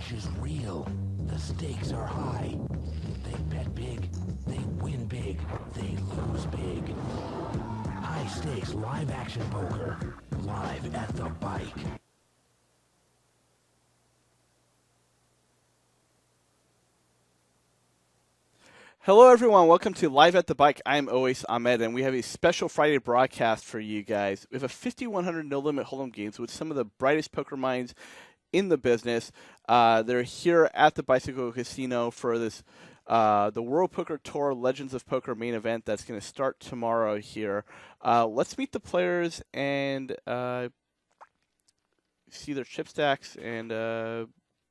cash is real. The stakes are high. They bet big. They win big. They lose big. High stakes live action poker. Live at the bike. Hello, everyone. Welcome to Live at the Bike. I'm Oais Ahmed, and we have a special Friday broadcast for you guys. We have a 5,100 no-limit hold'em games with some of the brightest poker minds in the business. They're here at the Bicycle Casino for this the World Poker Tour Legends of Poker main event that's going to start tomorrow here. Let's meet the players and see their chip stacks and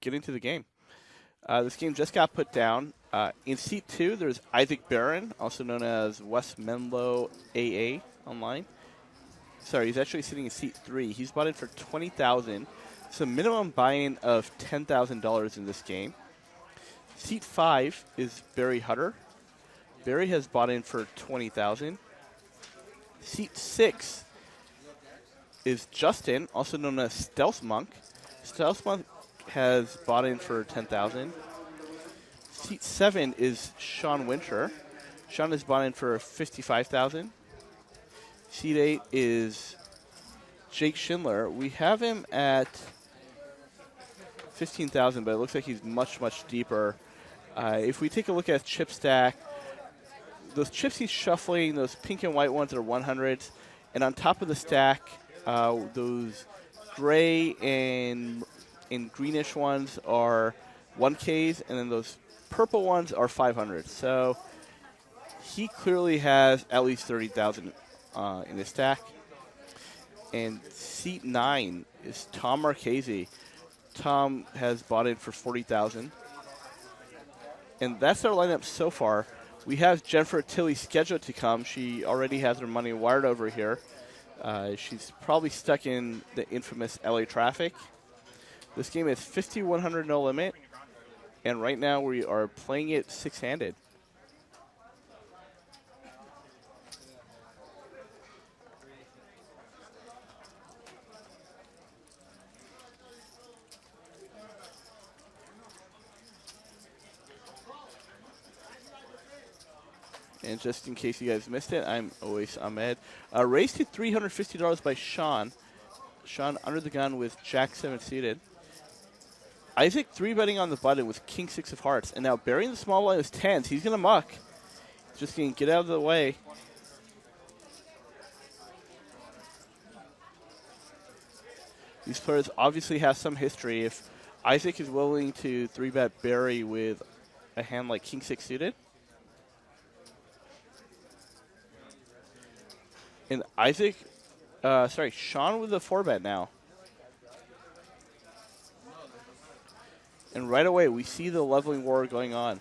get into the game. This game just got put down. In seat 2, there's Isaac Barron, also known as Wes Menlo AA online. Sorry, he's actually sitting in seat 3. He's bought in for $20,000. So minimum buy-in of $10,000 in this game. Seat 5 is Barry Hutter. Barry has bought in for $20,000. Seat 6 is Justin, also known as Stealth Monk. Stealth Monk has bought in for $10,000. Seat 7 is Sean Winter. Sean has bought in for $55,000. Seat 8 is Jake Schindler. We have him at $15,000, but it looks like he's much, much deeper. If we take a look at chip stack, those chips he's shuffling, those pink and white ones are 100s. And on top of the stack, those gray and greenish ones are 1Ks, and then those purple ones are 500. So he clearly has at least 30,000 in his stack. And seat 9 is Tom Marchese. Tom has bought in for $40,000. And that's our lineup so far. We have Jennifer Tilley scheduled to come. She already has her money wired over here. She's probably stuck in the infamous LA traffic. This game is 5,100 no limit, and right now we are playing it six-handed. And just in case you guys missed it, I'm Oais Ahmed. Raised to $350 by Sean. Sean under the gun with Jack 7 suited. Isaac 3-betting on the button with King 6 of hearts. And now Barry in the small blind is 10s. He's going to muck. Just going to get out of the way. These players obviously have some history. If Isaac is willing to 3-bet Barry with a hand like King 6 suited. And Sean with a 4-bet now. And right away, we see the leveling war going on.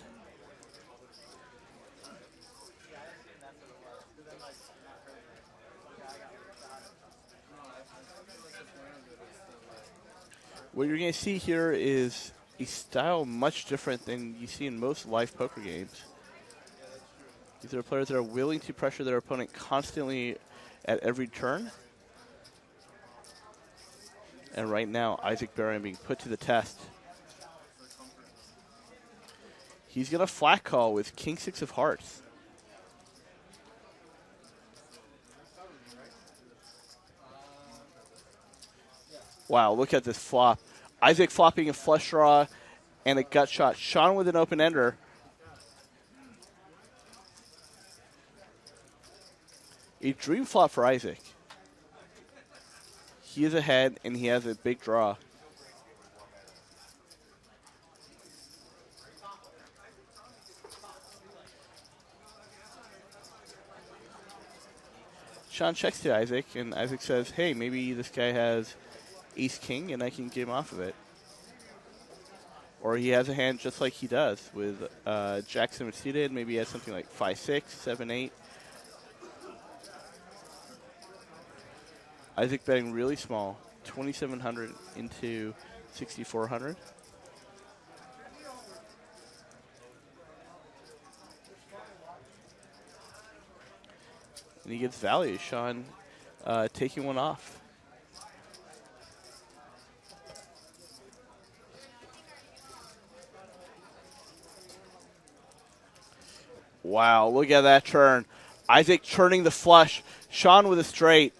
What you're going to see here is a style much different than you see in most live poker games. These are players that are willing to pressure their opponent constantly at every turn. And right now, Isaac Barron being put to the test. He's going to flat call with King 6 of hearts. Wow, look at this flop. Isaac flopping a flush draw and a gut shot. Sean with an open ender. A dream flop for Isaac. He is ahead and he has a big draw. Sean checks to Isaac, and Isaac says, hey, maybe this guy has ace-king, and I can get him off of it. Or he has a hand just like he does with Jack 7 suited. Maybe he has something like 5-6, 7-8. Isaac betting really small, 2,700 into 6,400. And he gets value. Sean taking one off. Wow, look at that turn. Isaac turning the flush. Sean with a straight.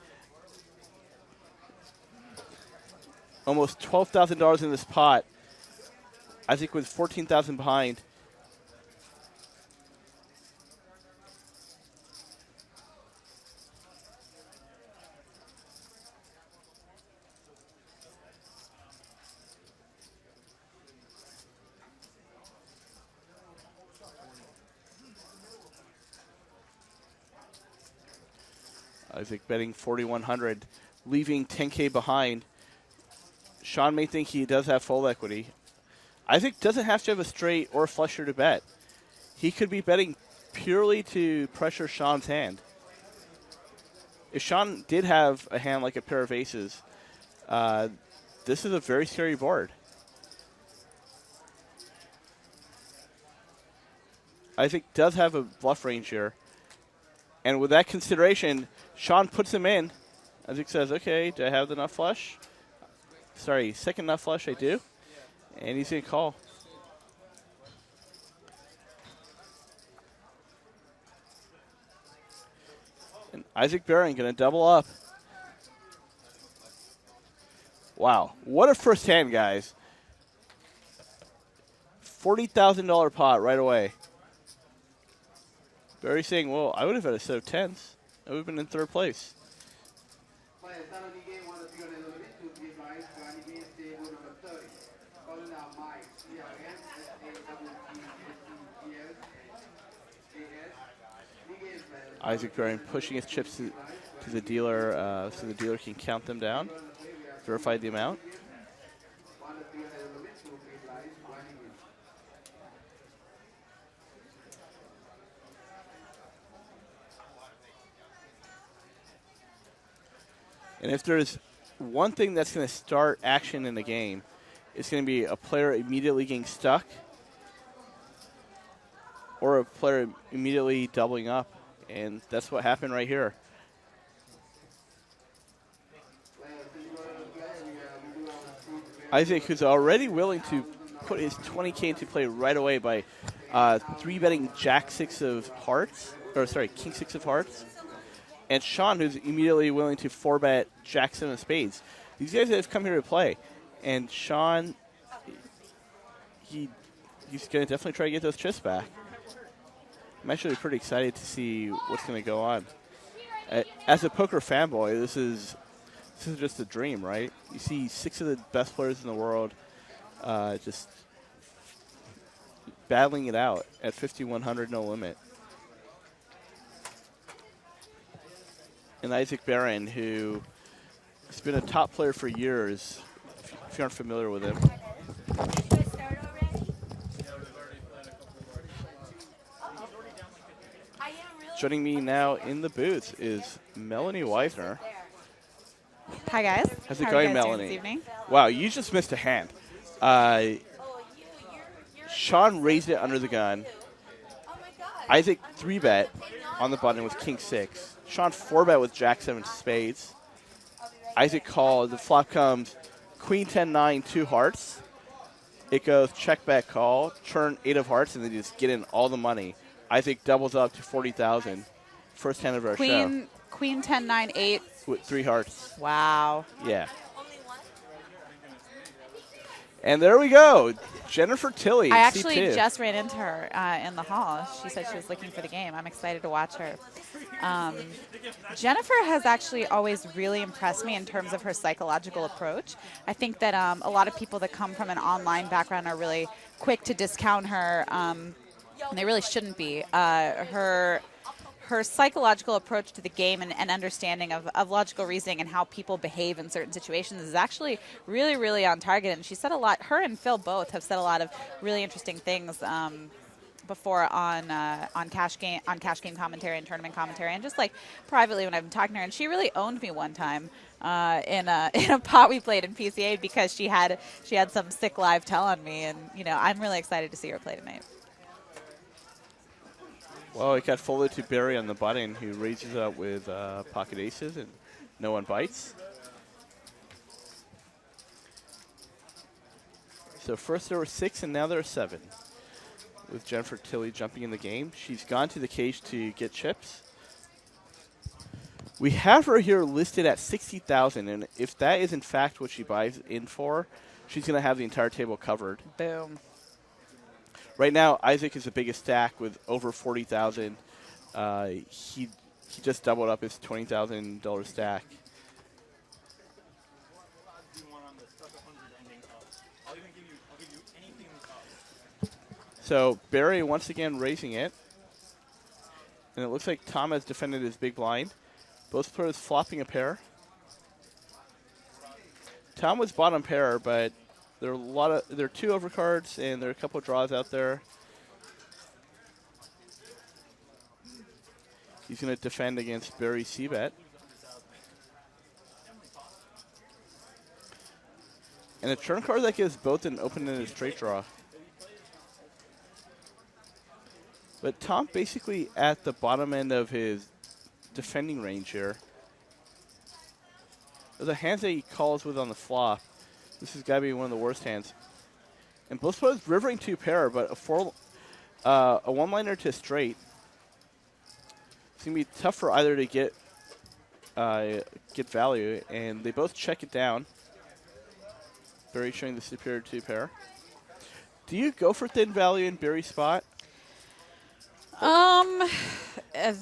Almost $12,000 in this pot. Isaac with 14,000 behind. Isaac betting 4,100, leaving 10K behind. Sean may think he does have full equity. Isaac doesn't have to have a straight or a flusher to bet. He could be betting purely to pressure Sean's hand. If Sean did have a hand like a pair of aces, this is a very scary board. Isaac does have a bluff range here. And with that consideration, Sean puts him in. Isaac says, okay, do I have the nut flush? Sorry, second nut flush, I do. And he's going to call. And Isaac Barron going to double up. Wow, what a first hand, guys. $40,000 pot right away. Barry saying, well, I would have had a set of tens. I would have been in third place. Isaac Barron pushing his chips to the dealer so the dealer can count them down, verify the amount. And if there's one thing that's going to start action in the game, it's going to be a player immediately getting stuck or a player immediately doubling up. And that's what happened right here. Isaac, who's already willing to put his 20K into play right away by 3-betting Jack 6 of hearts, or sorry, King 6 of hearts. And Sean, who's immediately willing to 4-bet Jack 7 of spades. These guys have come here to play. And Sean, he's going to definitely try to get those chips back. I'm actually pretty excited to see what's going to go on. As a poker fanboy, this is just a dream, right? You see 6 of the best players in the world just battling it out at 5,100 no limit. And Isaac Barron, who has been a top player for years, if you aren't familiar with him. Joining me now in the booth is Melanie Weisner. Hi, guys. How's it going, Melanie? This evening? Wow, you just missed a hand. Sean raised it under the gun. Isaac 3-bet on the button with King 6. Sean 4-bet with Jack 7 spades. Isaac called. The flop comes Queen 10-9, 2 hearts. It goes check, bet, call, turn 8 of hearts, and then just get in all the money. Isaac doubles up to 40,000. First hand of our show. Queen 10-9, 8. With 3 hearts. Wow. Yeah. And there we go. Jennifer Tilley. I actually C2. just ran into her in the hall. She said she was looking for the game. I'm excited to watch her. Jennifer has actually always really impressed me in terms of her psychological approach. I think that a lot of people that come from an online background are really quick to discount her, and they really shouldn't be. Her psychological approach to the game and understanding of logical reasoning and how people behave in certain situations is actually really, really on target. And she said a lot. Her and Phil both have said a lot of really interesting things before on cash game commentary and tournament commentary, and just like privately when I've been talking to her. And she really owned me one time in a pot we played in PCA because she had some sick live tell on me, and I'm really excited to see her play tonight. Well, it got folded to Barry on the button, who raises up with pocket aces, and no one bites. So first there were 6, and now there are 7. with Jennifer Tilly jumping in the game. She's gone to the cage to get chips. We have her here listed at 60,000, and if that is in fact what she buys in for, she's going to have the entire table covered. Boom. Right now, Isaac is the biggest stack with over 40,000. He just doubled up his $20,000 stack. So Barry once again raising it. And it looks like Tom has defended his big blind. Both players flopping a pair. Tom was bottom pair, but there are two overcards and there are a couple of draws out there. He's going to defend against Barry C-bet. And a turn card that gives both an open and a straight draw. But Tom basically at the bottom end of his defending range here. The hands that he calls with on the flop, this has got to be one of the worst hands. And both players rivering two pair, but a one-liner to straight. It's going to be tough for either to get value, and they both check it down. Barry showing the superior two pair. Do you go for thin value in Barry's spot?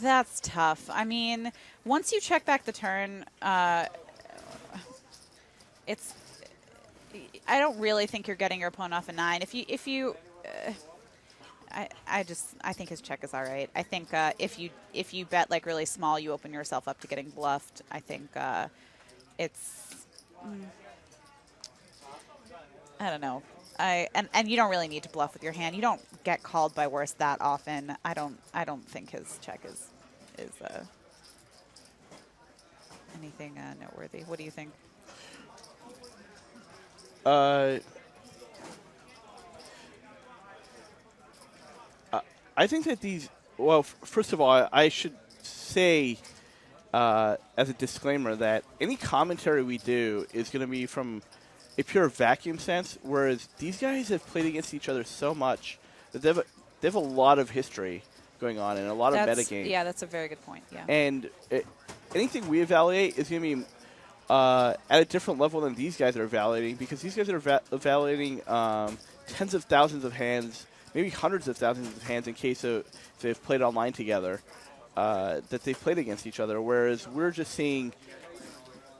That's tough. I mean, once you check back the turn, I don't really think you're getting your opponent off a 9. I think his check is all right. I think if you bet like really small, you open yourself up to getting bluffed. I think it's I don't know. And you don't really need to bluff with your hand. You don't get called by worse that often. I don't think his check is anything noteworthy. What do you think? I think that these. Well, first of all, I should say as a disclaimer that any commentary we do is going to be from a pure vacuum sense, whereas these guys have played against each other so much that they have a lot of history going on and a lot of metagame. Yeah, that's a very good point. Yeah. And anything we evaluate is going to be at a different level than these guys are evaluating, because these guys are evaluating tens of thousands of hands, maybe hundreds of thousands of hands in case they've played online together, that they've played against each other, whereas we're just seeing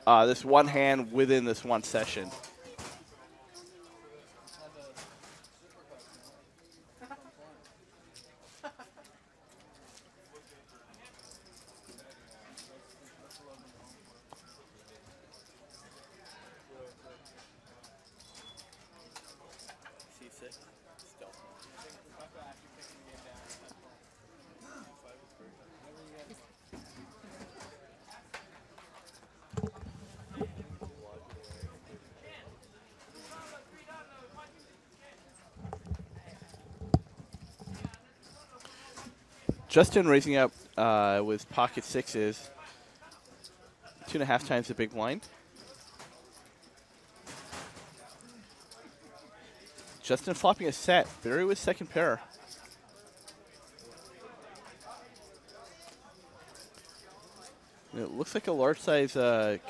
this one hand within this one session. Justin raising up with pocket sixes, 2.5 times the big blind. Justin flopping a set. Barry with second pair. And it looks like a large size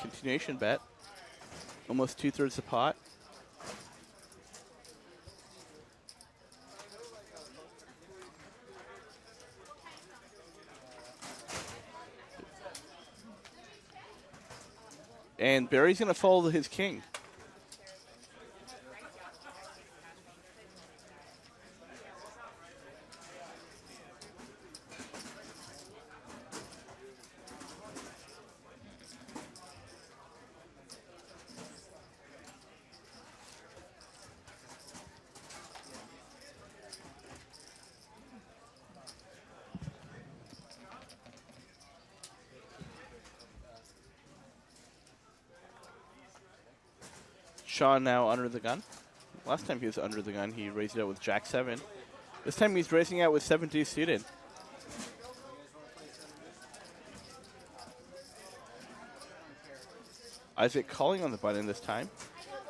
continuation bet. Almost 2/3 the pot. And Barry's going to follow his king. Sean now under the gun. Last time he was under the gun, he raised it out with Jack 7. This time he's raising out with 7-2 suited. Isaac calling on the button this time,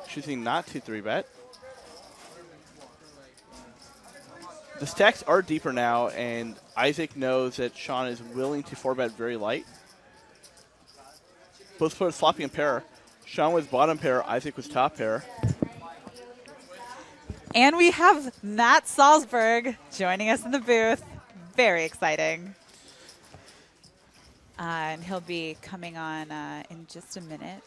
choosing not to 3-bet. the stacks are deeper now, and Isaac knows that Sean is willing to 4-bet very light. Both players flopping a pair. Sean was bottom pair, Isaac was top pair. And we have Matt Salzberg joining us in the booth. Very exciting. And he'll be coming on in just a minute.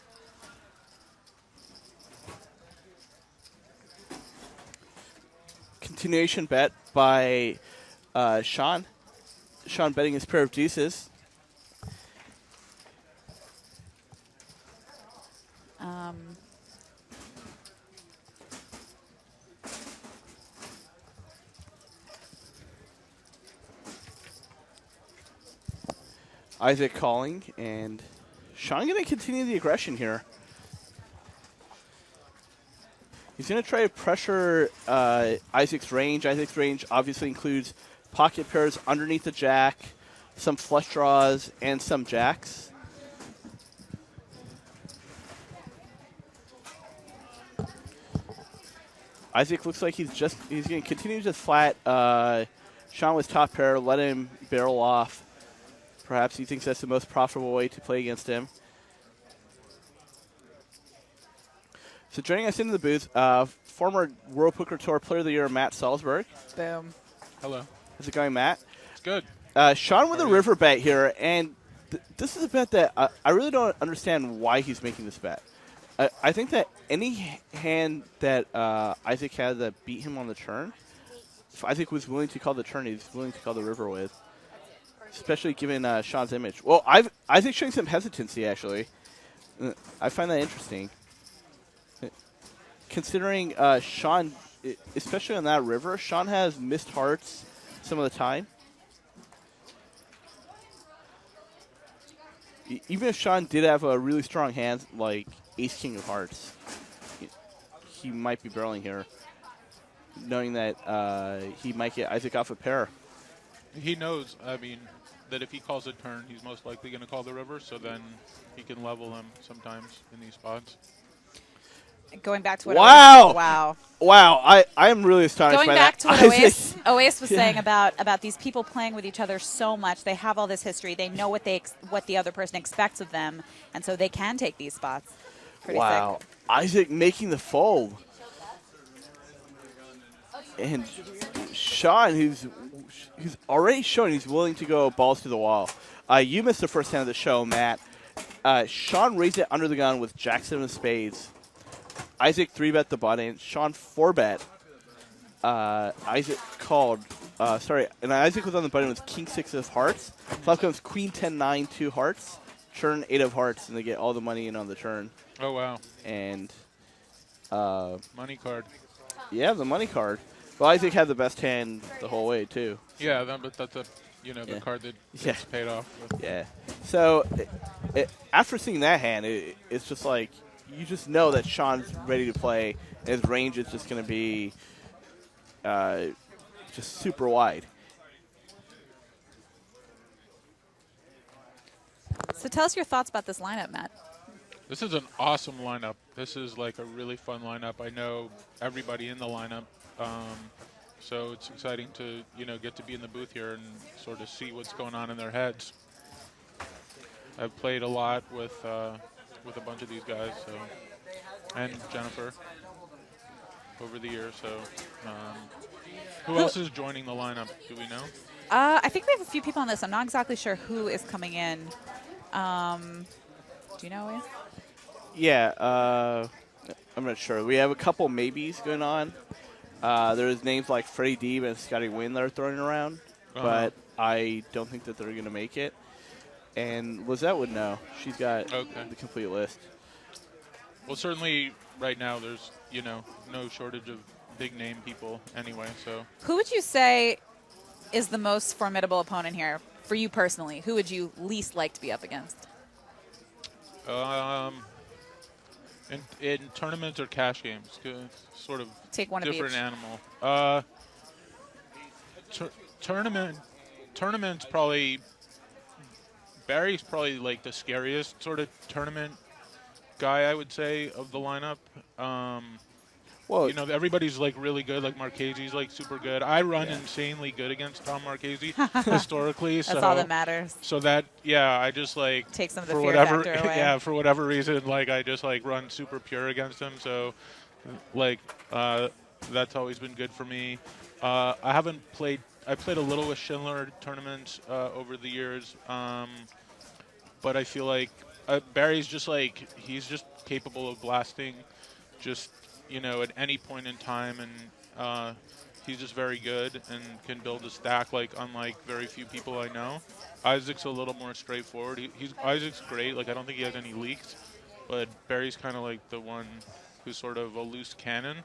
Continuation bet by Sean. Sean betting his pair of deuces. Isaac calling, and Sean going to continue the aggression here. He's going to try to pressure Isaac's range. Isaac's range obviously includes pocket pairs underneath the jack, some flush draws, and some jacks. Isaac looks like he's going to continue to flat. Sean was top pair, let him barrel off. Perhaps he thinks that's the most profitable way to play against him. So joining us into the booth, former World Poker Tour Player of the Year, Matt Salzberg. Boom. Hello. How's it going, Matt? It's good. Sean with a river bet here, and this is a bet that I really don't understand why he's making this bet. I think that any hand that Isaac had that beat him on the turn, if Isaac was willing to call the turn, he's willing to call the river with. Especially given Sean's image. Well, Isaac's showing some hesitancy, actually. I find that interesting. Considering Sean, especially on that river, Sean has missed hearts some of the time. Even if Sean did have a really strong hand, like Ace-King of Hearts, he might be barreling here, knowing that he might get Isaac off a pair. He knows, I mean, that if he calls a turn, he's most likely going to call the river, so then he can level him sometimes in these spots. Going back to what Wow, I am really astonished Going by back that. to what Oasis was saying about these people playing with each other so much. They have all this history. They know what the other person expects of them, and so they can take these spots. Pretty wow. sick. Isaac making the fold. And Sean, who's already shown he's willing to go balls to the wall. You missed the first hand of the show, Matt. Sean raised it under the gun with Jack 7 of spades. Isaac 3-bet the button. Sean 4-bet. Isaac called. And Isaac was on the button with King 6 of hearts. Flop comes Queen 10-9, 2 hearts. Turn 8 of hearts, and they get all the money in on the turn. Oh, wow. And money card. Yeah, the money card. Well, Isaac had the best hand the whole way, too. Yeah, but that's the card that gets paid off. Yeah. So after seeing that hand, it's just like you just know that Sean's ready to play, and his range is just going to be just super wide. So tell us your thoughts about this lineup, Matt. This is an awesome lineup. This is like a really fun lineup. I know everybody in the lineup, so it's exciting to get to be in the booth here and sort of see what's going on in their heads. I've played a lot with a bunch of these guys, and Jennifer over the years. So, who else is joining the lineup? Do we know? I think we have a few people on this. I'm not exactly sure who is coming in. Do you know, Wes? Yeah, I'm not sure. We have a couple maybes going on. There's names like Freddie Deeb and Scotty Wynn that are thrown around, but I don't think that they're going to make it. And Lizette would know. She's got the complete list. Well, certainly right now there's, no shortage of big-name people anyway. So, who would you say is the most formidable opponent here for you personally? Who would you least like to be up against? In tournaments or cash games, sort of take one different of each. Animal. Tournaments probably. Barry's probably like the scariest sort of tournament guy, I would say, of the lineup. Well, you know, everybody's like really good. Like Marchese's like super good. I run insanely good against Tom Marchese historically. That's all that matters. So that, yeah, I just like Take some of the for fear whatever, factor away. yeah, for whatever reason, like I just like run super pure against him. So, like, that's always been good for me. I haven't played. I played a little with Schindler tournaments over the years, but I feel like Barry's just like he's just capable of blasting, just you know, at any point in time, and he's just very good and can build a stack like unlike very few people I know. Isaac's a little more straightforward. Isaac's great. Like I don't think he has any leaks, but Barry's kind of like the one who's sort of a loose cannon,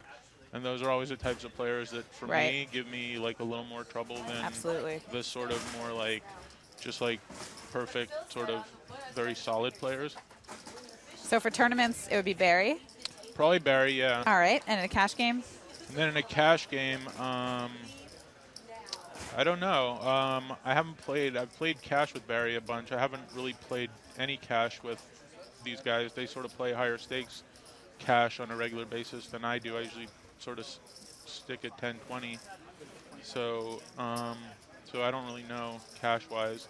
and those are always the types of players that for me give me like a little more trouble than the sort of more like just like perfect sort of very solid players. So for tournaments, it would be Barry. Probably Barry, yeah. All right, and in a cash game? And then in a cash game, I don't know. I haven't played. I've played cash with Barry a bunch. I haven't really played any cash with these guys. They sort of play higher stakes cash on a regular basis than I do. I usually sort of stick at 10, 20. So, so I don't really know cash-wise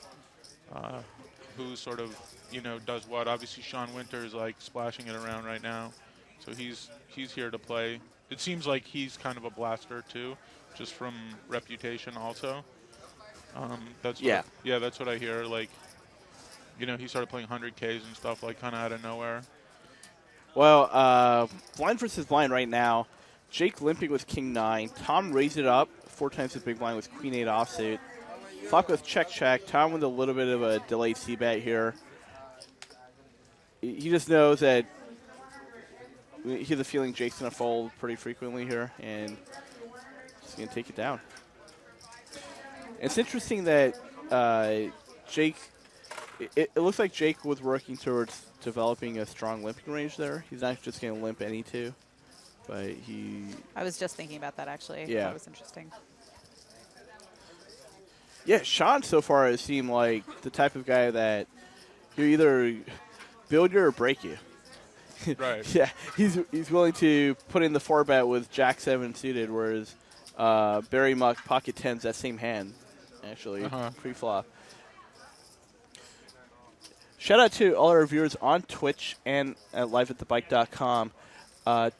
who sort of, you know, does what. Obviously, Sean Winter is like splashing it around right now. So he's here to play. It seems like he's kind of a blaster too, just from reputation also. That's what I hear. Like, you know, he started playing 100Ks and stuff like kind of out of nowhere. Well, blind versus blind right now. Jake limping with King 9. Tom raised it up 4 times his big blind with Queen 8 offsuit. Flop with check. Tom with a little bit of a delayed c-bet here. He just knows that he has a feeling Jake's going to fold pretty frequently here, and he's going to take it down. It's interesting that Jake, it looks like Jake was working towards developing a strong limping range there. He's not just going to limp any two, but he... I was just thinking about that, actually. Yeah. That was interesting. Yeah, Sean so far has seemed like the type of guy that you either build you or break you. Right. Yeah, he's willing to put in the 4-bet with Jack 7 suited, whereas Barry Muck pocket 10's that same hand, actually, pre-flop. Shout out to all our viewers on Twitch and at liveatthebike.com.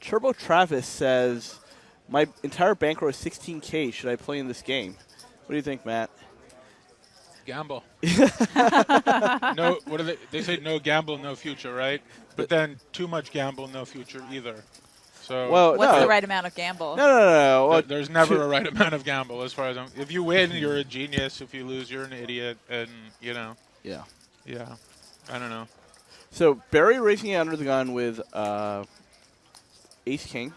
Turbo Travis says, my entire bankroll is 16K. Should I play in this game? What do you think, Matt? Gamble. No, what do they say? No gamble, no future, right? But then too much gamble, no future either. So what's the right amount of gamble? No. Well, there's never a right amount of gamble as far as if you win, you're a genius. If you lose, you're an idiot. And you know. Yeah. I don't know. So Barry raising it under the gun with Ace King.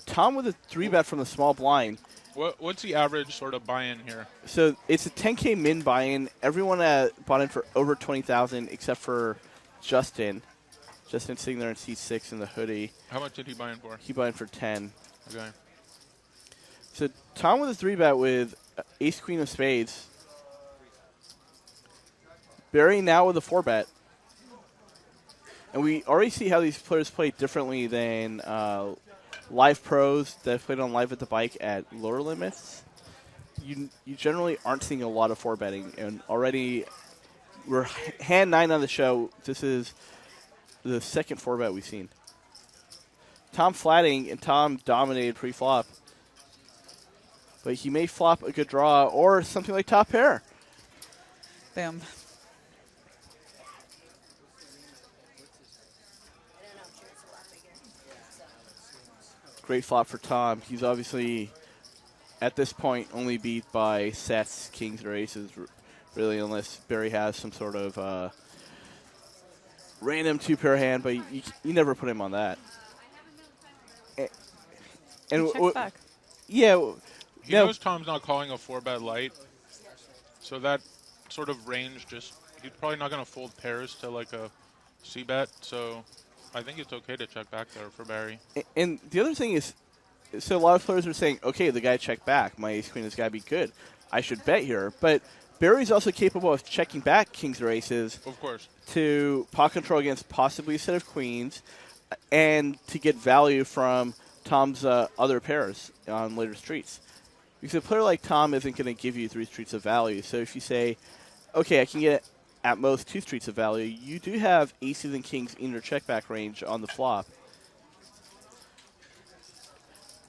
Tom with a 3-bet from the small blind. What's the average sort of buy-in here? So it's a 10K min buy-in. Everyone bought in for over 20,000 except for Justin. Justin sitting there in C6 in the hoodie. How much did he buy in for? He bought in for 10. Okay. So Tom with a 3-bet with Ace Queen of Spades. Barry now with a 4-bet. And we already see how these players play differently than live pros that have played on Live at the Bike at lower limits. You generally aren't seeing a lot of 4-betting. And already we're hand 9 on the show. This is the second 4-bet we've seen. Tom flatting, and Tom dominated pre-flop. But he may flop a good draw or something like top pair. Boom. Great flop for Tom. He's obviously, at this point, only beat by sets, kings, or aces, really, unless Barry has some sort of random 2-pair hand, but you never put him on that. And Checks back. Yeah. He knows Tom's not calling a 4-bet light, so that sort of range just, he's probably not going to fold pairs to like a C-bet, so I think it's okay to check back there for Barry. And the other thing is, so a lot of players are saying, okay, the guy checked back. My ace queen has got to be good. I should bet here. But Barry's also capable of checking back kings or aces. Of course. To pot control against possibly a set of queens. and to get value from Tom's other pairs on later streets. Because a player like Tom isn't going to give you 3 streets of value. So if you say, okay, I can get at most 2 streets of value, you do have aces and kings in your checkback range on the flop.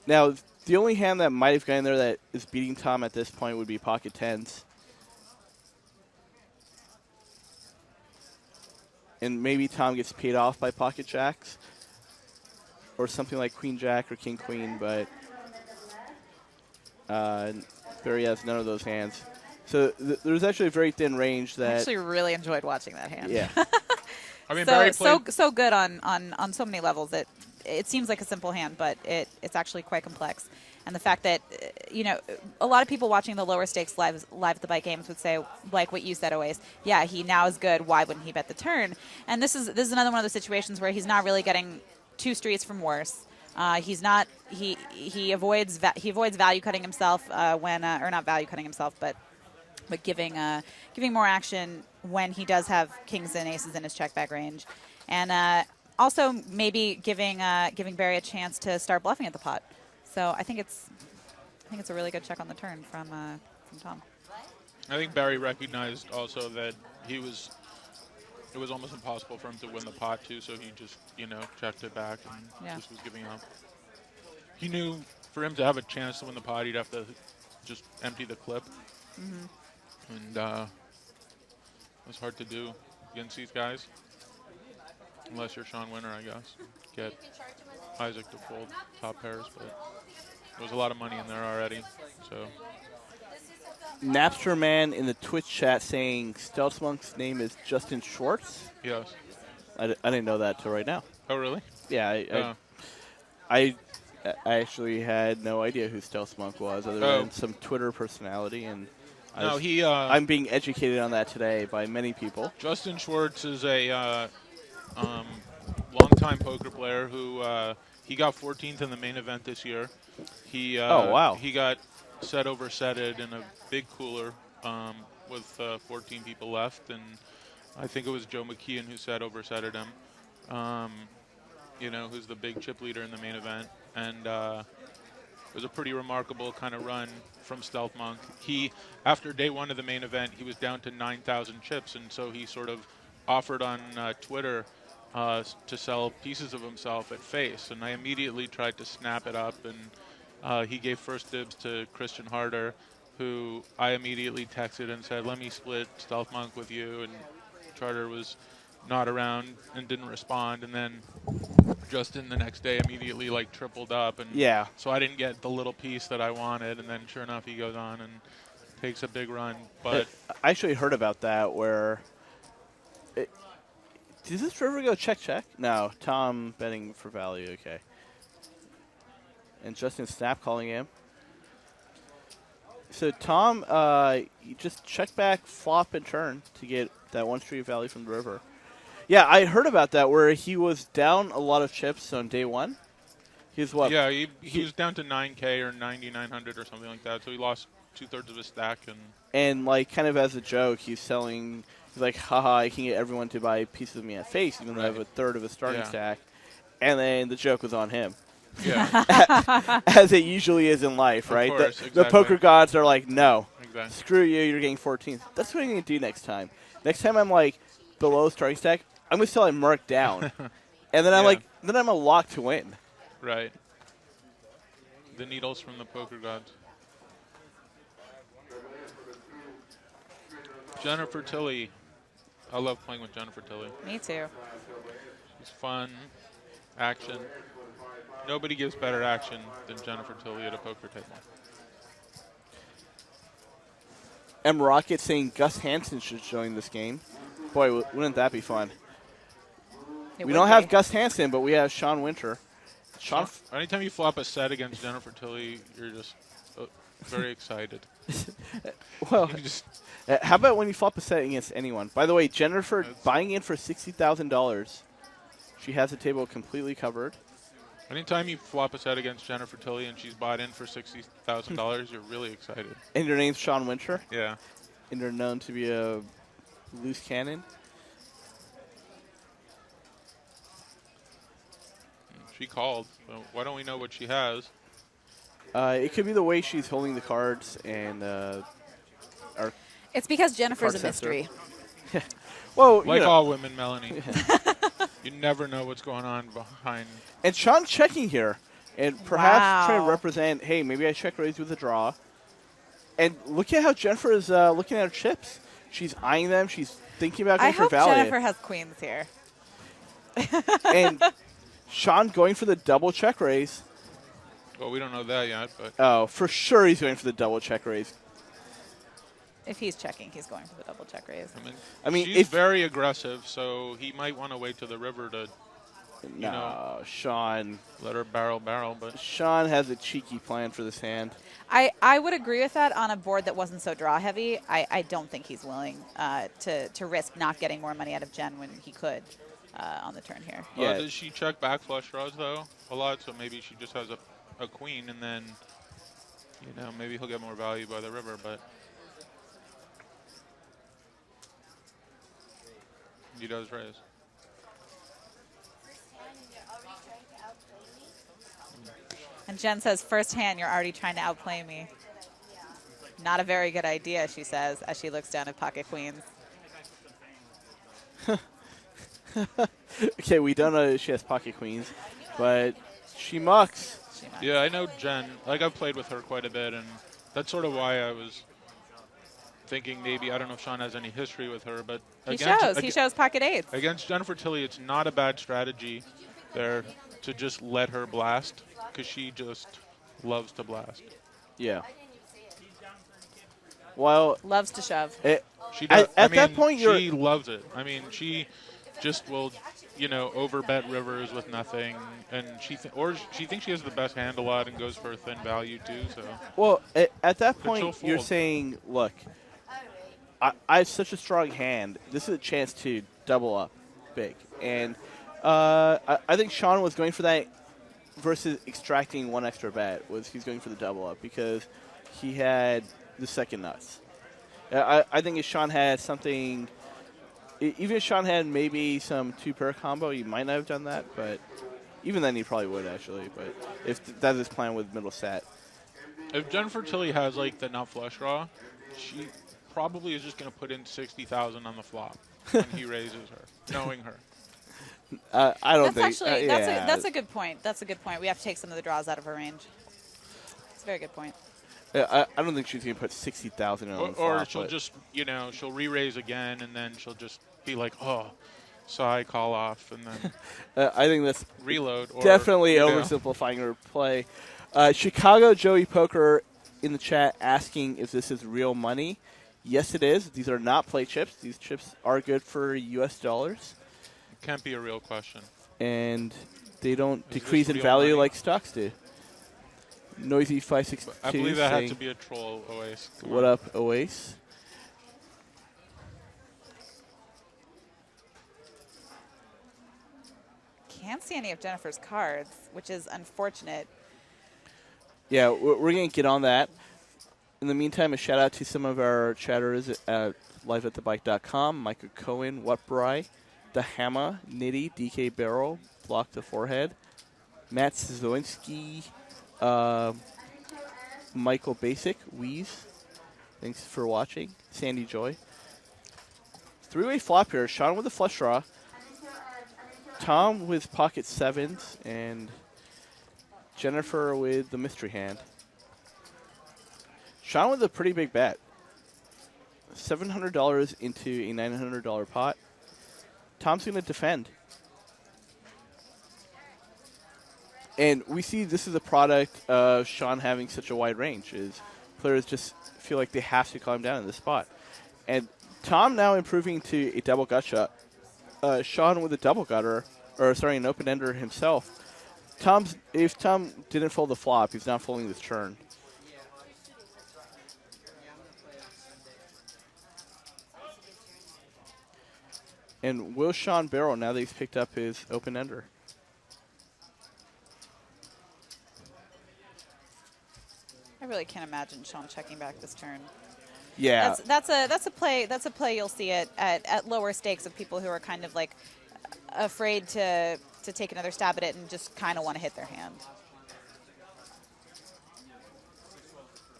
Now, the only hand that might have gotten there that is beating Tom at this point would be pocket tens. And maybe Tom gets paid off by pocket jacks or something like queen jack or king queen, but Barry has none of those hands. So there's actually a very thin range that... I actually really enjoyed watching that hand. Yeah. I mean, so good on so many levels. It seems like a simple hand, but it's actually quite complex. And the fact that, a lot of people watching the lower stakes live at the bike games would say, like what you said always, yeah, he now is good. Why wouldn't he bet the turn? And this is another one of those situations where he's not really getting 2 streets from worse. He's not. He avoids value cutting himself when or not value cutting himself, but giving more action when he does have kings and aces in his check bag range, and also maybe giving Barry a chance to start bluffing at the pot. So I think it's a really good check on the turn from Tom. I think Barry recognized also that it was almost impossible for him to win the pot too, so he just checked it back and just was giving up. He knew for him to have a chance to win the pot, he'd have to just empty the clip, and it was hard to do against these guys, unless you're Sean Winter, I guess. Get Isaac to fold top pairs, but there was a lot of money in there already, so. Napster Man in the Twitch chat saying Stealth Monk's name is Justin Schwartz. Yes. I didn't know that till right now. Oh, really? Yeah, I actually had no idea who Stealth Monk was, other than some Twitter personality, and I'm being educated on that today by many people. Justin Schwartz is a longtime poker player who he got 14th in the main event this year. He he got set over setted in a big cooler with 14 people left, and I think it was Joe McKeon who set over setted him. Who's the big chip leader in the main event, and it was a pretty remarkable kind of run from Stealth Monk. After day 1 of the main event, he was down to 9,000 chips, and so he sort of offered on Twitter to sell pieces of himself at face, and I immediately tried to snap it up, and he gave first dibs to Christian Harder, who I immediately texted and said, let me split Stealth Monk with you, and Charter was not around and didn't respond, and then Justin the next day immediately tripled up, and so I didn't get the little piece that I wanted, and then sure enough he goes on and takes a big run. But I actually heard about that where does this river go check? No, Tom betting for value, okay. And Justin snap calling him. So Tom, you just check back, flop, and turn to get that 1 street of value from the river. Yeah, I heard about that where he was down a lot of chips on day 1. He was what? Yeah, he was down to 9K or 9,900 or something like that. So he lost 2/3 of his stack, and kind of as a joke, he's like, haha, I can get everyone to buy pieces of me at face, even though I have 1/3 of his starting stack. And then the joke was on him. Yeah. As it usually is in life, right? Of course, the poker gods are like, no, exactly. Screw you, you're getting 14th. That's what I'm going to do next time. Next time I'm below starting stack, I'm going to still mark down. And then I'm a lock to win. Right. The needles from the poker gods. Jennifer Tilley. I love playing with Jennifer Tilley. Me too. It's fun. Action. Nobody gives better action than Jennifer Tilley at a poker table. M. Rocket saying Gus Hansen should join this game. Boy, wouldn't that be fun? We don't have Gus Hansen, but we have Sean Winter. Anytime you flop a set against Jennifer Tilley, you're just very excited. Well, how about when you flop a set against anyone? By the way, Jennifer buying in for $60,000. She has the table completely covered. Anytime you flop a set against Jennifer Tilley and she's bought in for $60,000, you're really excited. And your name's Sean Winter? Yeah. And you're known to be a loose cannon? She called. So why don't we know what she has? It could be the way she's holding the cards and our It's because Jennifer's a card tester. mystery. well, Like you know, all women, Melanie. You never know what's going on behind. and Sean's checking here, and perhaps trying to Wow. represent. Hey, maybe I check raise with a draw. And look at how Jennifer is looking at her chips. She's eyeing them. She's thinking about I going for hope value. Jennifer has queens here. And Sean going for the double check raise. Well, we don't know that yet, but Oh, for sure he's going for the double check raise. If he's checking, he's going for the double check raise. I mean, she's if very aggressive, so he might want to wait to the river to no, Sean. let her barrel. But Sean has a cheeky plan for this hand. I would agree with that on a board that wasn't so draw heavy. I don't think he's willing to risk not getting more money out of Jen when he could on the turn here. Yeah. Does she check back flush draws though a lot? So maybe she just has a queen, and then maybe he'll get more value by the river, but. He does raise. And Jen says, first hand, you're already trying to outplay me. Not a very good idea, she says, as she looks down at pocket queens. Okay, we don't know that she has pocket queens, but she mucks. Yeah, I know Jen. Like, I've played with her quite a bit, and that's sort of why I was thinking maybe, I don't know if Sean has any history with her, but He shows pocket eights. against Jennifer Tilly, it's not a bad strategy there to just let her blast, because she just loves to blast. Yeah. Well, Loves to shove. She does. At that point, she loves it. I mean, she just will, overbet rivers with nothing, and she thinks she has the best hand a lot and goes for a thin value too. So. well, at that she'll point, you're fold. saying, look, I have such a strong hand. This is a chance to double up big. And I think Sean was going for that versus extracting one extra bet. He's going for the double up because he had the second nuts. I think if Sean had something, even if Sean had maybe some two-pair combo, he might not have done that. But even then, he probably would, actually. But if that's his plan with middle set. If Jennifer Tilly has like the nut flush draw, she probably is just going to put in 60,000 on the flop when he raises her, knowing her. I don't That's think. actually yeah. that's a good point. That's a good point. We have to take some of the draws out of her range. It's a very good point. I don't think she's going to put 60,000 on the flop. Or she'll just, she'll re-raise again, and then she'll just be like, oh, sigh, call off, and then I think that's reload. Or, definitely oversimplifying her play. Chicago Joey Poker in the chat asking if this is real money. Yes, it is. These are not play chips. These chips are good for U.S. dollars. Can't be a real question. And they don't Is decrease this in real value money? like stocks do. Noisy 562 I believe that had saying, to be a troll, Oasis. Come what on. up, Oasis? Can't see any of Jennifer's cards, which is unfortunate. Yeah, we're going to get on that. In the meantime, a shout out to some of our chatters at liveatthebike.com. Micah Cohen, Whatbry, The Hammer, Nitty, DK Barrel, Block the Forehead, Matt Szowinski, Michael Basic, Wheeze. Thanks for watching. Sandy Joy. Three-way flop here. Sean with a flush draw. Tom with pocket sevens. And Jennifer with the mystery hand. Sean with a pretty big bet. $700 into a $900 pot. Tom's going to defend. And we see this is a product of Sean having such a wide range. Is players just feel like they have to climb down in this spot. And Tom now improving to a double gut shot. Sean with a double gutter, an open ender himself. If Tom didn't fold the flop, he's not folding this turn. And will Sean barrel now that he's picked up his open ender? I really can't imagine Sean checking back this turn. Yeah. That's a play you'll see at lower stakes of people who are kind of like afraid to to take another stab at it and just kind of want to hit their hand.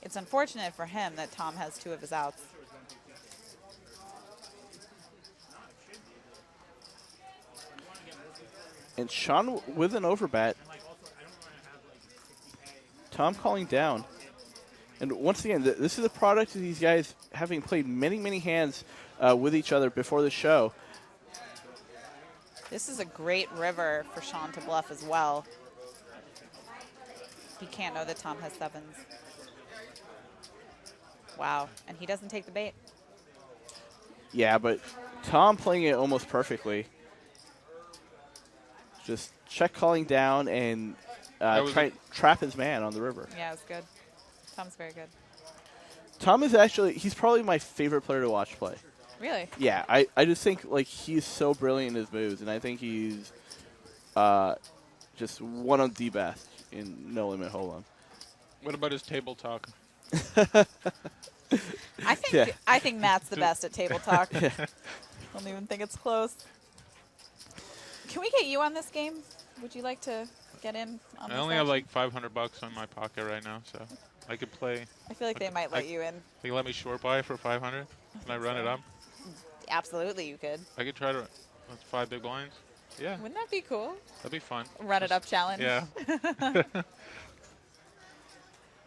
It's unfortunate for him that Tom has 2 of his outs. And Sean with an overbet. Tom calling down. And once again, this is a product of these guys having played many, many hands with each other before the show. This is a great river for Sean to bluff as well. He can't know that Tom has 7s. Wow, and he doesn't take the bait. Yeah, but Tom playing it almost perfectly. Just check calling down and trap his man on the river. Yeah, it's good. Tom's very good. Tom is actually, he's probably my favorite player to watch play. Really? Yeah, I just think like he's so brilliant in his moves, and I think he's just one of the best in No Limit Hold'em. What about his table talk? I think Matt's the best at table talk. I don't even think it's close. Can we get you on this game? Would you like to get in on this I only have action? like $500 on my pocket right now, so I could play. I feel like they might let you in. They let me short buy for 500. Can I run it up? Absolutely, you could. I could try to. That's 5 big blinds. Yeah, Wouldn't that be cool? that'd be fun. Run it up challenge. Yeah.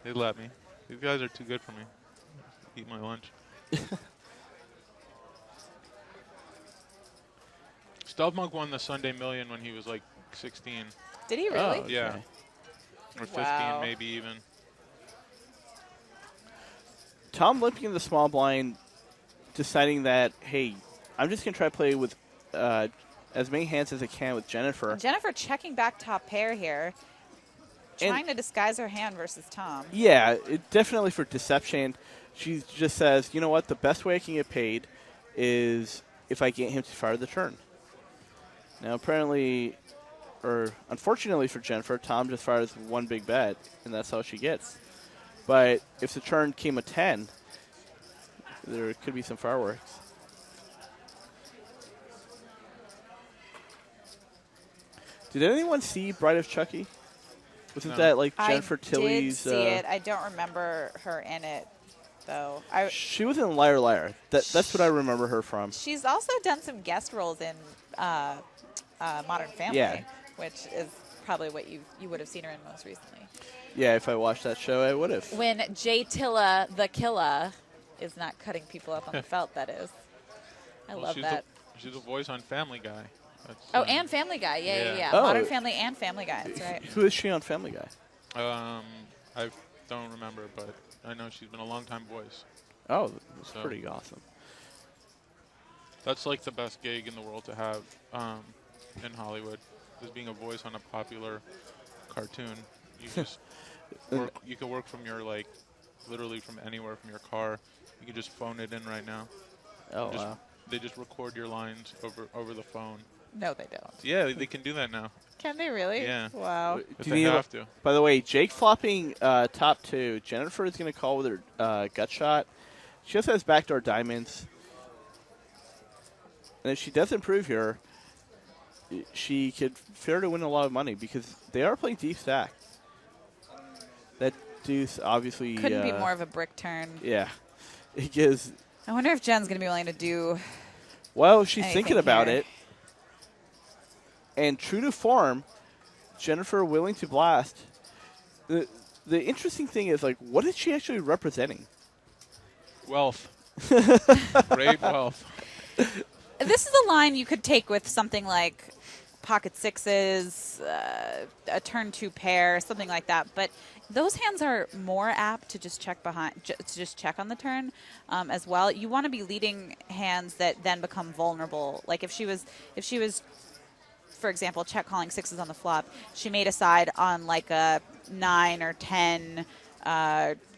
They let me. These guys are too good for me. Eat my lunch. Stealth Monk won the Sunday Million when he was like 16. Did he really? Oh, Yeah. okay. Or 15, Wow. maybe even. Tom limping in the small blind, deciding that, hey, I'm just going to try to play with as many hands as I can with Jennifer. Jennifer checking back top pair here. Trying to disguise her hand versus Tom. Yeah, definitely for deception. She just says, you know what, the best way I can get paid is if I get him to fire the turn. Now, apparently, or unfortunately for Jennifer, Tom just fires one big bet, and that's all she gets. But if the turn came a 10, there could be some fireworks. Did anyone see Bride of Chucky? Wasn't that like Jennifer Tilly's? I did see it. I don't remember her in it, though. She was in Liar Liar. That's what I remember her from. She's also done some guest roles in Modern Family, Yeah. which is probably what you would have seen her in most recently. Yeah, if I watched that show, I would have. When Jay Tilla the Killa is not cutting people up on the felt, that is. I love that. She's a voice on Family Guy. That's, Oh, and Family Guy. Yeah. Yeah. Oh. Modern Family and Family Guy. That's right. Who is she on Family Guy? I don't remember, but I know she's been a long-time voice. Oh, that's So- pretty awesome. That's like the best gig in the world to have in Hollywood, is being a voice on a popular cartoon. You just work, you can work from your, like, literally from anywhere, from your car. You can just phone it in right now. Oh, Just- wow. They just record your lines over the phone. No, they don't. Yeah, they can do that now. Can they really? Yeah. Wow. If Do they you need- have to. By the way, Jake flopping top 2. Jennifer is going to call with her gut shot. She also has backdoor diamonds. And if she does improve here, she could fare to win a lot of money because they are playing deep stack. That deuce obviously... Couldn't be more of a brick turn. Yeah. It gives... I wonder if Jen's going to be willing to do Well, she's anything thinking about here. it. And true to form, Jennifer willing to blast. The interesting thing is, like, what is she actually representing? Wealth. Great wealth. This is a line you could take with something like pocket sixes, a turn 2 pair, something like that. But those hands are more apt to just check behind, to just check on the turn as well. You want to be leading hands that then become vulnerable. Like if she was, for example, check calling sixes on the flop, she made a side on like a 9 or 10.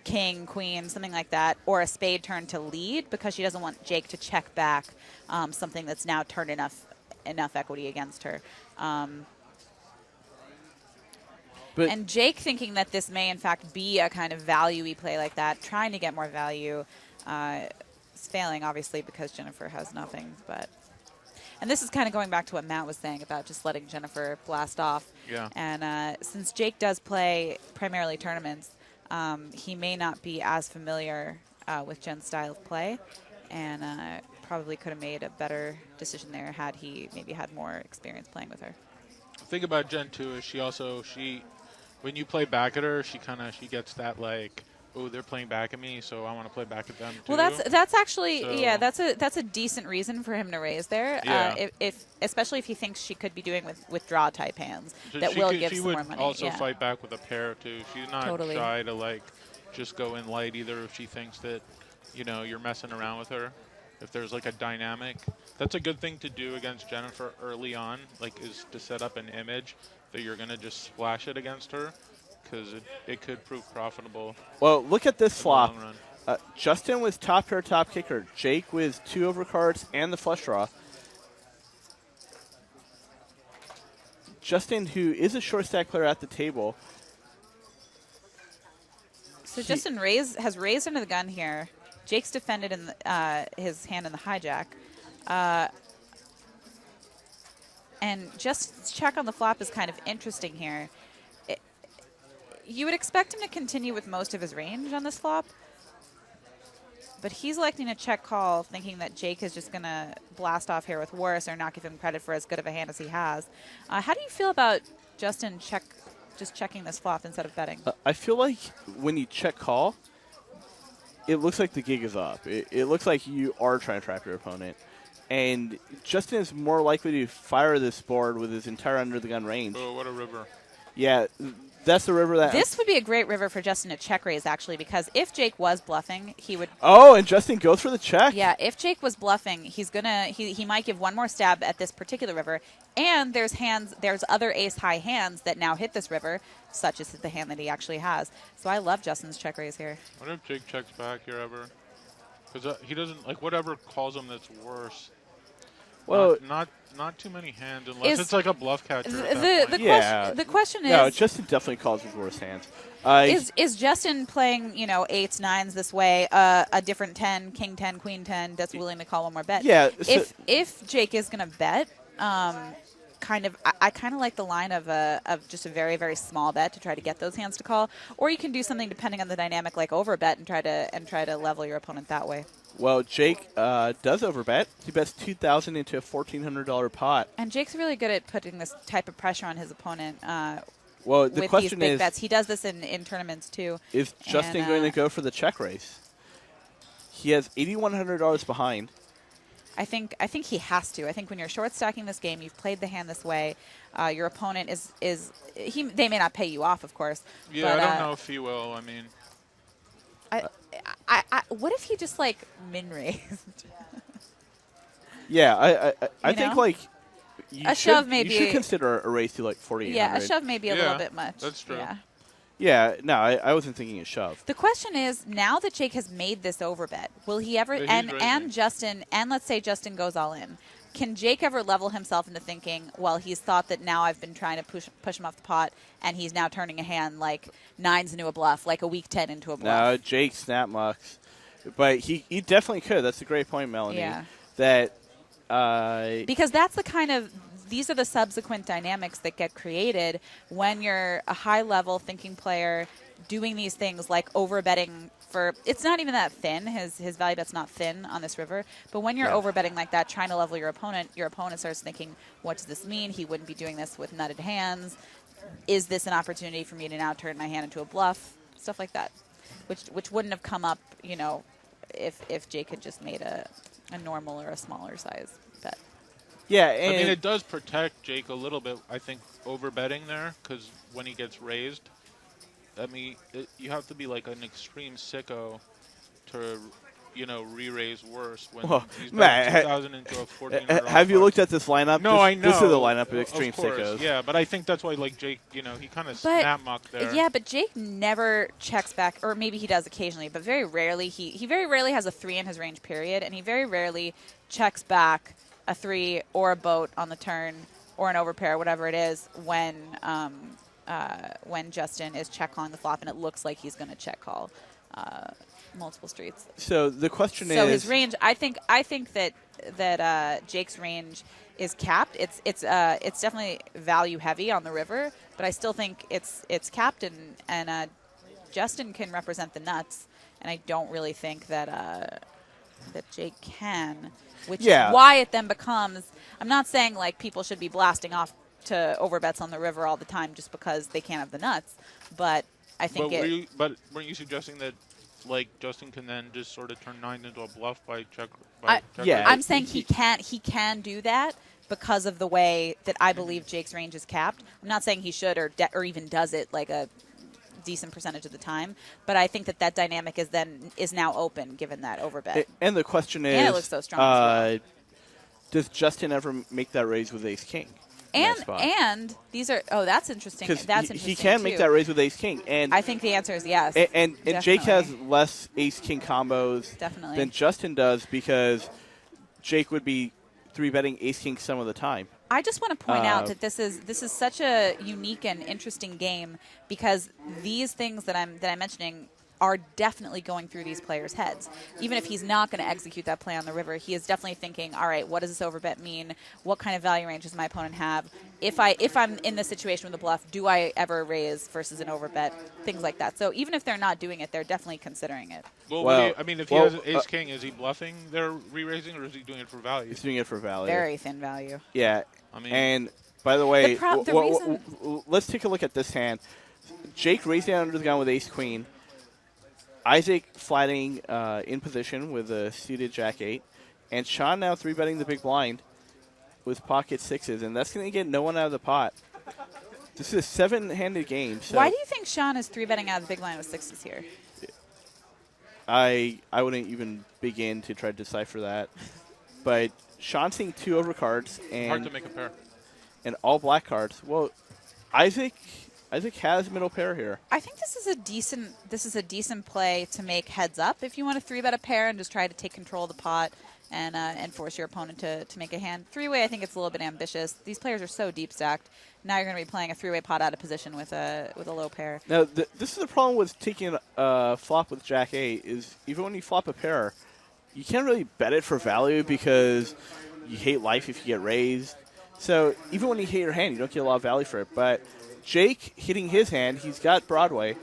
King, queen, something like that, or a spade turn to lead because she doesn't want Jake to check back something that's now turned enough equity against her. But And Jake thinking that this may in fact be a kind of value-y play like that, trying to get more value, is failing obviously because Jennifer has nothing. But And this is kind of going back to what Matt was saying about just letting Jennifer blast off. Yeah. And since Jake does play primarily tournaments, he may not be as familiar with Jen's style of play, and probably could have made a better decision there had he maybe had more experience playing with her. The thing about Jen too is she when you play back at her, she gets that like, oh, they're playing back at me, so I want to play back at them too. Well, that's actually So- that's a decent reason for him to raise there. Yeah. If especially if he thinks she could be doing with draw type hands So that will give she some would more money. also yeah. fight back with a pair too. She's not Totally. shy to like just go in light either if she thinks that you're messing around with her. If there's like a dynamic, that's a good thing to do against Jennifer early on. Like is to set up an image that you're gonna just splash it against her, because it could prove profitable. Well, look at this in the flop. long run. Justin with top pair, top kicker. Jake with 2 overcards and the flush draw. Justin, who is a short stack player at the table. So Justin has raised into the gun here. Jake's defended in his hand in the hijack. And just check on the flop is kind of interesting here. You would expect him to continue with most of his range on this flop, but he's electing a check call, thinking that Jake is just going to blast off here with worse or not give him credit for as good of a hand as he has. How do you feel about Justin just checking this flop instead of betting? I feel like when you check call, it looks like the gig is up. It looks like you are trying to trap your opponent. And Justin is more likely to fire this board with his entire under-the-gun range. Oh, what a river. Yeah, that's the river that... This would be a great river for Justin to check raise, actually, because if Jake was bluffing, he would... Oh, and Justin goes for the check. Yeah, if Jake was bluffing, he might give one more stab at this particular river. And there's other ace-high hands that now hit this river, such as the hand that he actually has. So I love Justin's check raise here. I wonder if Jake checks back here ever. Because he doesn't, like, whatever calls him that's worse. Well, not too many hands, unless it's like a bluff catcher. The question is... No, Justin definitely calls his worst hands. Is Justin playing, 8s, 9s this way, a different 10, king 10, queen 10, that's willing to call one more bet? Yeah. If Jake is going to bet, I kind of like the line of just a very, very small bet to try to get those hands to call, or you can do something depending on the dynamic like overbet and try to level your opponent that way. Well, Jake does overbet. He bets $2,000 into a $1,400 pot. And Jake's really good at putting this type of pressure on his opponent. Well, the with question these big is, bets. He does this in tournaments too. Is Justin going to go for the check raise? He has $8,100 behind. I think he has to. I think when you're short stacking this game, you've played the hand this way. Your opponent they may not pay you off, of course. Yeah, but, I don't know if he will. I mean, what if he just like min raised? Yeah, I think like you shove maybe you should consider a raise to like 4,800. Yeah, a shove may be a little bit much. That's true. Yeah. Yeah, no, I wasn't thinking a shove. The question is, now that Jake has made this overbet, will he ever and Justin, and let's say Justin goes all in, can Jake ever level himself into thinking, well, he's thought that now I've been trying to push him off the pot, and he's now turning a hand like 9s into a bluff, like a weak 10 into a bluff? No, Jake snap mucks. But he definitely could. That's a great point, Melanie. Yeah. That because that's the kind of, these are the subsequent dynamics that get created when you're a high-level thinking player doing these things like overbetting for, it's not even that thin. His value bet's not thin on this river. But when you're overbetting like that, trying to level your opponent starts thinking, what does this mean? He wouldn't be doing this with nutted hands. Is this an opportunity for me to now turn my hand into a bluff? Stuff like that, which wouldn't have come up, if Jake had just made a normal or a smaller size bet. Yeah, I and mean, it does protect Jake a little bit, I think, overbetting there, because when he gets raised, I mean, you have to be like an extreme sicko to, re-raise worse when he's betting 2,000 into a 1,400. Have you looked at this lineup? No, I know. This is the lineup of extreme of course, sickos. Yeah, but I think that's why, like, Jake, he kind of snap mucked there. Yeah, but Jake never checks back, or maybe he does occasionally, but very rarely. He very rarely has a 3 in his range, period, and he very rarely checks back a 3 or a boat on the turn or an overpair, whatever it is, when Justin is check calling the flop and it looks like he's going to check call. multiple streets. So the question is... So his range, I think that Jake's range is capped. It's definitely value heavy on the river, but I still think it's capped, and Justin can represent the nuts, and I don't really think that Jake can, which is why it then becomes. I'm not saying like people should be blasting off to overbets on the river all the time just because they can't have the nuts, but I think but weren't you suggesting that like Justin can then just sort of turn 9 into a bluff by check? I'm saying he can do that because of the way that I believe Jake's range is capped. I'm not saying he should or even does it like a decent percentage of the time, but I think that dynamic is now open given that overbet. And the question is, and it looks so strong as well. Does Justin ever make that raise with Ace King? And these are that's interesting. That's interesting. He can make that raise with Ace King, and I think the answer is yes. And Jake has less Ace King combos than Justin does because Jake would be 3-betting Ace King some of the time. I just want to point out that this is such a unique and interesting game because these things that I'm mentioning are definitely going through these players' heads. Even if he's not going to execute that play on the river, he is definitely thinking, all right, what does this overbet mean? What kind of value range does my opponent have? If I'm in this situation with a bluff, do I ever raise versus an overbet? Things like that. So even if they're not doing it, they're definitely considering it. Well, if he has Ace King, is he bluffing their re-raising, or is he doing it for value? He's doing it for value. Very thin value. Yeah. And by the way, let's take a look at this hand. Jake raising under the gun with Ace Queen. Isaac flatting in position with a suited Jack-8. And Sean now 3-betting the big blind with pocket sixes. And that's going to get no one out of the pot. This is a 7-handed game. So why do you think Sean is 3-betting out of the big blind with sixes here? I wouldn't even begin to try to decipher that. But Sean's seeing 2 overcards. And hard to make a pair. And all black cards. Well, Isaac has middle pair here. I think this is a decent play to make heads up if you want to 3-bet a pair and just try to take control of the pot and force your opponent to make a hand. 3-way, I think it's a little bit ambitious. These players are so deep stacked. Now you're going to be playing a 3-way pot out of position with a low pair. Now this is the problem with taking a flop with Jack-8 is even when you flop a pair, you can't really bet it for value because you hate life if you get raised. So even when you hit your hand, you don't get a lot of value for it. But Jake hitting his hand, he's got Broadway.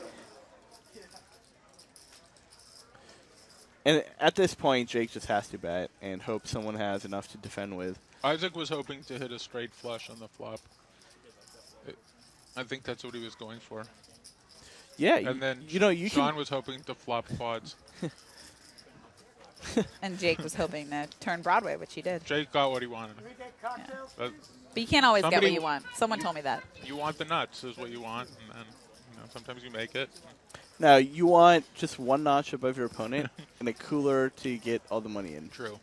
And at this point, Jake just has to bet and hope someone has enough to defend with. Isaac was hoping to hit a straight flush on the flop. I think that's what he was going for. Yeah. And then Sean was hoping to flop quads. And Jake was hoping to turn Broadway, which he did. Jake got what he wanted. Yeah. But you can't always get what you want. Someone told me that. You want the nuts is what you want, and then sometimes you make it. Now, you want just one notch above your opponent and a cooler to get all the money in. True.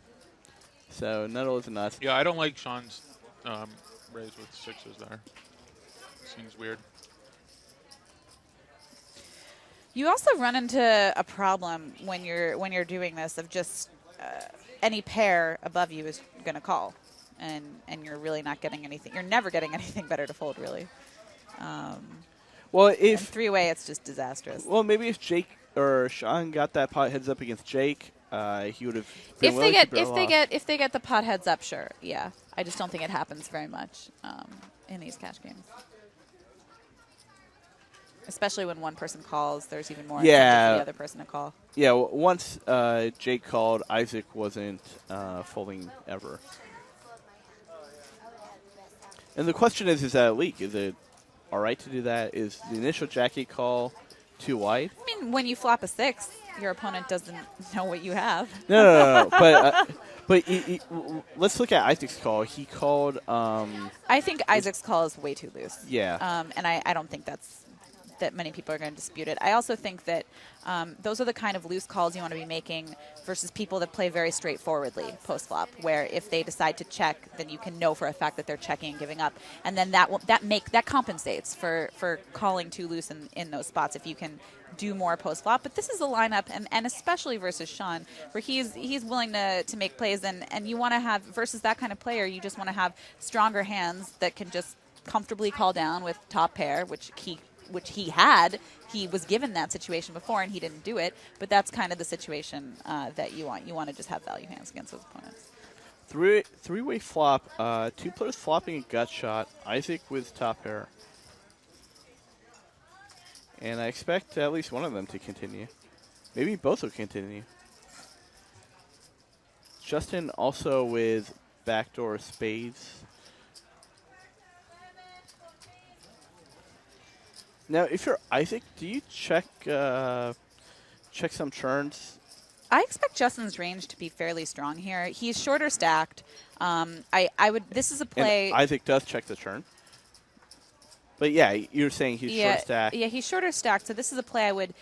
So, not always a nuts. Yeah, I don't like Sean's raise with sixes there. Seems weird. You also run into a problem when you're doing this of just any pair above you is going to call, and you're really not getting anything. You're never getting anything better to fold, really. Well, if 3-way, it's just disastrous. Well, maybe if Jake or Sean got that pot heads up against Jake, he would have. If they get the pot heads up, sure, yeah. I just don't think it happens very much in these cash games. Especially when one person calls, there's even more incentive for the other person to call. Yeah, once Jake called, Isaac wasn't folding ever. And the question is that a leak? Is it all right to do that? Is the initial Jack-8 call too wide? I mean, when you flop a 6, your opponent doesn't know what you have. No. But let's look at Isaac's call. He called. I think Isaac's call is way too loose. Yeah. And I don't think that many people are going to dispute it. I also think that those are the kind of loose calls you want to be making versus people that play very straightforwardly post-flop, where if they decide to check, then you can know for a fact that they're checking and giving up. And then that compensates for calling too loose in those spots if you can do more post-flop. But this is a lineup, and especially versus Sean, where he's willing to make plays, and you want to have, versus that kind of player, you just want to have stronger hands that can just comfortably call down with top pair, which he which he had. He was given that situation before, and he didn't do it. But that's kind of the situation that you want. You want to just have value hands against those opponents. Three-way flop. Two players flopping a gut shot. Isaac with top pair. And I expect at least one of them to continue. Maybe both will continue. Justin also with backdoor spades. Now, if you're Isaac, do you check some turns? I expect Justin's range to be fairly strong here. He's shorter stacked. I would. This is a play. And Isaac does check the turn. But yeah, you're saying he's short stacked. Yeah, he's shorter stacked. So this is a play I would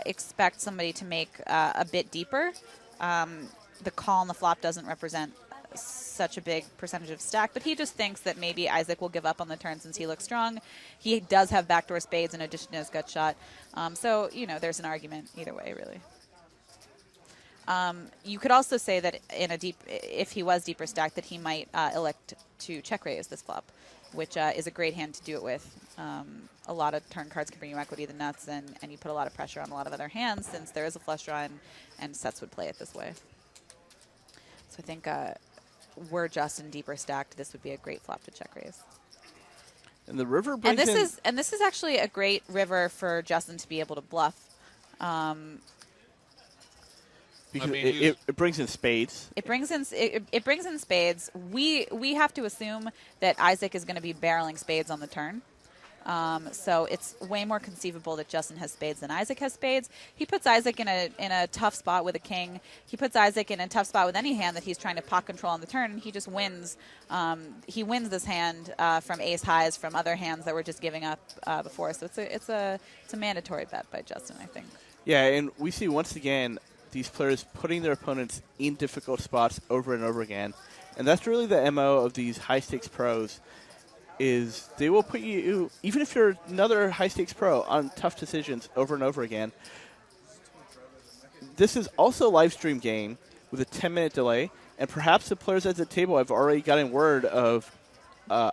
expect somebody to make a bit deeper. The call on the flop doesn't represent such a big percentage of stack, but he just thinks that maybe Isaac will give up on the turn since he looks strong. He does have backdoor spades in addition to his gut shot. So, there's an argument either way, really. You could also say that if he was deeper stacked, that he might elect to check raise this flop, which is a great hand to do it with. A lot of turn cards can bring you equity to the nuts, and you put a lot of pressure on a lot of other hands since there is a flush draw, and sets would play it this way. So I think were Justin deeper stacked, this would be a great flop to check raise. And the river brings and this is actually a great river for Justin to be able to bluff. Because it brings in spades. It brings in spades. We have to assume that Isaac is going to be barreling spades on the turn. So it's way more conceivable that Justin has spades than Isaac has spades. He puts Isaac in a tough spot with a king. He puts Isaac in a tough spot with any hand that he's trying to pot control on the turn, and he just wins. He wins this hand from ace highs from other hands that were just giving up before. So it's a mandatory bet by Justin, I think. Yeah, and we see once again these players putting their opponents in difficult spots over and over again. And that's really the MO of these high-stakes pros, is they will put you, even if you're another high-stakes pro, on tough decisions over and over again. This is also a live stream game with a 10-minute delay, and perhaps the players at the table have already gotten word of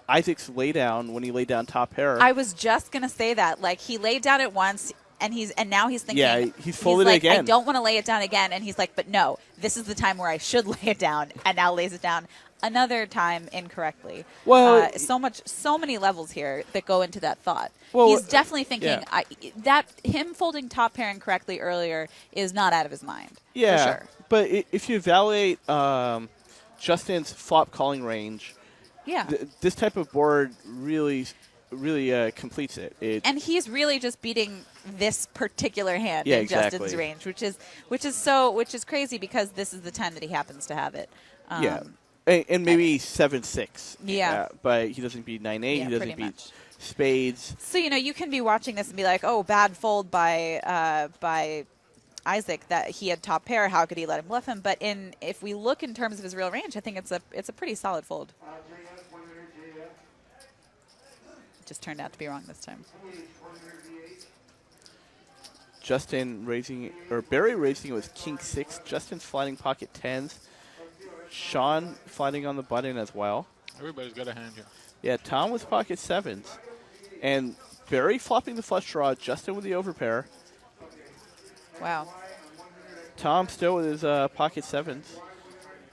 Isaac's laydown when he laid down top pair. I was just going to say that. Like, he laid down it once, and now he's thinking. Yeah, he's folded like, it again. I don't want to lay it down again. And he's like, but no, this is the time where I should lay it down, and now lays it down another time incorrectly. Well, so many levels here that go into that thought. Well, he's definitely thinking yeah. That him folding top pair incorrectly earlier is not out of his mind. Yeah, for sure. But if you evaluate Justin's flop calling range, yeah, this type of board really completes it. And he's really just beating this particular hand yeah, in exactly. Justin's range, which is crazy because this is the time that he happens to have it. Yeah, and maybe 7-6. Yeah, but he doesn't beat 9-8. Yeah, he doesn't beat much. spades. So you can be watching this and be like, oh, bad fold by Isaac that he had top pair. How could he let him bluff him? But if we look in terms of his real range, I think it's a pretty solid fold. Just turned out to be wrong this time. Justin Barry raising with king 6. Justin's flatting pocket 10s. Sean flatting on the button as well. Everybody's got a hand here. Yeah, Tom with pocket 7s. And Barry flopping the flush draw. Justin with the overpair. Wow. Tom still with his pocket 7s.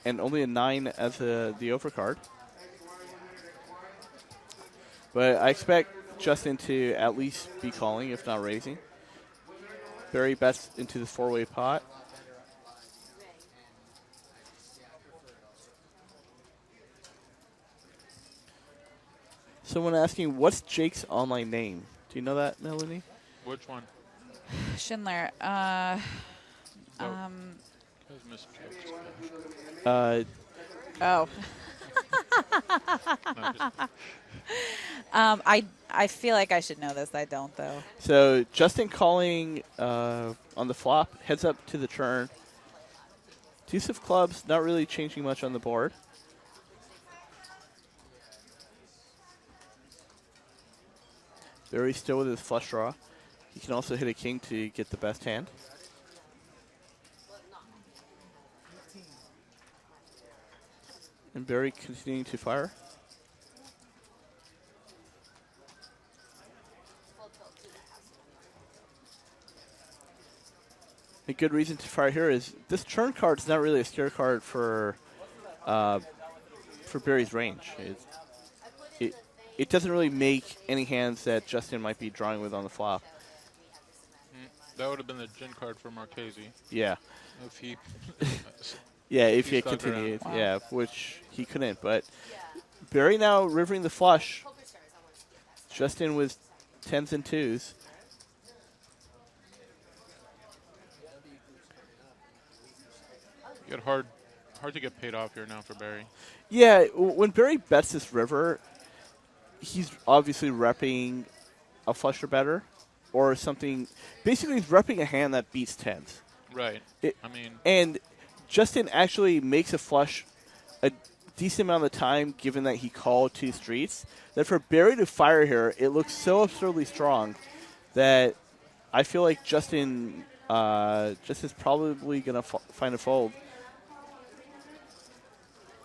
And only a 9 as the overcard. But I expect Justin to at least be calling, if not raising. Barry bets into the 4-way pot. Someone asking, what's Jake's online name? Do you know that, Melanie? Which one? Schindler. Guys miss jokes. Oh. No, just- I feel like I should know this. I don't, though. So Justin calling on the flop, heads up to the turn. Deuce of clubs, not really changing much on the board. Barry still with his flush draw. He can also hit a king to get the best hand. And Barry continuing to fire. A good reason to fire here is this turn card is not really a scare card for Barry's range. It doesn't really make any hands that Justin might be drawing with on the flop. That would have been the gin card for Marchese Yeah. if he. Yeah, if he he stuck continued. Wow. Yeah, which he couldn't. But Barry now rivering the flush. Justin with 10s and 2s. Get hard to get paid off here now for Barry. Yeah, when Barry bets this river, he's obviously repping a flush or better, or something. Basically, he's repping a hand that beats 10s. Right. It- I mean, And Justin actually makes a flush a decent amount of the time, given that he called 2 streets. That for Barry to fire here, it looks so absurdly strong that I feel like Justin is probably going to find a fold.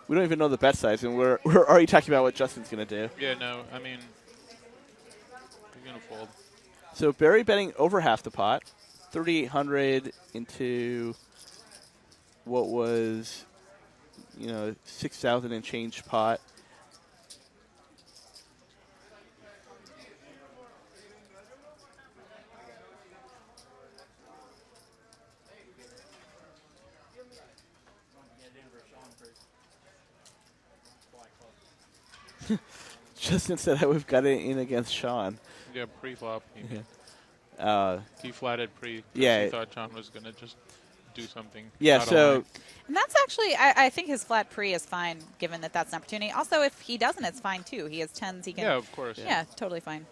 We don't even know the bet size, and we're already talking about what Justin's going to do. yeah, no, I mean, he's going to fold. So Barry betting over half the pot, 3,800 into what was, 6,000 and change pot. Justin said that we've got it in against Sean. Yeah, pre-flop. He flatted pre. Yeah. He thought John was going to just do something. Yeah, out of so line. And that's actually, I think his flat pre is fine, given that that's an opportunity. Also, if he doesn't, it's fine too. He has 10s. He can. Yeah, of course. Yeah, totally fine.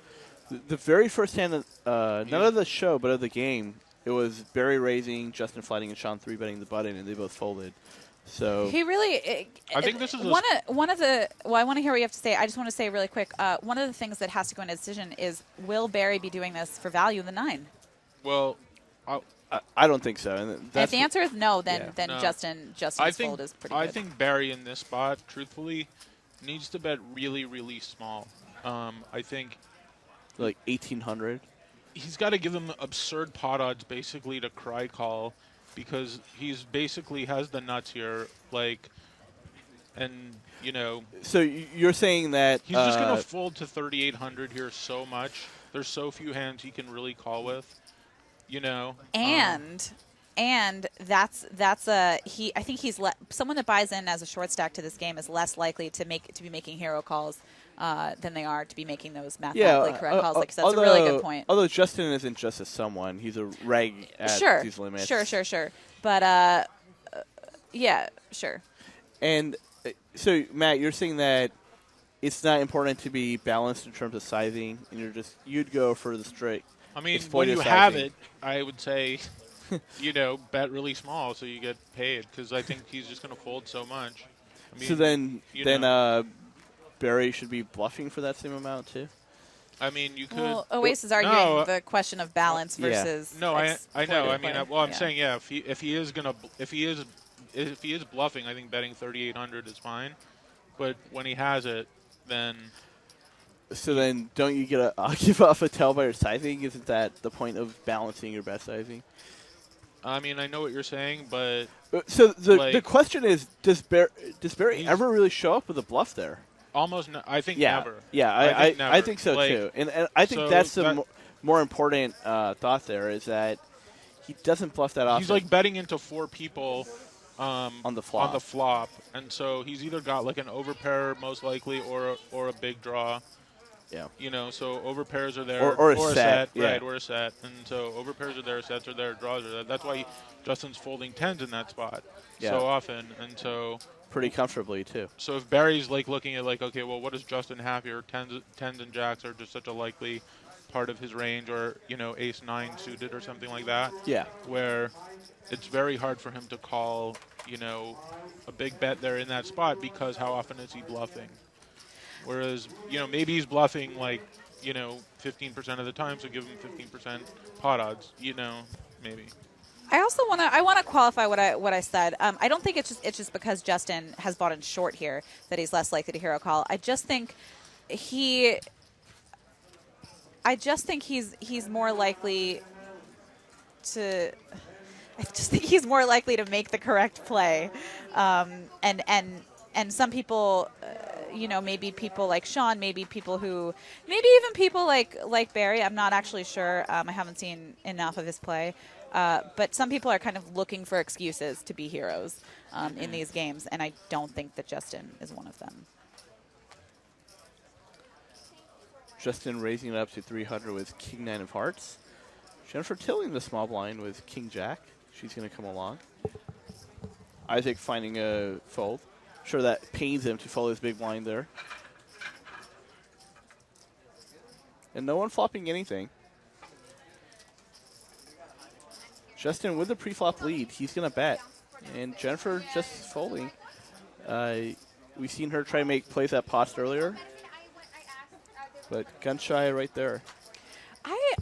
the very first hand, not of the show, but of the game, it was Barry raising, Justin flatting, and Sean 3-betting the button, and they both folded. So He really. I think this is a one of the. Well, I want to hear what you have to say. I just want to say really quick. One of the things that has to go into decision is, will Barry be doing this for value of the 9? Well, I don't think so. And And that's if the answer is no, then No. Justin's fold is pretty I good. think Barry in this spot, truthfully, needs to bet really, really small. I think like 1,800. he's got to give him absurd pot odds basically to cry call, because he's basically has the nuts here, and So you're saying that he's just gonna fold to 3,800 here so much. There's so few hands he can really call with, And that's a he. I think he's someone that buys in as a short stack to this game is less likely to be making hero calls than they are to be making those mathematically correct calls. Like, so that's a really good point. Although Justin isn't just a someone, he's a reg at these limits. Sure. But yeah, sure. And so Matt, you're saying that it's not important to be balanced in terms of sizing, and you'd go for the straight. I mean, exploitive when you have sizing. it, I would say, bet really small so you get paid, because I think he's just going to fold so much. I mean, So then Barry should be bluffing for that same amount too. I mean, you could. Well, Oasis is arguing No, the question of balance Yeah. versus. No, I know. I mean, exploitive play. I'm Yeah. saying, if he is bluffing, I think betting 3,800 is fine. But when he has it, then So then, don't you get give off a tell by your sizing? Isn't that the point of balancing your bet sizing? I mean, I know what you're saying, but So the Like- question is, does Barry He's- ever really show up with a bluff there? almost. I think Yeah, never. yeah, I think so Like, too, and I think so that's the that- more important thought there is that he doesn't bluff that often. He's like betting into 4 people on the flop. On the flop, and so he's either got like an overpair most likely, or a big draw. Yeah. So overpairs are there, Or a set, yeah. right? Or a set, and so overpairs are there, sets are there, draws are there. That's why Justin's folding 10s in that spot Yeah. so often, and so pretty comfortably too. So if Barry's looking at okay, well, what does Justin have here? Tens and jacks are just such a likely part of his range, or ace 9 suited or something like that. Yeah. Where it's very hard for him to call, a big bet there in that spot, because how often is he bluffing? Whereas, maybe he's bluffing 15% of the time, so give him 15% pot odds, maybe. I also want to qualify what I said. I don't think it's just because Justin has bought in short here that he's less likely to hero call. I just think he's more likely to. I just think he's more likely to make the correct play. And some people, maybe people like Sean, maybe even people like Barry. I'm not actually sure. I haven't seen enough of his play. But some people are kind of looking for excuses to be heroes in these games, and I don't think that Justin is one of them. Justin raising it up to 300 with King 9 of Hearts. Jennifer tilling the small blind with King Jack. She's going to come along. Isaac finding a fold. Sure that pains him to fold his big blind there. And no one flopping anything. Justin with the pre-flop lead, he's going to bet. And Jennifer just folding. We've seen her try to make plays at pots earlier. But gun shy right there.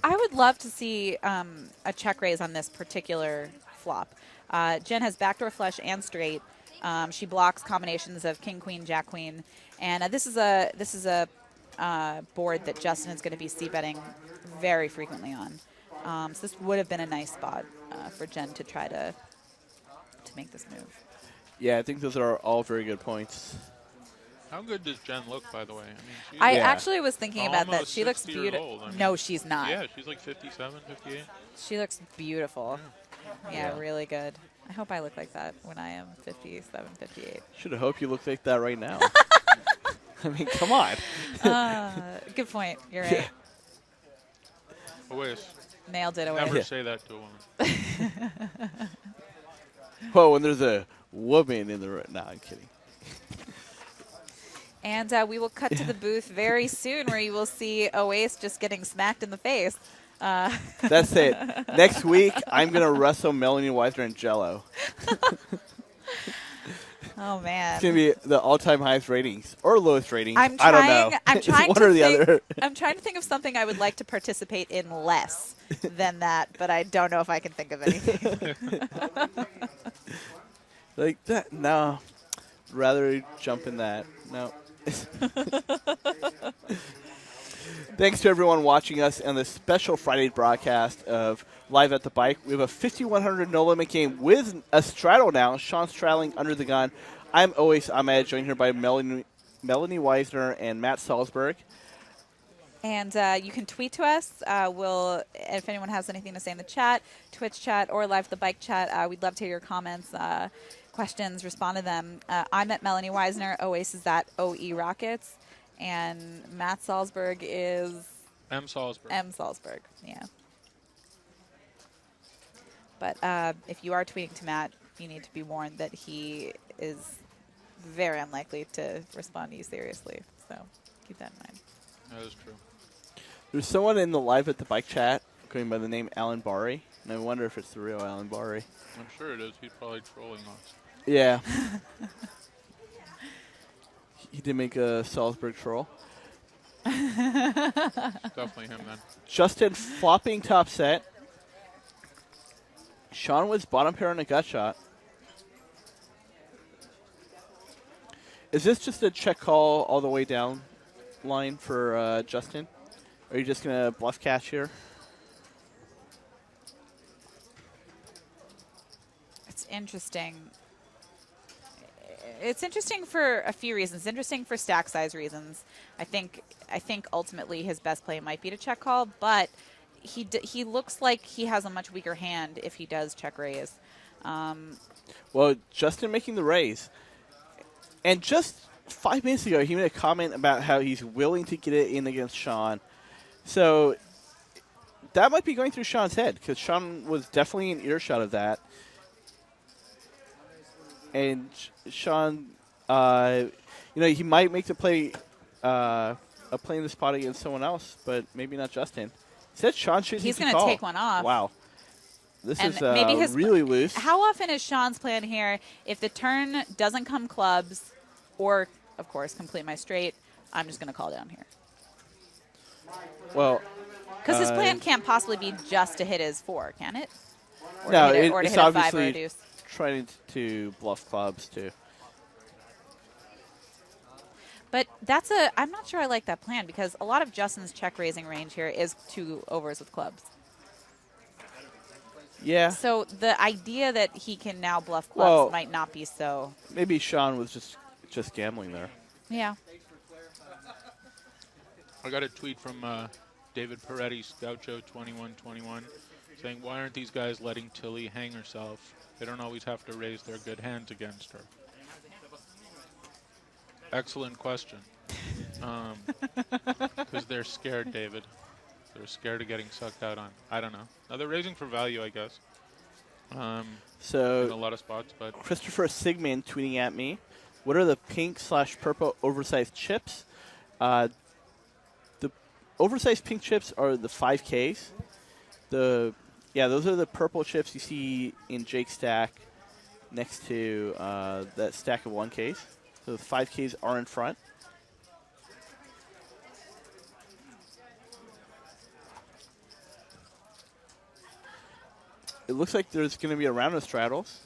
I would love to see a check raise on this particular flop. Jen has backdoor flush and straight. She blocks combinations of king, queen, jack, queen. And this is a board that Justin is going to be c-betting very frequently on. So this would have been a nice spot for Jen to try to make this move. Yeah, I think those are all very good points. How good does Jen look, by the way? I actually was thinking about that. She looks 60 years beautiful. old. No, she's not. Yeah, she's like 57, 58. She looks beautiful. Yeah, really good. I hope I look like that when I am 57, 58. Should have hoped you looked like that right now. I mean, come on. Good point. You're right. Always. Nailed it away. Never say that to a woman. Well, when there's a woman in the room. No, I'm kidding. And we will cut to the booth very soon where you will see Oace just getting smacked in the face. That's it. Next week, I'm going to wrestle Melanie Weisner and Jello. Oh, man. It's going to be the all-time highest ratings or lowest ratings. I don't know. I'm trying one to or the other. I'm trying to think of something I would like to participate in less than that, but I don't know if I can think of anything. Like that? No. Rather jump in that. No. Thanks to everyone watching us on this special Friday broadcast of Live at the Bike. We have a 5,100 no limit game with a straddle now. Sean straddling under the gun. I'm always Ahmed, joined here by Melanie Weisner and Matt Salzberg. And you can tweet to us. If anyone has anything to say in the chat, Twitch chat, or Live at the Bike chat, we'd love to hear your comments, questions, respond to them. I'm at Melanie Weisner. Oace is at OE Rockets. And Matt Salzberg is... M. Salzberg. M. Salzberg, yeah. But if you are tweeting to Matt, you need to be warned that he is very unlikely to respond to you seriously. So keep that in mind. That is true. There's someone in the Live at the Bike chat going by the name Alan Barry, and I wonder if it's the real Alan Barry. I'm sure it is. He's probably trolling us. Yeah. He did make a Salzburg troll. Definitely him then. Justin flopping top set. Sean was bottom pair on a gut shot. Is this just a check call all the way down line for Justin? Or are you just going to bluff cash here? It's interesting. It's interesting for a few reasons. It's interesting for stack size reasons. I think ultimately his best play might be to check call, but he looks like he has a much weaker hand if he does check raise. Well, Justin making the raise. And just 5 minutes ago, he made a comment about how he's willing to get it in against Sean. So that might be going through Sean's head, because Sean was definitely in earshot of that. And Sean, he might make the play, a play in the spot against someone else, but maybe not Justin. Said Sean should. He's going to take one off. Wow, this and is maybe really loose. How often is Sean's plan here? If the turn doesn't come clubs, or of course complete my straight, I'm just going to call down here. Well, because his plan can't possibly be just to hit his 4, can it? Or no, to hit or to it's hit a 5 or obviously a deuce. trying to bluff clubs too. But I'm not sure I like that plan, because a lot of Justin's check raising range here is 2 overs with clubs. Yeah. So the idea that he can now bluff clubs Well, might not be so. maybe Sean was just gambling there. Yeah. I got a tweet from David Peretti's Gaucho2121 saying, "Why aren't these guys letting Tilly hang herself? They don't always have to raise their good hands against her." Excellent question. Because they're scared, David. They're scared of getting sucked out on. I don't know. Now they're raising for value, I guess. In a So lot of spots, but Christopher Sigmund tweeting at me, what are the pink/purple oversized chips? The oversized pink chips are the 5Ks. Those are the purple chips you see in Jake's stack next to that stack of 1Ks. So the 5Ks are in front. It looks like there's going to be a round of straddles.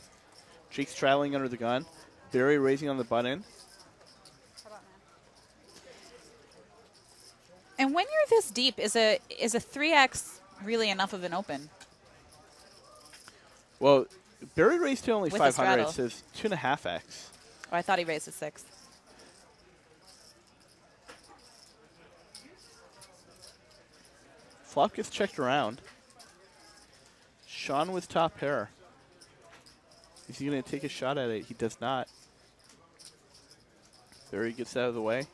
Jake straddling under the gun. Barry raising on the button. And when you're this deep, is a 3x really enough of an open? Well, Barry raised to only With a 500, straddle. so it's 2.5x. Oh, I thought he raised a 6. Flop gets checked around. Sean with top pair. Is he going to take a shot at it? He does not. Barry gets out of the way.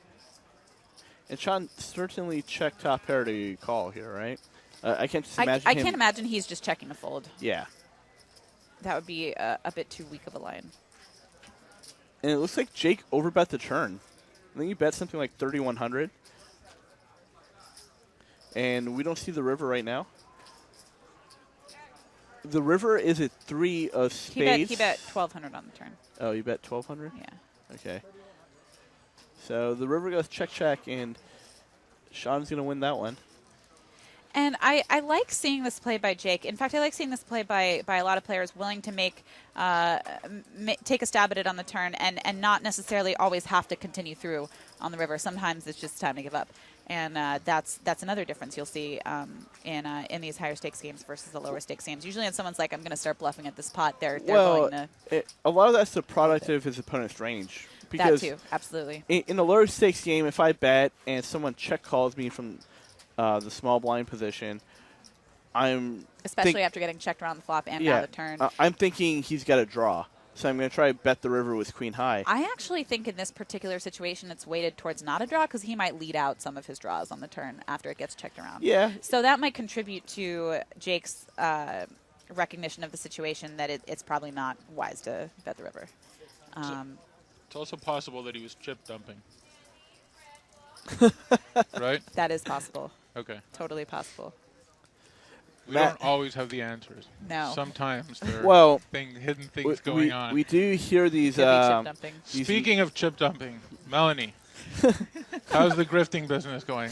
And Sean certainly checked top pair to call here, right? I can't just imagine I him. can't imagine he's just checking a fold. Yeah. That would be a bit too weak of a line. And it looks like Jake overbet the turn. I think he bet something like 3,100. And we don't see the river right now. The river is at 3 of spades. He bet 1,200 on the turn. Oh, you bet 1,200? Yeah. Okay. So the river goes check, check, and Sean's going to win that one. And I like seeing this play by Jake. In fact, I like seeing this play by a lot of players willing to take a stab at it on the turn and not necessarily always have to continue through on the river. Sometimes it's just time to give up. And that's another difference you'll see in these higher stakes games versus the lower stakes games. Usually when someone's like, I'm going to start bluffing at this pot, they're going to... A lot of that's the product of his opponent's range. Because that too, absolutely. In a lower stakes game, if I bet and someone check calls me from the small blind position, Especially after getting checked around the flop and now the turn. I'm thinking he's got a draw. So I'm going to try to bet the river with queen high. I actually think in this particular situation it's weighted towards not a draw because he might lead out some of his draws on the turn after it gets checked around. Yeah. So that might contribute to Jake's recognition of the situation that it's probably not wise to bet the river. it's also possible that he was chip dumping. Right? That is possible. Okay. Totally possible. We Matt- don't always have the answers. No. Sometimes there are Well, hidden things going on. We do hear these. Could be chip dumping. Speaking of chip dumping, Melanie, how's the grifting business going?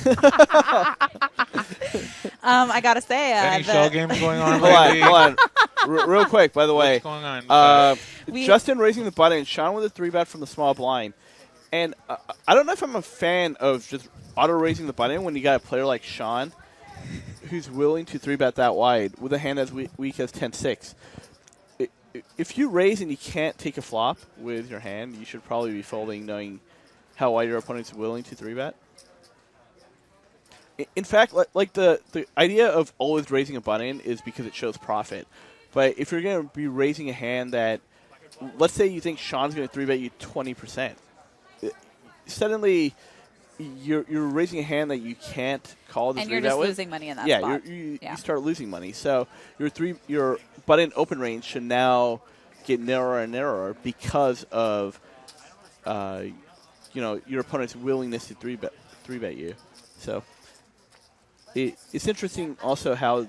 I got to say... Any shell games going on Hold on, lately? hold on. Real quick, by the way. What's going on? Justin raising the button, Sean with a 3-bet from the small blind. And I don't know if I'm a fan of just auto-raising the button when you got a player like Sean who's willing to 3-bet that wide with a hand as weak as 10-6. If you raise and you can't take a flop with your hand, you should probably be folding knowing how wide your opponent's willing to 3-bet. In fact, like the idea of always raising a button is because it shows profit. But if you're going to be raising a hand that, let's say you think Sean's going to 3-bet you 20%, suddenly you're raising a hand that you can't call the 3-bet with. And you're just losing money in that spot. You start losing money. So your button open range should now get narrower and narrower because of your opponent's willingness to 3-bet you. So it's interesting also how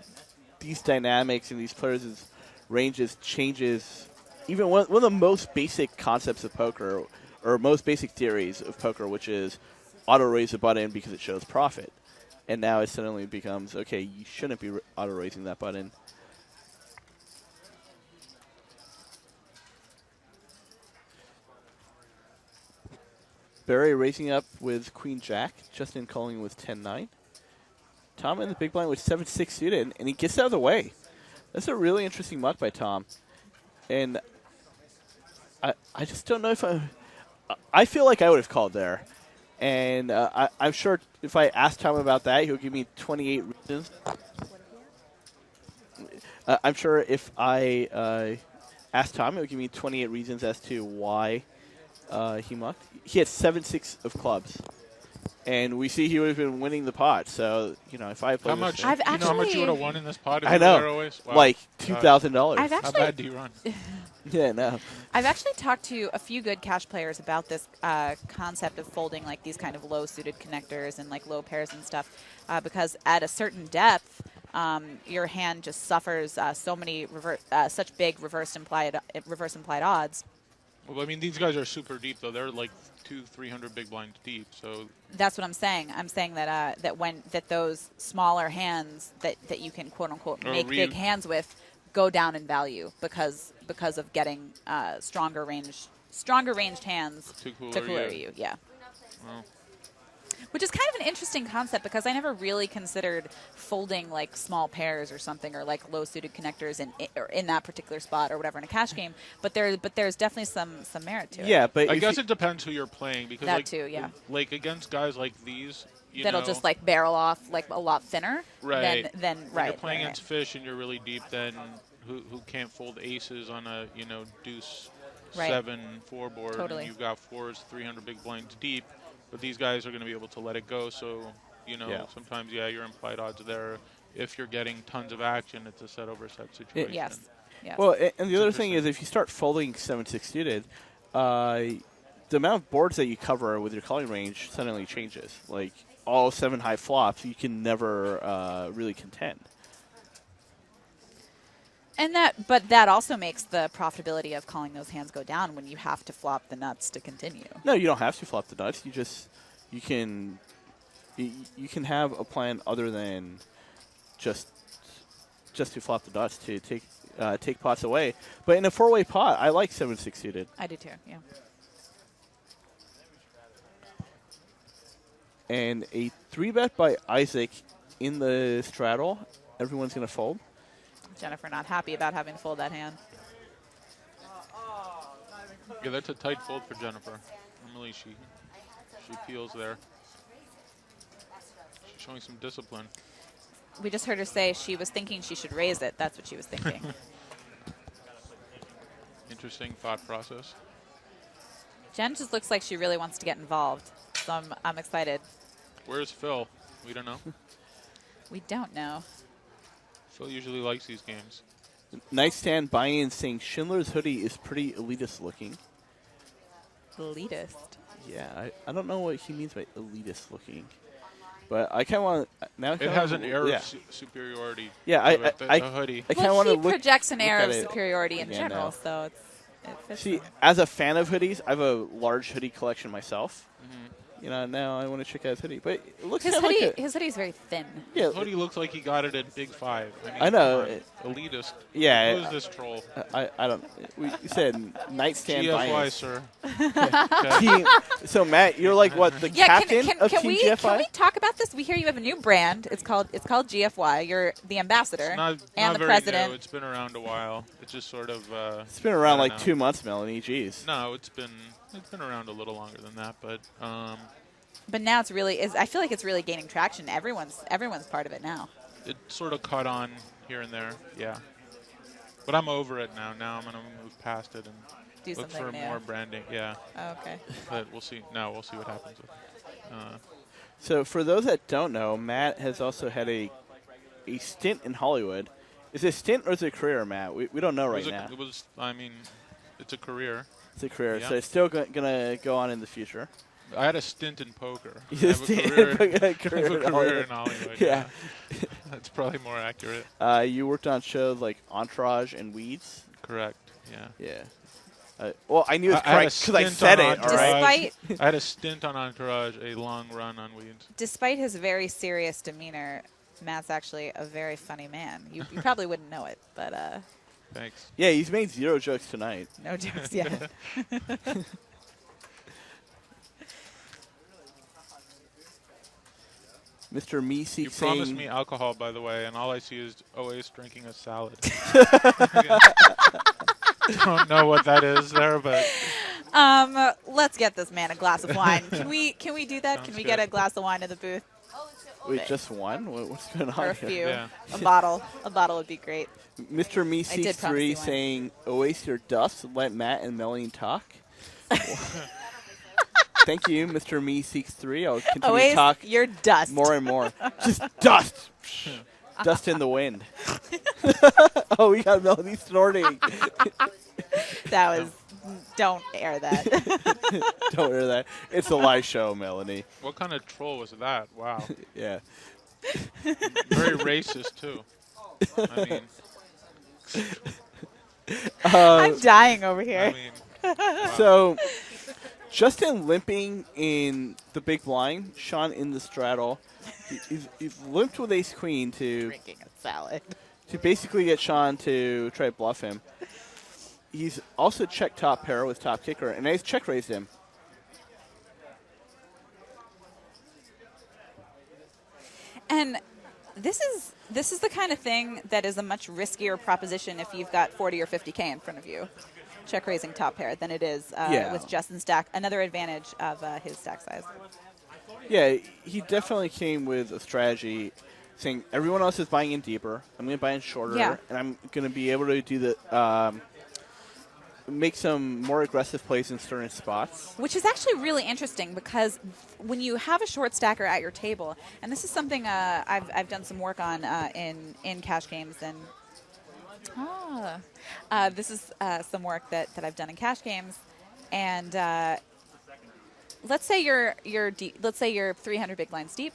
these dynamics and these players' ranges changes. Even one of the most basic concepts of poker, or most basic theories of poker, which is auto-raise the button because it shows profit. And now it suddenly becomes, okay, you shouldn't be auto-raising that button. Barry raising up with Queen Jack, Justin calling with 10-9. Tom in the big blind with 7-6 suited, and he gets out of the way. That's a really interesting muck by Tom. And I just don't know if I feel like I would have called there. And I'm sure if I asked Tom about that, he'll give me 28 reasons. I'm sure if I asked Tom, he'll give me 28 reasons as to why he mucked. He had 7-6 of clubs. And we see he would have been winning the pot. So, you know, if I played How much? this I've You know how much you would have actually- won in this pot? If I you were know. there always? Wow. like $2,000. I've How actually bad do you run? Yeah, no. I've actually talked to a few good cash players about this concept of folding like these kind of low-suited connectors and like low pairs and stuff, because at a certain depth, your hand just suffers such big reverse implied odds. Well, I mean, these guys are super deep, though. They're like 200-300 big blinds deep. So That's what I'm saying. I'm saying that that those smaller hands that you can quote unquote make big hands with go down in value because of getting stronger ranged hands To cooler to cooler you. you. Yeah. well, Which is kind of an interesting concept because I never really considered folding like small pairs or something or like low suited connectors in that particular spot or whatever in a cash game. But there's definitely some merit to it. Yeah, but I if guess you- it depends who you're playing because That like too, yeah. like against guys like these, you That'll know, just like barrel off like a lot thinner. Right. Then when right. you're playing right, against fish and you're really deep, then who can't fold aces on a deuce Right. 7-4 board? Totally. And you've got fours 300 big blinds deep, but these guys are going to be able to let it go. So Yeah. sometimes your implied odds are there. If you're getting tons of action, it's a set over set situation. Yes. Yes. Well, and the other thing interesting. is if you start folding 7-6 suited, the amount of boards that you cover with your calling range suddenly changes. Like all 7 high flops, you can never really contend. But that also makes the profitability of calling those hands go down when you have to flop the nuts to continue. No, you don't have to flop the nuts. You can have a plan other than just to flop the nuts to take pots away. But in a 4-way pot, I like 7-6 suited. I do too. Yeah. And a 3-bet by Isaac in the straddle. Everyone's going to fold. Jennifer not happy about having to fold that hand. Yeah, that's a tight fold for Jennifer. Normally she peels there. She's showing some discipline. We just heard her say she was thinking she should raise it. That's what she was thinking. Interesting thought process. Jen just looks like she really wants to get involved. So I'm excited. Where's Phil? We don't know. We don't know. Phil usually likes these games. Nightstand buy-in saying Schindler's hoodie is pretty elitist looking. Elitist. Yeah, I don't know what he means by elitist looking. But I kind of want to... now. It has an air of superiority. Yeah, to it, the hoodie. I kind of Well, want he to look... projects an air at of it superiority in again general, now. so it fits See, him. as a fan of hoodies, I have a large hoodie collection myself. Mm-hmm. Now I want to check out his hoodie. But it looks His kinda hoodie, like a... his hoodie's very thin. Yeah, Hoodie looks like he got it at Big Five. I mean, I know. come on. Elitist. Yeah, Who is this troll? I don't... We said nightstand GFY, buy-in. sir. Team, so, Matt, you're like, what, the Yeah, captain of can Team we GFI? talk about this? We hear you have a new brand. It's called GFY. You're the ambassador Not and the very president. new. It's been around a while. It's just sort of. It's been around I like don't know. 2 months, Melanie. Jeez. No, it's been around a little longer than that, but But now it's really I feel like it's really gaining traction. Everyone's part of it now. it sort of caught on here and there. Yeah, but I'm over it now. Now I'm gonna move past it and Do look something for new. more branding. Yeah, Oh, okay. but we'll see. Now we'll see what happens with it. So for those that don't know, Matt has also had a stint in Hollywood. Is it a stint or is it a career, Matt? We don't know right now. It was. I mean, it's a career. It's a career, Yeah. so it's still going to go on in the future. I had a stint in poker. I You have a stint- career, a I have a career in career Hollywood. in Hollywood. Yeah. That's probably more accurate. You worked on shows like Entourage and Weeds. Correct. Yeah. Yeah. Well, I knew it was I had a correct because I stint said on it. All right. I had a stint on Entourage, a long run on Weeds. Despite his very serious demeanor, Matt's actually a very funny man. You probably wouldn't know it, but Thanks. Yeah, he's made 0 jokes tonight. no jokes yet. Mr. Meeseek You saying... promised me alcohol, by the way, and all I see is always drinking a salad. Don't know what that is there, but Let's get this man a glass of wine. Can we do that? Sounds Can we good. get a glass of wine in the booth? Wait, just one? What's going on Or a here? few. Yeah. A bottle. A bottle would be great. Mr. I Meeseek did promise 3 you one. saying, "Oasis your dust, let Matt and Melanie talk." Thank you, Mr. Meeseek 3. I'll continue to Always, talk you're dust. more and more. Just dust. Dust in the wind. Oh, we got Melanie snorting. That was. Don't air that. Don't hear that. It's a live show, Melanie. what kind of troll was that? Wow. Yeah. Very racist, too. I mean, I'm dying over I here. mean, So, Justin limping in the big blind, Sean in the straddle. He's limped with ace queen to Drinking a salad. basically get Sean to try to bluff him. He's also checked top pair with top kicker, and he's check raised him. And this is the kind of thing that is a much riskier proposition if you've got 40 or 50K in front of you, check raising top pair, than it is with Justin's stack. Another advantage of his stack size. Yeah, he definitely came with a strategy saying everyone else is buying in deeper. I'm going to buy in shorter, Yeah. and I'm going to be able to do the make some more aggressive plays in certain spots. Which is actually really interesting because when you have a short stacker at your table, and this is something I've done some work on in cash games, and this is some work that I've done in cash games, and let's say you're let's say you're 300 big blinds deep.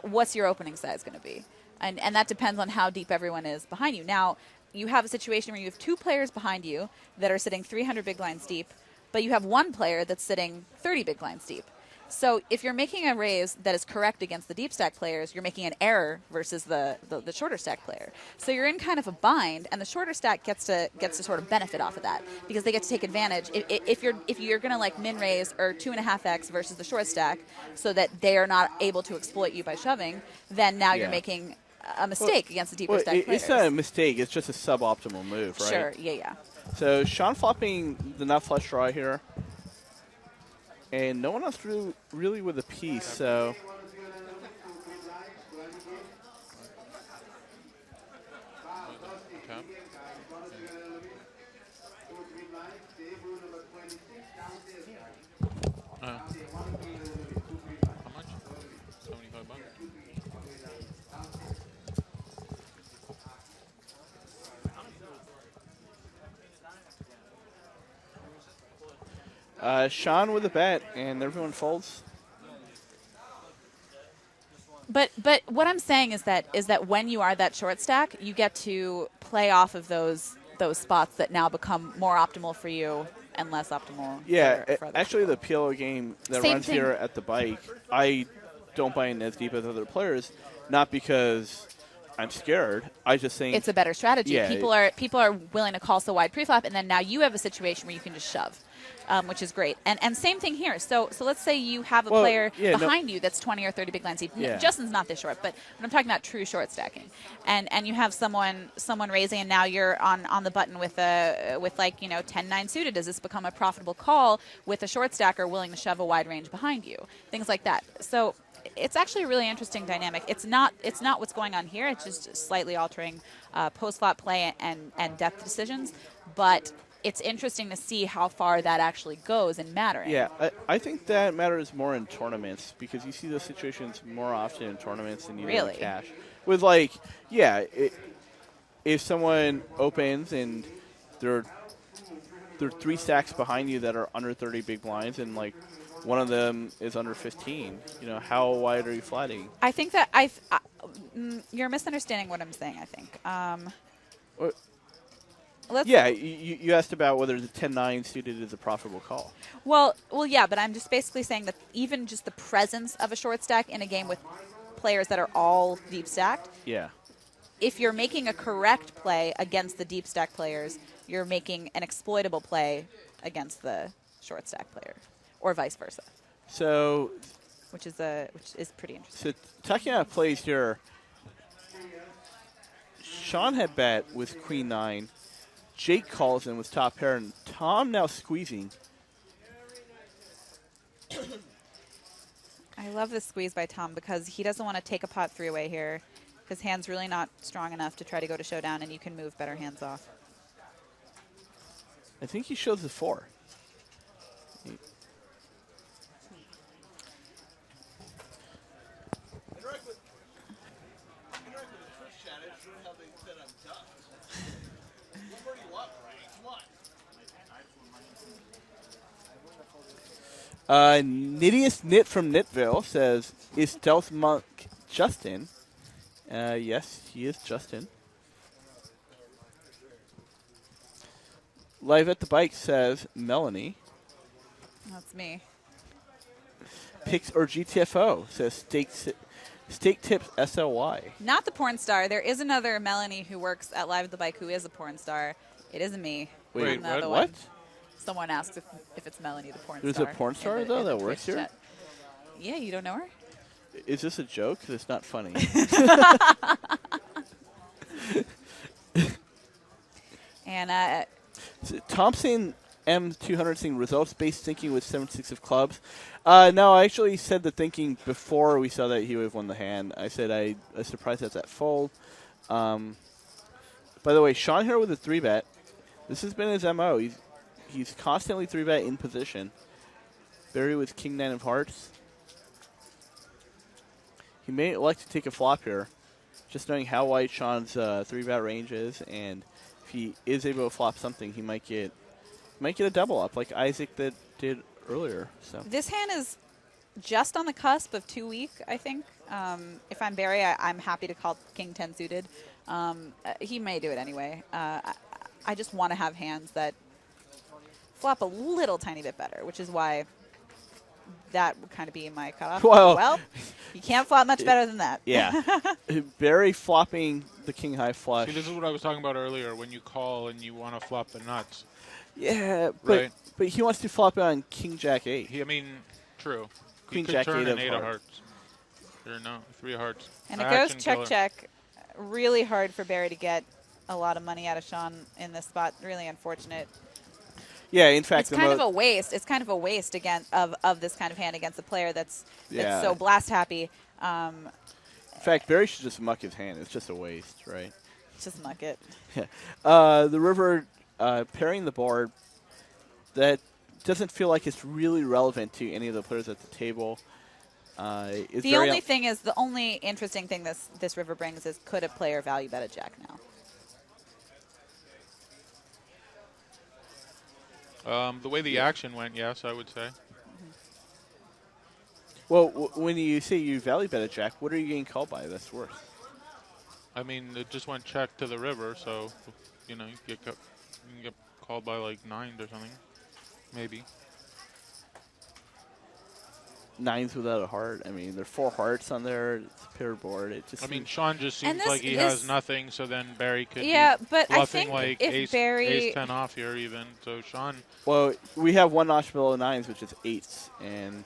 What's your opening size going to be? And that depends on how deep everyone is behind you. Now, you have a situation where you have two players behind you that are sitting 300 big blinds deep, but you have one player that's sitting 30 big blinds deep. So if you're making a raise that is correct against the deep stack players, you're making an error versus the shorter stack player. So you're in kind of a bind, and the shorter stack gets to sort of benefit off of that because they get to take advantage. If you're going to like min raise or 2.5x versus the short stack, so that they are not able to exploit you by shoving, then now you're making a mistake against the deeper stack players. It's not a mistake. It's just a suboptimal move, right? Sure. Yeah. So Sean flopping the nut flush draw here. And no one else really with a piece, so... okay. How much? 75 bucks. Sean with a bet, and everyone folds. But what I'm saying is that when you are that short stack, you get to play off of those spots that now become more optimal for you and less optimal. Yeah, for other actually people. the PLO game that Same runs thing. here at the bike, I don't buy in as deep as other players, not because I'm scared. I just think It's a better strategy. Yeah, People are willing to call so wide preflop, and then now you have a situation where you can just shove. Which is great. And same thing here. So let's say you have a player behind you that's 20 or 30 big blinds deep. Yeah. Justin's not this short, but I'm talking about true short stacking. And you have someone raising, and now you're on the button with 10-9 suited. Does this become a profitable call with a short stacker willing to shove a wide range behind you? Things like that. So it's actually a really interesting dynamic. It's not what's going on here. It's just slightly altering post flop play and depth decisions, but it's interesting to see how far that actually goes in mattering. Yeah, I think that matters more in tournaments because you see those situations more often in tournaments than you do in Really? cash. With if someone opens and there are 3 stacks behind you that are under 30 big blinds and like one of them is under 15, how wide are you flatting? I think that you're misunderstanding what I'm saying, I think. You asked about whether the 10-9 suited is a profitable call. Well, yeah, but I'm just basically saying that even just the presence of a short stack in a game with players that are all deep stacked, Yeah. if you're making a correct play against the deep stack players, you're making an exploitable play against the short stack player, or vice versa. So which is pretty interesting. So talking about plays here, Sean had bet with Queen 9. Jake calls in with top pair, and Tom now squeezing. I love this squeeze by Tom because he doesn't want to take a pot 3 away here. His hand's really not strong enough to try to go to showdown, and you can move better hands off. I think he shows the 4. Nittiest Knit from Knitville says, is Stealth Monk Justin? Yes, he is Justin. Live at the Bike says Melanie. That's me. Pix or GTFO says Steak Tips SLY. Not the porn star. There is another Melanie who works at Live at the Bike who is a porn star. It isn't me. Wait, I'm the other what? one. Someone asked if it's Melanie, the porn There's star. a porn star, in though, in the that works Twitch here? chat. Yeah, you don't know her? Is this a joke? 'Cause it's not funny. And Thompson M200 saying results-based thinking with 7-6 of clubs. No, I actually said the thinking before we saw that he would have won the hand. I said I was surprised at that fold. By the way, Sean here with a 3-bet. This has been his MO. He's constantly 3-bet in position. Barry with King 9 of hearts. He may like to take a flop here, just knowing how wide Sean's 3-bet range is, and if he is able to flop something, he might get a double up like Isaac that did earlier. So this hand is just on the cusp of too weak, I think. If I'm Barry, I'm happy to call King 10 suited. He may do it anyway. I just want to have hands that flop a little tiny bit better, which is why that would kind of be my cutoff. Well, you can't flop much better than that. Yeah. Barry flopping the King High flush. See, this is what I was talking about earlier when you call and you want to flop the nuts. Yeah, Right. but he wants to flop it on King Jack 8. True. Queen he could Jack turn 8 an of 8 of hearts. hearts. Or no, 3 of hearts. And it Action goes check, killer. check. Really hard for Barry to get a lot of money out of Sean in this spot. Really unfortunate. Yeah, in fact, It's kind of a waste. It's kind of a waste again of this kind of hand against a player that's so blast happy. in fact, Barry should just muck his hand. It's just a waste, right? Just muck it. The river pairing the board, that doesn't feel like it's really relevant to any of the players at the table. The only thing is, the only interesting thing this river brings is, could a player value bet a jack now? The way the action went, yes, I would say. Well, when you say you value bet a jack, what are you getting called by that's worse? I mean, it just went check to the river, so, you can get called by like 9 or something. Maybe. 9s without a heart. I mean, there are 4 hearts on there. It's a paired board. It just. I mean, Sean just seems this- like he has nothing, so then Barry could Yeah, be but I bluffing think like if Barry- ace 10 off here even. So Sean, Well, we have one notch below 9s, which is 8s, and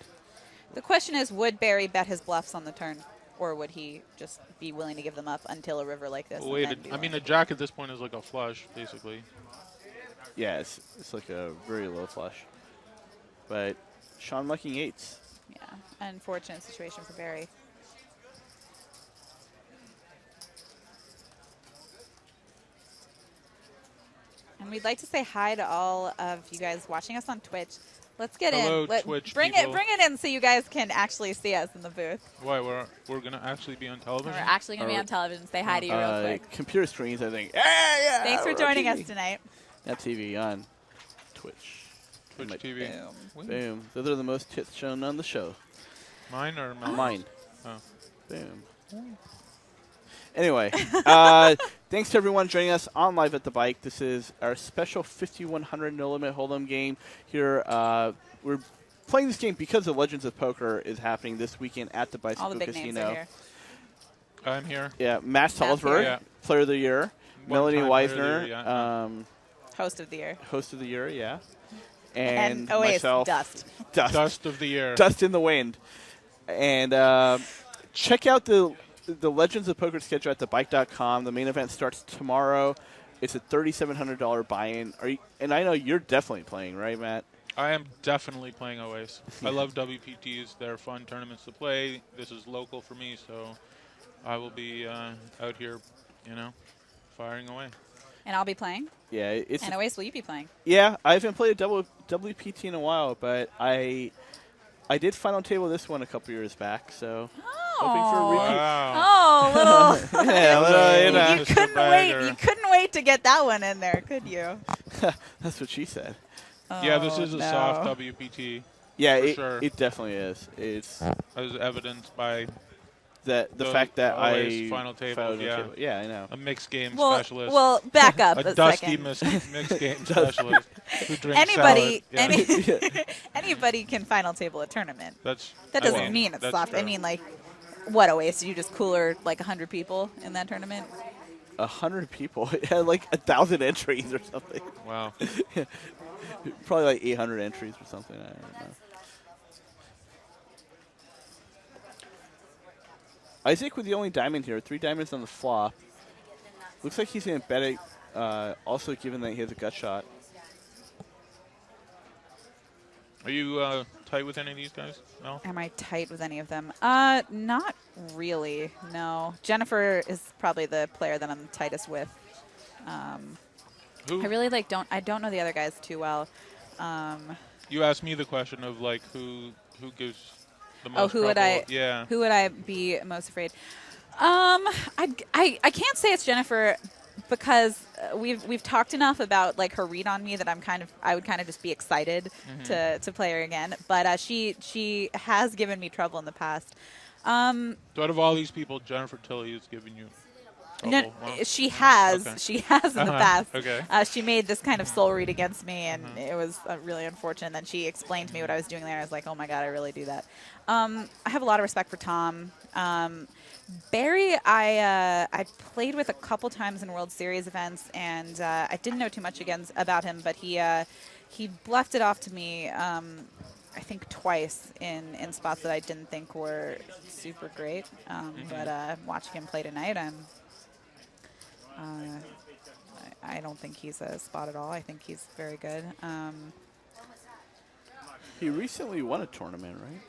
The question is, would Barry bet his bluffs on the turn, or would he just be willing to give them up until a river like this? wait, and then be I mean, willing a jack at this point is like a flush, basically. yeah, it's like a very low flush. But Sean mucking 8s. Yeah, unfortunate situation for Barry. And we'd like to say hi to all of you guys watching us on Twitch. Let's get Hello, in. Twitch bring people. it in so you guys can actually see us in the booth. Why, we're going to actually be on television? We're actually going to be Or- on television. Say hi to you real quick. Computer screens, I think. Yeah, Thanks for we're on joining us TV. tonight. Not TV, on Twitch. Twitch Might- TV. Boom. Boom. Those are the most tits shown on the show. Mine or Mel? Mine. Oh. Boom. Anyway, thanks to everyone joining us on Live at the Bike. This is our special 5100 No Limit Hold'em game here. We're playing this game because the Legends of Poker is happening this weekend at the All Bicycle the big names Casino. are here. I'm here. Yeah, Matt Salzberg, here. Player of the Year. Melanie One-time Player of the Weisner, Year, yeah. Host of the year. Host of the Year, yeah. And oh, wait, it's myself, Dust. Dust. Dust of the year. Dust in the wind. And check out the Legends of Poker schedule at thebike.com. The main event starts tomorrow. It's a $3,700 buy-in. And I know you're definitely playing, right, Matt? I am definitely playing OAs. I love WPTs. They're fun tournaments to play. This is local for me, so I will be out here, firing away. And I'll be playing. Yeah, And always will you be playing? Yeah, I haven't played a WPT in a while, but I did final table this one a couple years back, so hoping for a repeat. Wow. Little. Yeah, little, You couldn't wait. You couldn't wait to get that one in there, could you? That's what she said. Yeah, this is a no. soft WPT. Yeah, For it, sure. it definitely is. It's As evidenced by the fact that always I final table, filed yeah. table. Yeah, I know. a mixed game Well, specialist. well, back up a a dusty second. mixed game specialist who drinks Anybody, salad. Yeah. anybody can final table a tournament. That Doesn't mean it's that's soft. I true. mean, like, what Oasis? You just cooler like 100 people in that tournament? 100 people. It had like 1,000 entries or something. Wow. Probably like 800 entries or something. I don't know. Isaac with the only diamond here. 3 diamonds on the flop. Looks like he's going to bet it, also given that he has a gut shot. Are you tight with any of these guys? No? Am I tight with any of them? Not really. No. Jennifer is probably the player that I'm tightest with. Who? I really I don't know the other guys too well. You asked me the question of like who gives the most who would trouble. I? Yeah. Who would I be most afraid? I can't say it's Jennifer because we've talked enough about like her read on me that I would kind of just be excited to play her again. But she has given me trouble in the past. So out of all these people, Jennifer Tilley has given you No, trouble. Wow. she has. Okay. She has in the past. Okay. She made this kind of soul read against me, and it was really unfortunate. And then she explained to me what I was doing there. I was like, oh, my God, I really do that. I have a lot of respect for Tom. Barry, I played with a couple times in World Series events, and I didn't know too much about him, but he bluffed it off to me, I think twice in spots that I didn't think were super great. But watching him play tonight, I don't think he's a spot at all. I think he's very good. He recently won a tournament, right?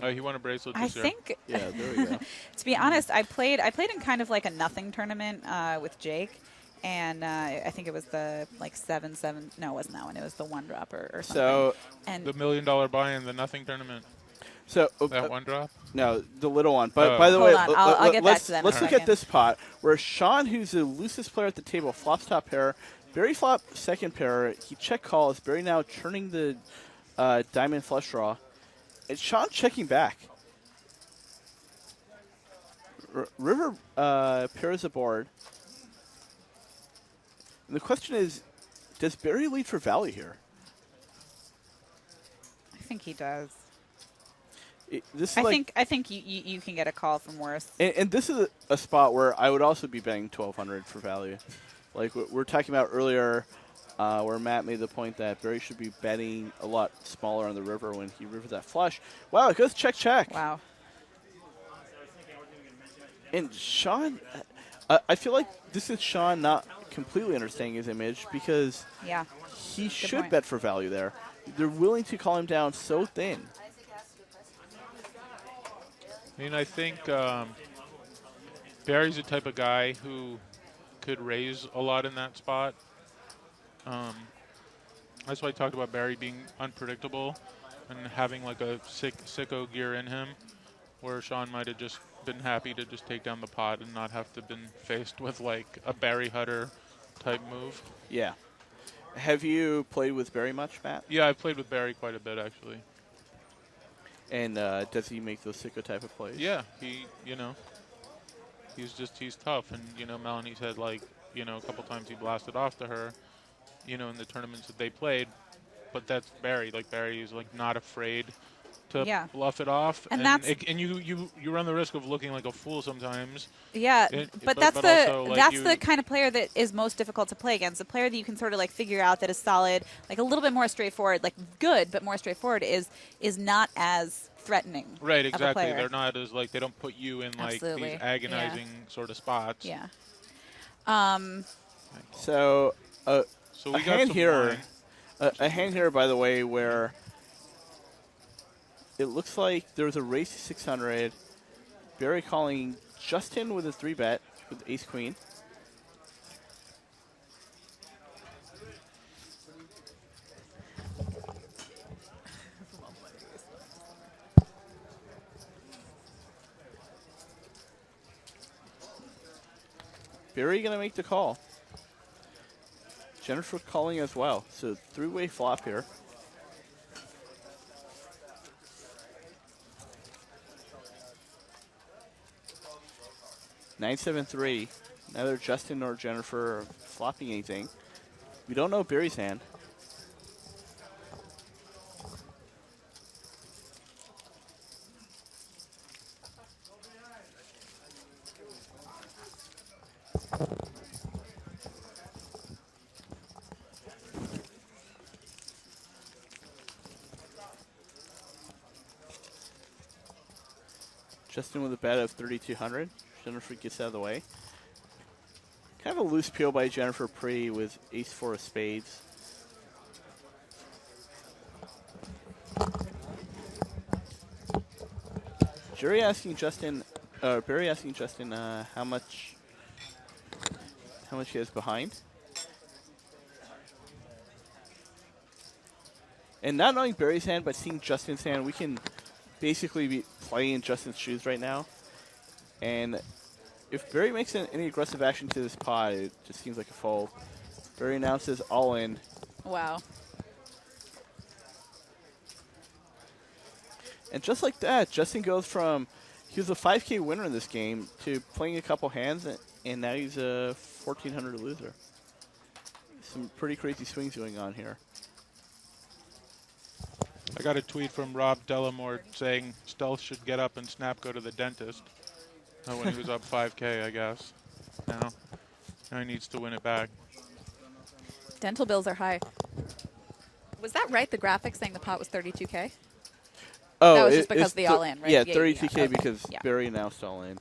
Like He won a bracelet I this year. think, yeah, there we go. to be honest, I played in kind of like a nothing tournament with Jake, and I think it was the like 7-7. No, it wasn't that one. It was the one drop or something. So and The $1 million buy-in, the nothing tournament. So That one drop? No, the little one. But Oh. by the Hold way, on, I'll get back to that in a let's look at second. this pot where Sean, who's the loosest player at the table, flops top pair. Barry flop second pair. He check calls. Barry now turning the diamond flush draw. And Sean checking back. River pairs the board. And the question is, does Barry lead for value here? I think he does. This is I think you can get a call from worse. And this is a spot where I would also be betting 1,200 for value. Like we're talking about earlier, where Matt made the point that Barry should be betting a lot smaller on the river when he rivered that flush. Wow, it goes check, check. Wow. And Sean, I feel like this is Sean not completely understanding his image because Yeah. he should point. bet for value there. They're willing to call him down so thin. I mean, I think Barry's the type of guy who could raise a lot in that spot. That's why I talked about Barry being unpredictable and having like a sicko gear in him, where Sean might have just been happy to just take down the pot and not have to been faced with like a Barry Hutter type move. Yeah. Have you played with Barry much, Matt? Yeah, I've played with Barry quite a bit actually. And does he make those sicko type of plays? Yeah, he's tough, and Melanie said like a couple times he blasted off to her, in the tournaments that they played, but that's Barry. Like Barry is like not afraid to bluff it off, And you run the risk of looking like a fool sometimes. Yeah, but that's also, like, that's the kind of player that is most difficult to play against. The player that you can sort of like figure out that is solid, like a little bit more straightforward, like good but more straightforward, is not as threatening. Right, Of a exactly. player. They're not as like they don't put you in like Absolutely. these agonizing sort of spots. Yeah. So a So a we got hand some here, line. a hand here, by the way, where it looks like there was a race to 600. Barry calling Justin with a 3-bet with ace queen. Barry gonna make the call. Jennifer calling as well. So 3-way flop here. Nine, 7-3. Neither Justin nor Jennifer are flopping anything. We don't know Barry's hand. Justin with a bet of 3,200. Jennifer gets out of the way. Kind of a loose peel by Jennifer Pre with ace-4 of spades. Barry asking Justin how much he has behind. And not knowing Barry's hand, but seeing Justin's hand, we can basically be playing in Justin's shoes right now. And if Barry makes any aggressive action to this pot, it just seems like a fold. Barry announces all in. Wow. And just like that, Justin goes from, he was a 5K winner in this game to playing a couple hands, and now he's a 1,400 loser. Some pretty crazy swings going on here. I got a tweet from Rob Delamore saying Stealth should get up and Snap go to the dentist. When he was up 5K, I guess. Now he needs to win it back. Dental bills are high. Was that right? The graphic saying the pot was 32K? Oh, that was just because of the all-in, right? Yeah, 32K okay. because Barry announced all in.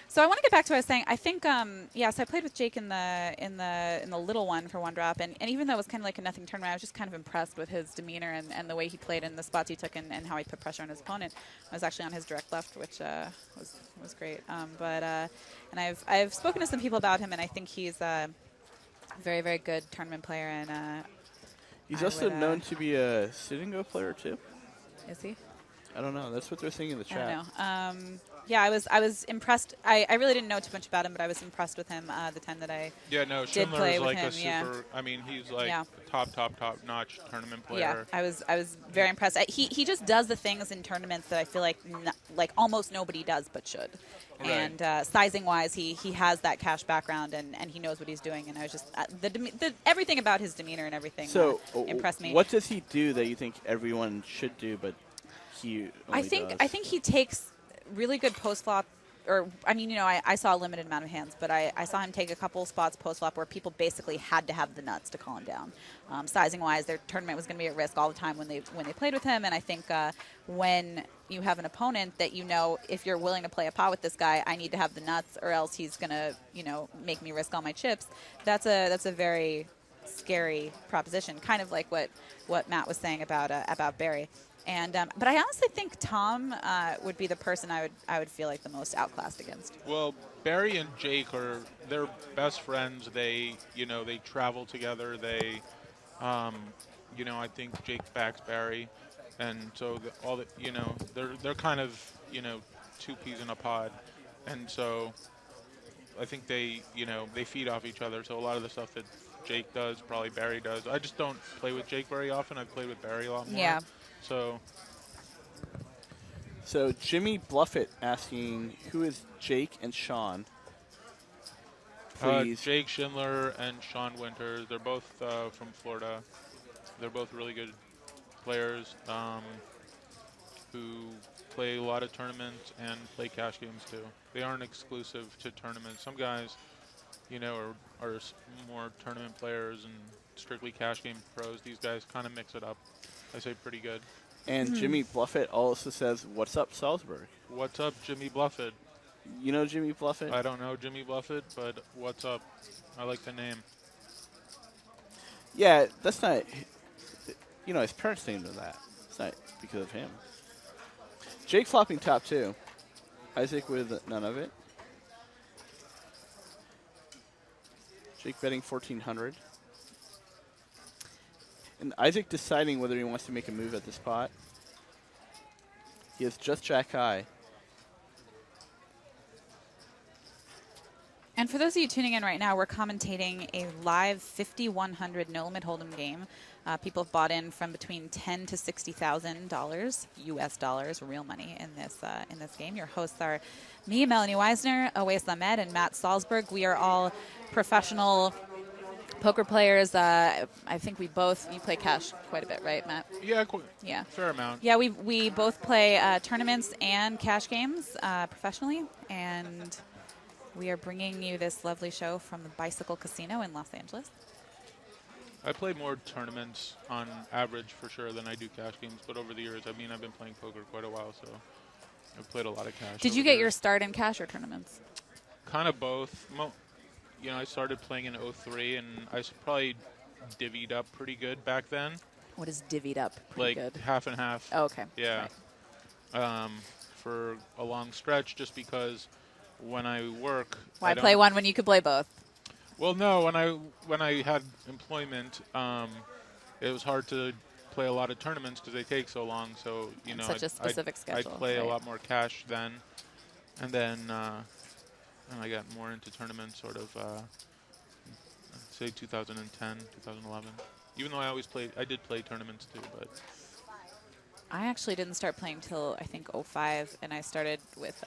So I want to get back to what I was saying. I think, so I played with Jake in the little one for one drop, and even though it was kind of like a nothing tournament, I was just kind of impressed with his demeanor and the way he played and the spots he took and how he put pressure on his opponent. I was actually on his direct left, which was great. And I've spoken to some people about him, and I think he's a very, very good tournament player. And he's also known to be a sit-and-go player too. Is he? I don't know. That's what they're saying in the chat. I don't know. Yeah, I was impressed. I really didn't know too much about him, but I was impressed with him the time that I did play Schindler is with like him. a super. I mean, he's like Yeah. a top-notch tournament player. Yeah, I was very impressed. He just does the things in tournaments that I feel like almost nobody does but should. Right. And sizing wise, he has that cash background and he knows what he's doing. And I was just everything about his demeanor and everything impressed me. What does he do that you think everyone should do, but he only does? I think he takes really good post flop. Or, I mean, I saw a limited amount of hands, but I saw him take a couple spots post-flop where people basically had to have the nuts to call him down. Sizing-wise, their tournament was going to be at risk all the time when they played with him, and I think when you have an opponent that if you're willing to play a pot with this guy, I need to have the nuts or else he's going to, make me risk all my chips, that's a very scary proposition, kind of like what Matt was saying about Barry. And but I honestly think Tom would be the person I would feel like the most outclassed against. Well, Barry and Jake they're best friends. They travel together. They I think Jake backs Barry, and so they're kind of two peas in a pod, and so I think they feed off each other. So a lot of the stuff that Jake does, probably Barry does. I just don't play with Jake very often. I've played with Barry a lot more. Yeah. So Jimmy Bluffett asking, who is Jake and Sean? Please. Jake Schindler and Sean Winters. They're both from Florida. They're both really good players who play a lot of tournaments and play cash games too. They aren't exclusive to tournaments. Some guys, are more tournament players and strictly cash game pros. These guys kind of mix it up. I say pretty good. And Jimmy Bluffett also says, "What's up, Salzburg?" What's up, Jimmy Bluffett? You know Jimmy Bluffett? I don't know Jimmy Bluffett, but what's up? I like the name. Yeah, that's not. His parents named him that. It's not because of him. Jake flopping top 2. Isaac with none of it. Jake betting 1,400. And Isaac deciding whether he wants to make a move at the spot. He has just jack high. And for those of you tuning in right now, we're commentating a live 5,100 no limit hold'em game. People have bought in from between $10,000 to $60,000 U.S. dollars, real money in this game. Your hosts are me, Melanie Weisner, Awais Lamed, and Matt Salzberg. We are all professional poker players. I think you play cash quite a bit, right, Matt? Yeah, Yeah. fair amount. Yeah, we both play tournaments and cash games professionally, and we are bringing you this lovely show from the Bicycle Casino in Los Angeles. I play more tournaments on average for sure than I do cash games, but over the years, I've been playing poker quite a while, so I've played a lot of cash. Did you get your start in cash or tournaments? Kind of both. I started playing in '03, and I probably divvied up pretty good back then. What is divvied up? Pretty Like good. half and half. Oh, okay. Yeah. Right. For a long stretch, just because when I work, Why play one when you could play both? Well, no. When I had employment, it was hard to play a lot of tournaments because they take so long. So Such a specific schedule. I'd play right. a lot more cash then, and then I got more into tournaments sort of say 2010, 2011. Even though I did play tournaments too, but I actually didn't start playing till I think '05, and I started with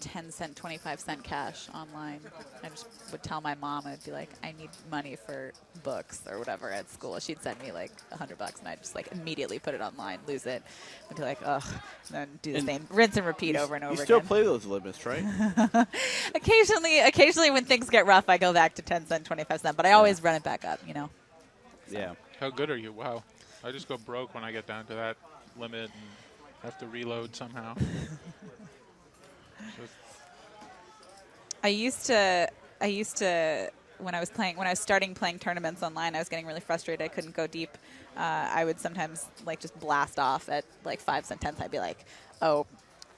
10-cent, 25-cent cash online. I just would tell my mom, I'd be like, I need money for books or whatever at school. She'd send me like $100, and I'd just like immediately put it online, lose it. I'd be like, ugh, and then do the same, rinse and repeat over and over again. You still play those limits, right? Occasionally when things get rough, I go back to 10-cent, 25-cent, but I always run it back up, So. Yeah. How good are you? Wow. I just go broke when I get down to that limit and have to reload somehow. I used to when I was starting playing tournaments online, I was getting really frustrated. I couldn't go deep. I would sometimes like just blast off at like 5 cent, 10 cents. I'd be like, oh,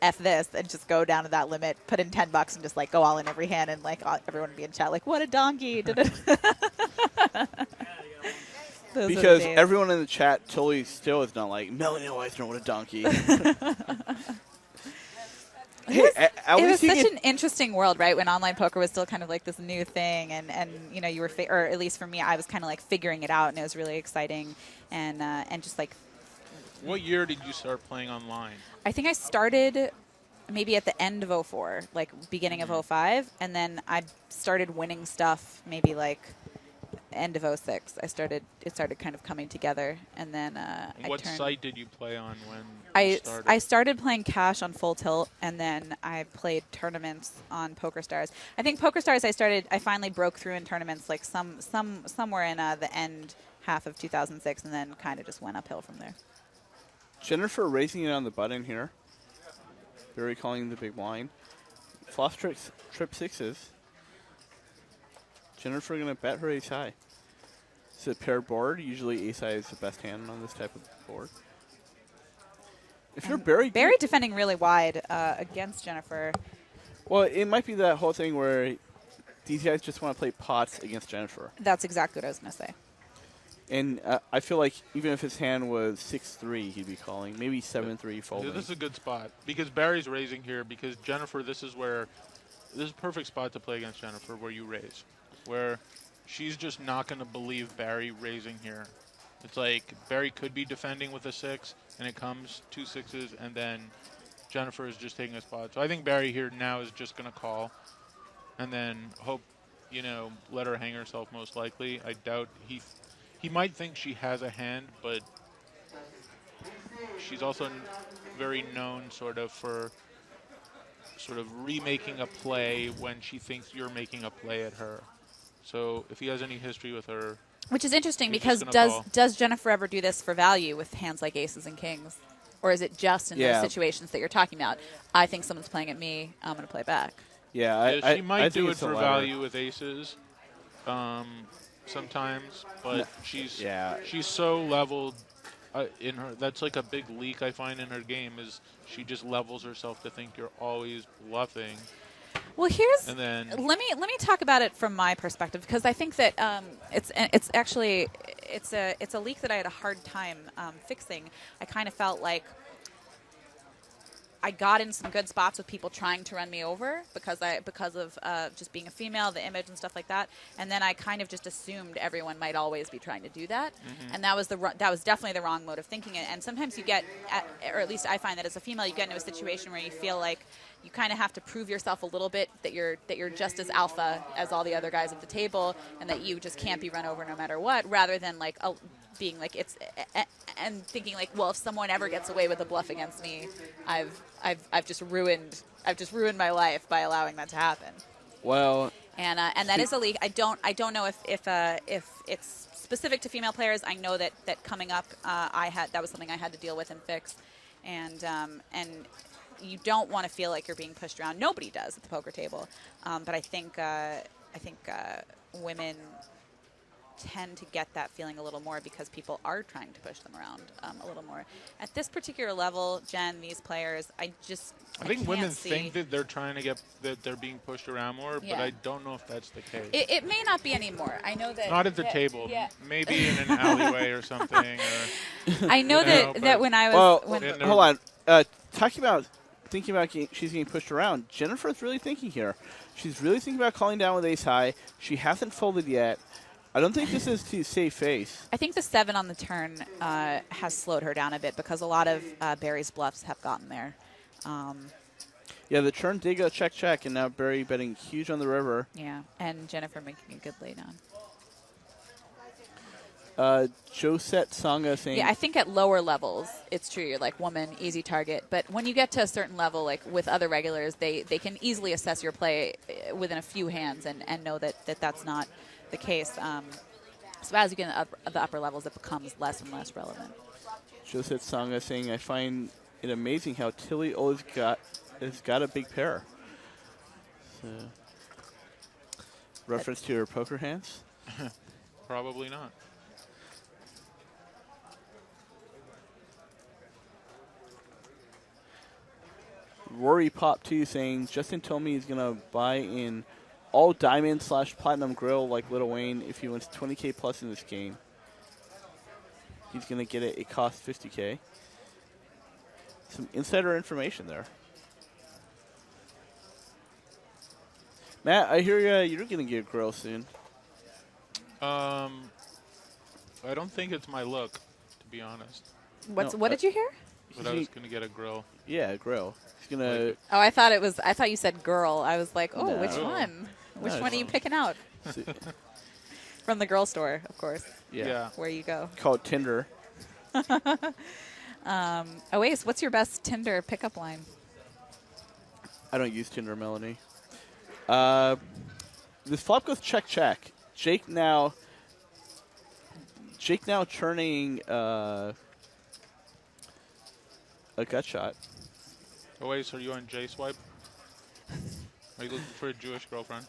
F this, and just go down to that limit, put in $10 and just like go all in every hand, and like everyone would be in chat like, what a donkey. Because everyone in the chat totally still is not like, Melanie Weisner, what a donkey. It was such an interesting world, right? When online poker was still kind of like this new thing, and you were, or at least for me, I was kind of like figuring it out, and it was really exciting, and just like. What year did you start playing online? I think I started maybe at the end of '04, like beginning of '05, and then I started winning stuff maybe like end of '06. It started kind of coming together, and then what site did you play on when I started? I started playing cash on Full Tilt, and then I played tournaments on PokerStars. I think PokerStars I finally broke through in tournaments like somewhere in the end half of 2006, and then kind of just went uphill from there. Jennifer raising it on the button here. Barry calling the big blind. Floss trip sixes. Jennifer going to bet her ace high. It's a paired board. Usually ace high is the best hand on this type of board. If you're Barry defending really wide against Jennifer. Well, it might be that whole thing where these guys just want to play pots against Jennifer. That's exactly what I was going to say. And I feel like even if his hand was 6-3, he'd be calling. Maybe 7-3 folding. This is a good spot because Barry's raising here because Jennifer, this is a perfect spot to play against Jennifer where you raise. Where she's just not going to believe Barry raising here. It's like Barry could be defending with a 6, and it comes 2 sixes, and then Jennifer is just taking a spot. So I think Barry here now is just going to call and then hope, let her hang herself most likely. I doubt he might think she has a hand, but she's also very known for remaking a play when she thinks you're making a play at her. So if he has any history with her, Which is interesting He's because just gonna call. does Jennifer ever do this for value with hands like aces and kings? Or is it just in those situations that you're talking about? I think someone's playing at me, I'm going to play back. Yeah, Yeah, she might do think it it's the for latter. value with aces sometimes, but she's so leveled in her. That's like a big leak I find in her game is she just levels herself to think you're always bluffing. Well, And then let me talk about it from my perspective because I think that it's a leak that I had a hard time fixing. I kind of felt like I got in some good spots with people trying to run me over because of just being a female, the image and stuff like that, and then I kind of just assumed everyone might always be trying to do that, and that was definitely the wrong mode of thinking it. And sometimes you get, or at least I find that as a female, you get into a situation where you feel like you kind of have to prove yourself a little bit that you're just as alpha as all the other guys at the table, and that you just can't be run over no matter what, rather than like being like it's and thinking like, well, if someone ever gets away with a bluff against me, I've just ruined my life by allowing that to happen. Well, and that is a leak. I don't know if it's specific to female players. I know that coming up, that was something I had to deal with and fix, and you don't want to feel like you're being pushed around. Nobody does at the poker table, but I think women tend to get that feeling a little more because people are trying to push them around a little more. At this particular level, Jen, these players, I think women think that they're trying to get that they're being pushed around more, but I don't know if that's the case. It may not be anymore. I know that not at the table. Yeah. Maybe in an alleyway or something. Or, I know that when I was hold on, thinking about she's getting pushed around. Jennifer's really thinking here. She's really thinking about calling down with ace high. She hasn't folded yet. I don't think this is to save face. I think the 7 on the turn has slowed her down a bit because a lot of Barry's bluffs have gotten there. Yeah, the turn did go check, and now Barry betting huge on the river. Yeah, and Jennifer making a good lay down. Josette Sangha saying... Yeah, I think at lower levels, it's true. You're like, woman, easy target. But when you get to a certain level, like with other regulars, they can easily assess your play within a few hands and know that that's not the case. So as you get in the upper levels, it becomes less and less relevant. Josette Sangha saying, I find it amazing how Tilly always has got a big pair. So, reference to her poker hands? Probably not. Rory Pop 2 saying, Justin told me he's going to buy in all diamond / platinum grill like Lil Wayne if he wins 20K plus in this game. He's going to get it. It costs 50K. Some insider information there. Matt, I hear you're going to get a grill soon. I don't think it's my look, to be honest. What did you hear? But I was going to get a grill. Yeah, a grill. He's going to... Oh, I thought you said girl. I was like, oh, No. which one? Which one are you picking out? From the girl store, of course. Yeah. Where you go. Called Tinder. Ace, what's your best Tinder pickup line? I don't use Tinder, Melanie. This flop goes check. Jake now turning a gut shot. Ace, are you on J swipe? Are you looking for a Jewish girlfriend?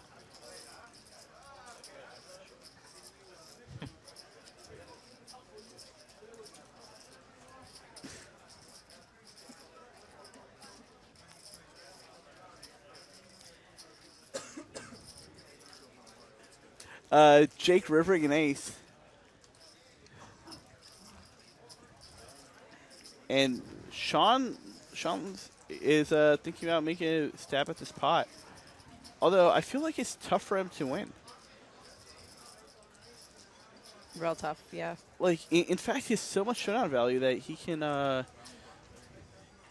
Jake rivering an ace. And Sean is thinking about making a stab at this pot. Although I feel like it's tough for him to win. Real tough, yeah. Like, in fact, he has so much showdown value that he can,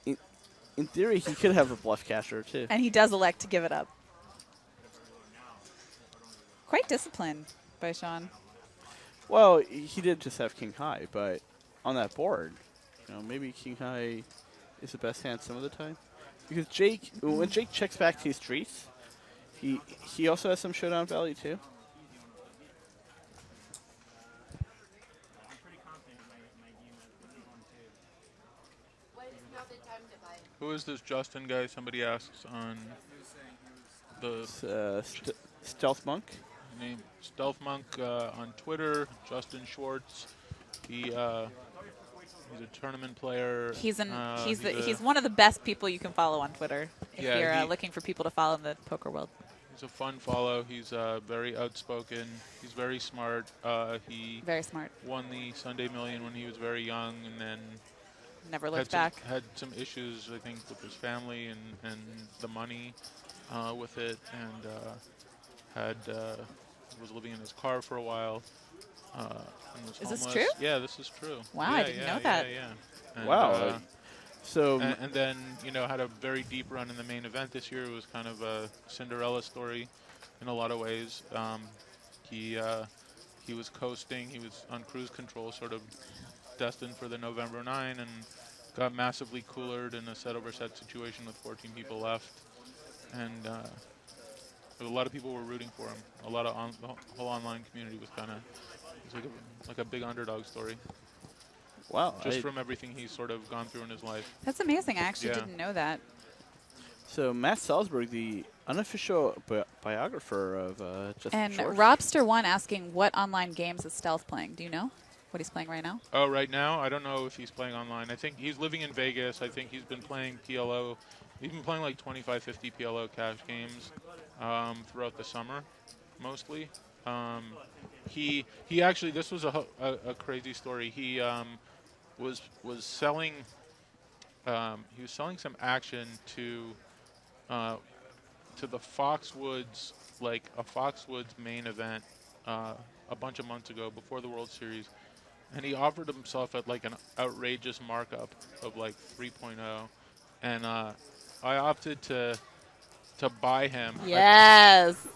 in theory, he could have a bluff catcher, too. And he does elect to give it up. Quite disciplined by Sean. Well, he did just have king high, but on that board, maybe king high is the best hand some of the time. Because when Jake checks back to his streets, he also has some showdown value too. Who is this Justin guy? Somebody asks on the Stealth Monk. name Stealth Monk on Twitter. Justin Schwartz. He's a tournament player. He's one of the best people you can follow on Twitter if Yeah, you're looking for people to follow in the poker world. He's a fun follow. He's very outspoken. He's very smart. He Very smart. won the Sunday Million when he was very young, and then Never looked back. Had some issues, I think, with his family and the money with it, and was living in his car for a while. And was Is this homeless. true? Yeah, this is true. Wow, I didn't know that. Yeah. And, Wow. So and then, had a very deep run in the main event this year. It was kind of a Cinderella story in a lot of ways. He was coasting. He was on cruise control, sort of destined for the November 9, and got massively coolered in a set-over-set situation with 14 people left. And a lot of people were rooting for him. A lot of the whole online community was kind of like a big underdog story. wow. Just from everything he's sort of gone through in his life. That's amazing. I actually Yeah. didn't know that. So Matt Salzberg, the unofficial biographer of Justin And Schwartz. Robster1 asking what online games is Stealth playing. Do you know what he's playing right now? Oh, right now? I don't know if he's playing online. I think he's living in Vegas. I think he's been playing PLO. He's been playing like 25, 50 PLO cash games throughout the summer, mostly. He actually, this was a crazy story. He was selling some action to the Foxwoods, like a Foxwoods main event a bunch of months ago before the World Series, and he offered himself at like an outrageous markup of like 3.0, and I opted to buy him. Yes.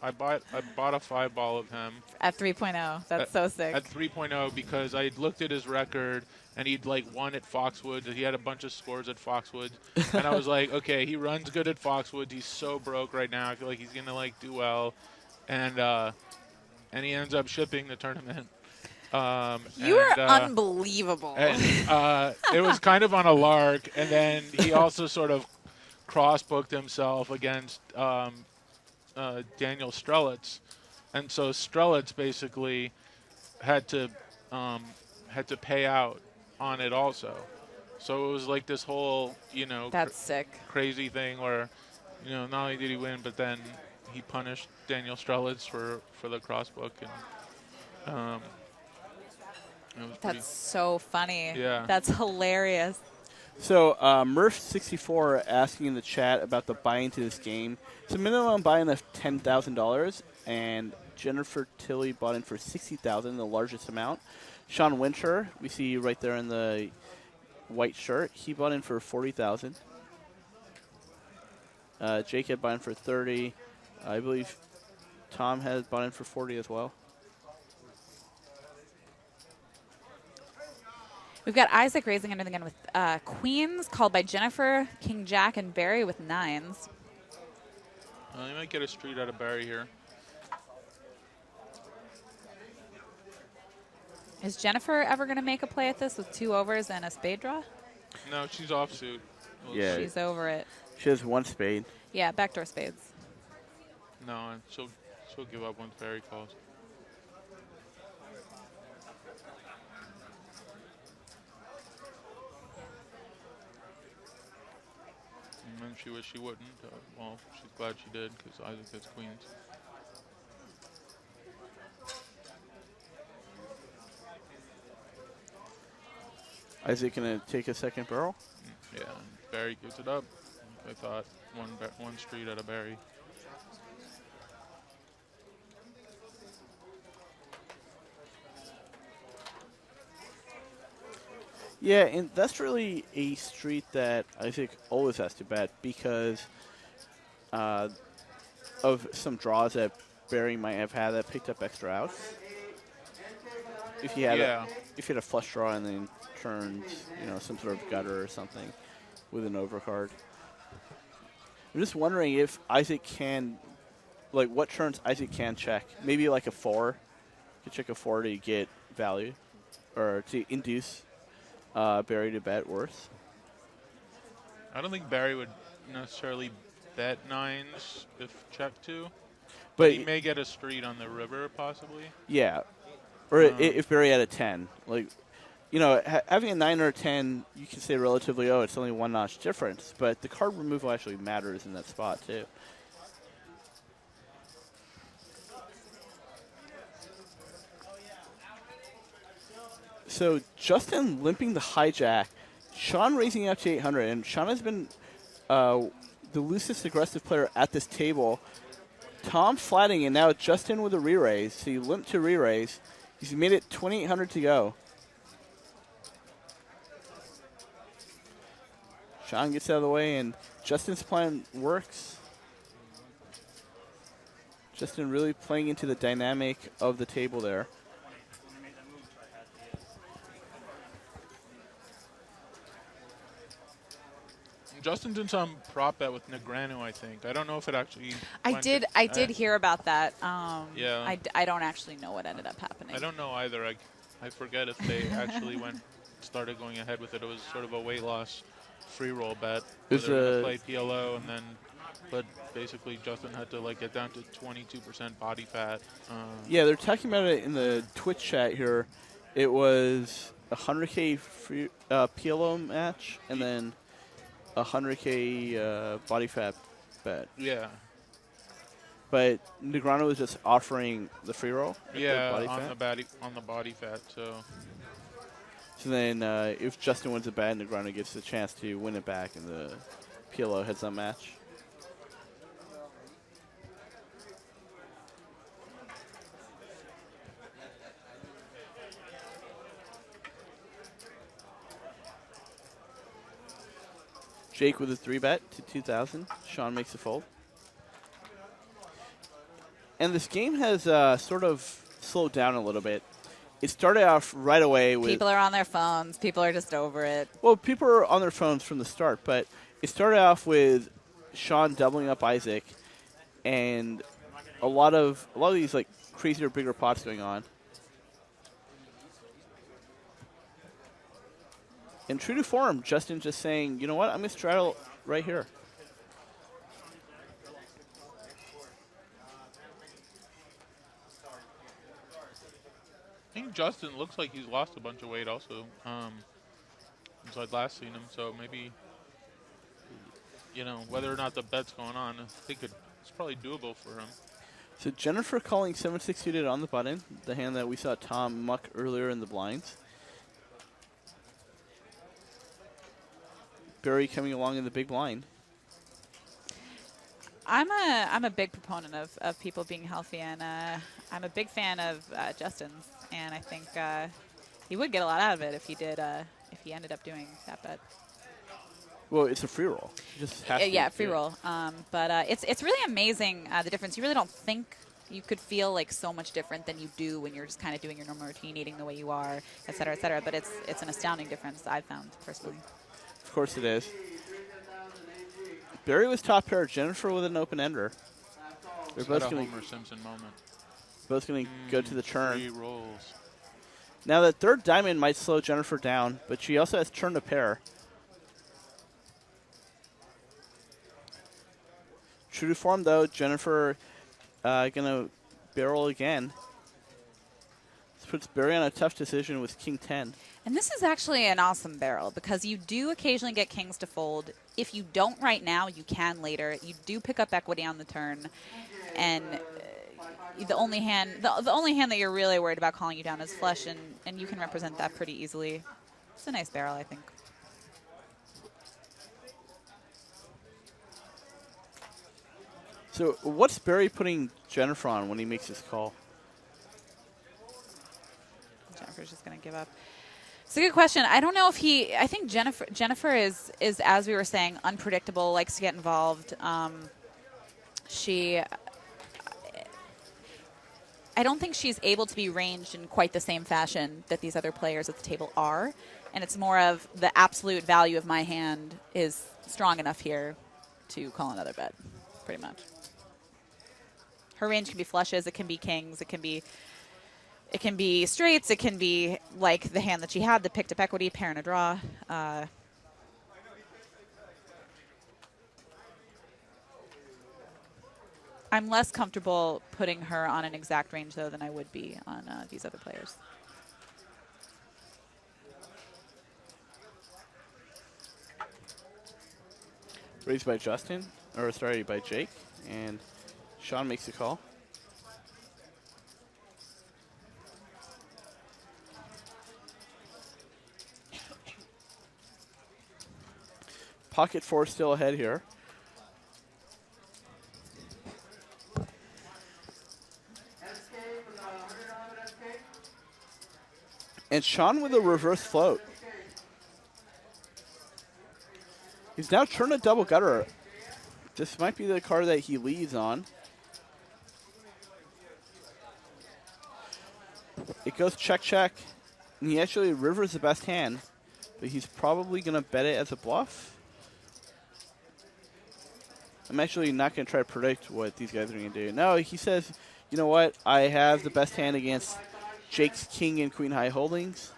I bought a 5-ball of him At 3.0. That's so sick. at 3.0 because I looked at his record and he'd like won at Foxwoods. He had a bunch of scores at Foxwoods, and I was like, okay, he runs good at Foxwoods. He's so broke right now. I feel like he's gonna like do well, and he ends up shipping the tournament. You are unbelievable. And, it was kind of on a lark, and then he also sort of cross-booked himself against Daniel Strelitz, and so Strelitz basically had to pay out on it also. So it was like this whole, That's sick. crazy thing where, not only did he win, but then he punished Daniel Strelitz for the crossbook, and it was pretty. That's so funny. Yeah. That's hilarious. So Murph64 asking in the chat about the buy into this game. It's a minimum buy-in of $10,000, and Jennifer Tilley bought in for $60,000, the largest amount. Sean Winter, we see right there in the white shirt, he bought in for $40,000. Jake had bought in for $30,000. I believe Tom had bought in for $40,000 as well. We've got Isaac raising under the gun with queens, called by Jennifer, King Jack, and Barry with nines. You might get a street out of Barry here. Is Jennifer ever going to make a play at this with 2 overs and a spade draw? No, she's offsuit. Yeah. She's over it. She has one spade. Yeah, backdoor spades. No, and she'll give up once Barry calls. And then she wished she wouldn't. Well, she's glad she did because Isaac has queens. Isaac going to take a second barrel? Yeah, and Barry gives it up. I thought one street out of Barry. Yeah, and that's really a street that Isaac always has to bet because of some draws that Barry might have had that picked up extra outs. If he had if he had a flush draw and then turned, some sort of gutter or something with an overcard. I'm just wondering if Isaac can, what turns Isaac can check. Maybe like a 4. You could check a 4 to get value or to induce Barry to bet worse. I don't think Barry would necessarily bet nines if check to. But He may get a street on the river, possibly. yeah, or if Barry had a 10, like, you know, having a 9 or a 10, you can say relatively, oh, it's only one notch difference, but the card removal actually matters in that spot too. So Justin limping the hijack, Sean raising up to 800, and Sean has been the loosest aggressive player at this table. Tom flatting, and now Justin with a re-raise. So he limped to re-raise. He's made it 2,800 to go. Sean gets out of the way, and Justin's plan works. Justin really playing into the dynamic of the table there. Justin did some prop bet with Negreanu, I think. I don't know if it actually. I did hear about that. Yeah. I don't actually know what ended up happening. I don't know either. I forget if they actually started going ahead with it. It was sort of a weight loss free roll bet. They were going to play PLO, and then, but basically Justin had to like get down to 22% body fat. Yeah, they're talking about it in the Twitch chat here. It was a 100K free, PLO match, and then a 100K body fat bet. Yeah. But Negreanu was just offering the free roll. Yeah, body on fat. the body fat. So then, if Justin wins a bet, Negreanu gets the chance to win it back in the PLO heads-up match. Jake with a 3-bet to 2,000. Sean makes a fold. And this game has sort of slowed down a little bit. It started off right away with... People are on their phones. People are just over it. Well, people are on their phones from the start, but it started off with Sean doubling up Isaac and a lot of these like crazier, bigger pots going on. And true to form, Justin just saying, you know what, I'm going to straddle right here. I think Justin looks like he's lost a bunch of weight also since I'd last seen him. So maybe, you know, whether or not the bet's going on, I think it's probably doable for him. So Jennifer calling 7-6 suited on the button, the hand that we saw Tom muck earlier in the blinds. Barry coming along in the big blind. I'm a big proponent of people being healthy, and I'm a big fan of Justin's, and I think he would get a lot out of it if he ended up doing that bet. Well, it's a free roll. You just have to yeah, free roll. But it's really amazing the difference. You really don't think you could feel like so much different than you do when you're just kind of doing your normal routine, eating the way you are, et cetera, et cetera. But it's an astounding difference I've found personally. Of course it is. Barry was top pair. Jennifer with an open ender. They're both going Homer Simpson moment. Both going to go to the turn. 3 rolls. Now that third diamond might slow Jennifer down, but she also has turn to pair. True to form though, Jennifer going to barrel again. This puts Barry on a tough decision with King 10. And this is actually an awesome barrel because you do occasionally get kings to fold. If you don't right now, you can later. You do pick up equity on the turn, and the only hand that you're really worried about calling you down is flush, and you can represent that pretty easily. It's a nice barrel, I think. So what's Barry putting Jennifer on when he makes his call? Jennifer's just going to give up. It's a good question. I don't know if I think Jennifer is, as we were saying, unpredictable, likes to get involved. I don't think she's able to be ranged in quite the same fashion that these other players at the table are. And it's more of the absolute value of my hand is strong enough here to call another bet, pretty much. Her range can be flushes, it can be kings, it can be straights, it can be like the hand that she had that picked up equity, pair and a draw. I'm less comfortable putting her on an exact range, though, than I would be on these other players. Raised by Justin, or sorry, by Jake, and Sean makes the call. Pocket 4 still ahead here. And Sean with a reverse float. He's now turned a double gutter. This might be the card that he leads on. It goes check, check. And he actually rivers the best hand. But he's probably going to bet it as a bluff. I'm actually not going to try to predict what these guys are going to do. No, he says, you know what? I have the best hand against Jake's king and queen high holdings.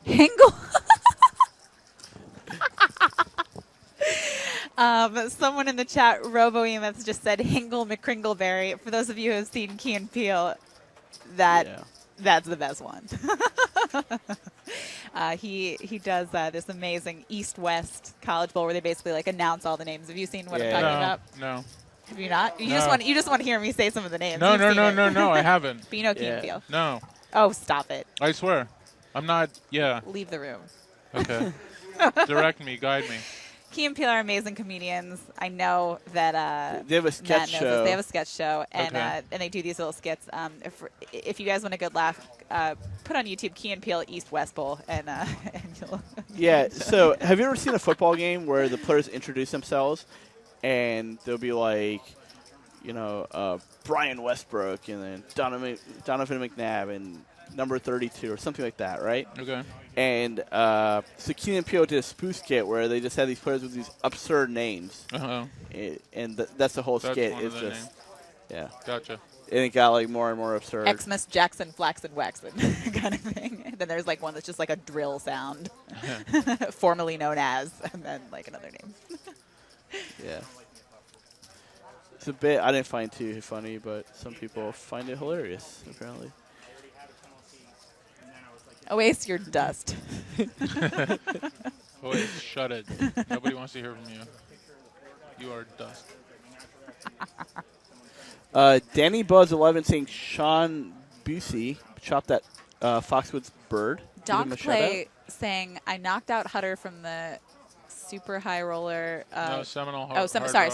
Hingle. Someone in the chat, RoboEMF, just said Hingle McCringleberry. For those of you who have seen Key and Peele, that's the best one. He does this amazing East-West College Bowl where they basically like announce all the names. Have you seen what I'm talking about? No. Have you not? You No. just want to hear me say some of the names. No, You've no, seen no, it. no, no, I haven't. But you know Key and Peele. No. Oh, stop it. I swear. I'm not, Leave the room. Okay. Direct me, guide me. Key and Peele are amazing comedians. I know that they have a sketch Matt knows show. this. They have a sketch show, and Okay. and they do these little skits. If you guys want a good laugh, put on YouTube Key and Peele East-West Bowl, and you'll. Yeah, so have you ever seen a football game where the players introduce themselves and they'll be like, you know, Brian Westbrook and then Donovan McNabb and number 32 or something like that, right? Okay. And so Key and Peele did a spoof skit where they just had these players with these absurd names. Uh-huh. And that's the whole That's skit. one of It's the just, names. yeah. Gotcha. And it got like more and more absurd. Xmas, Jackson, Flaxen, Waxen kind of thing. And then there's like one that's just like a drill sound, formerly known as, and then like another name. Yeah. It's a bit I didn't find too funny, but some people find it hilarious, apparently. Oasis, you're dust. Oh, wait, shut it. Nobody wants to hear from you. You are dust. Danny Buzz 11 saying Sean Busey chopped that Foxwoods bird. Give him a Donk shout Play saying, I knocked out Hutter from the super high roller. No, Seminole Hard Rock.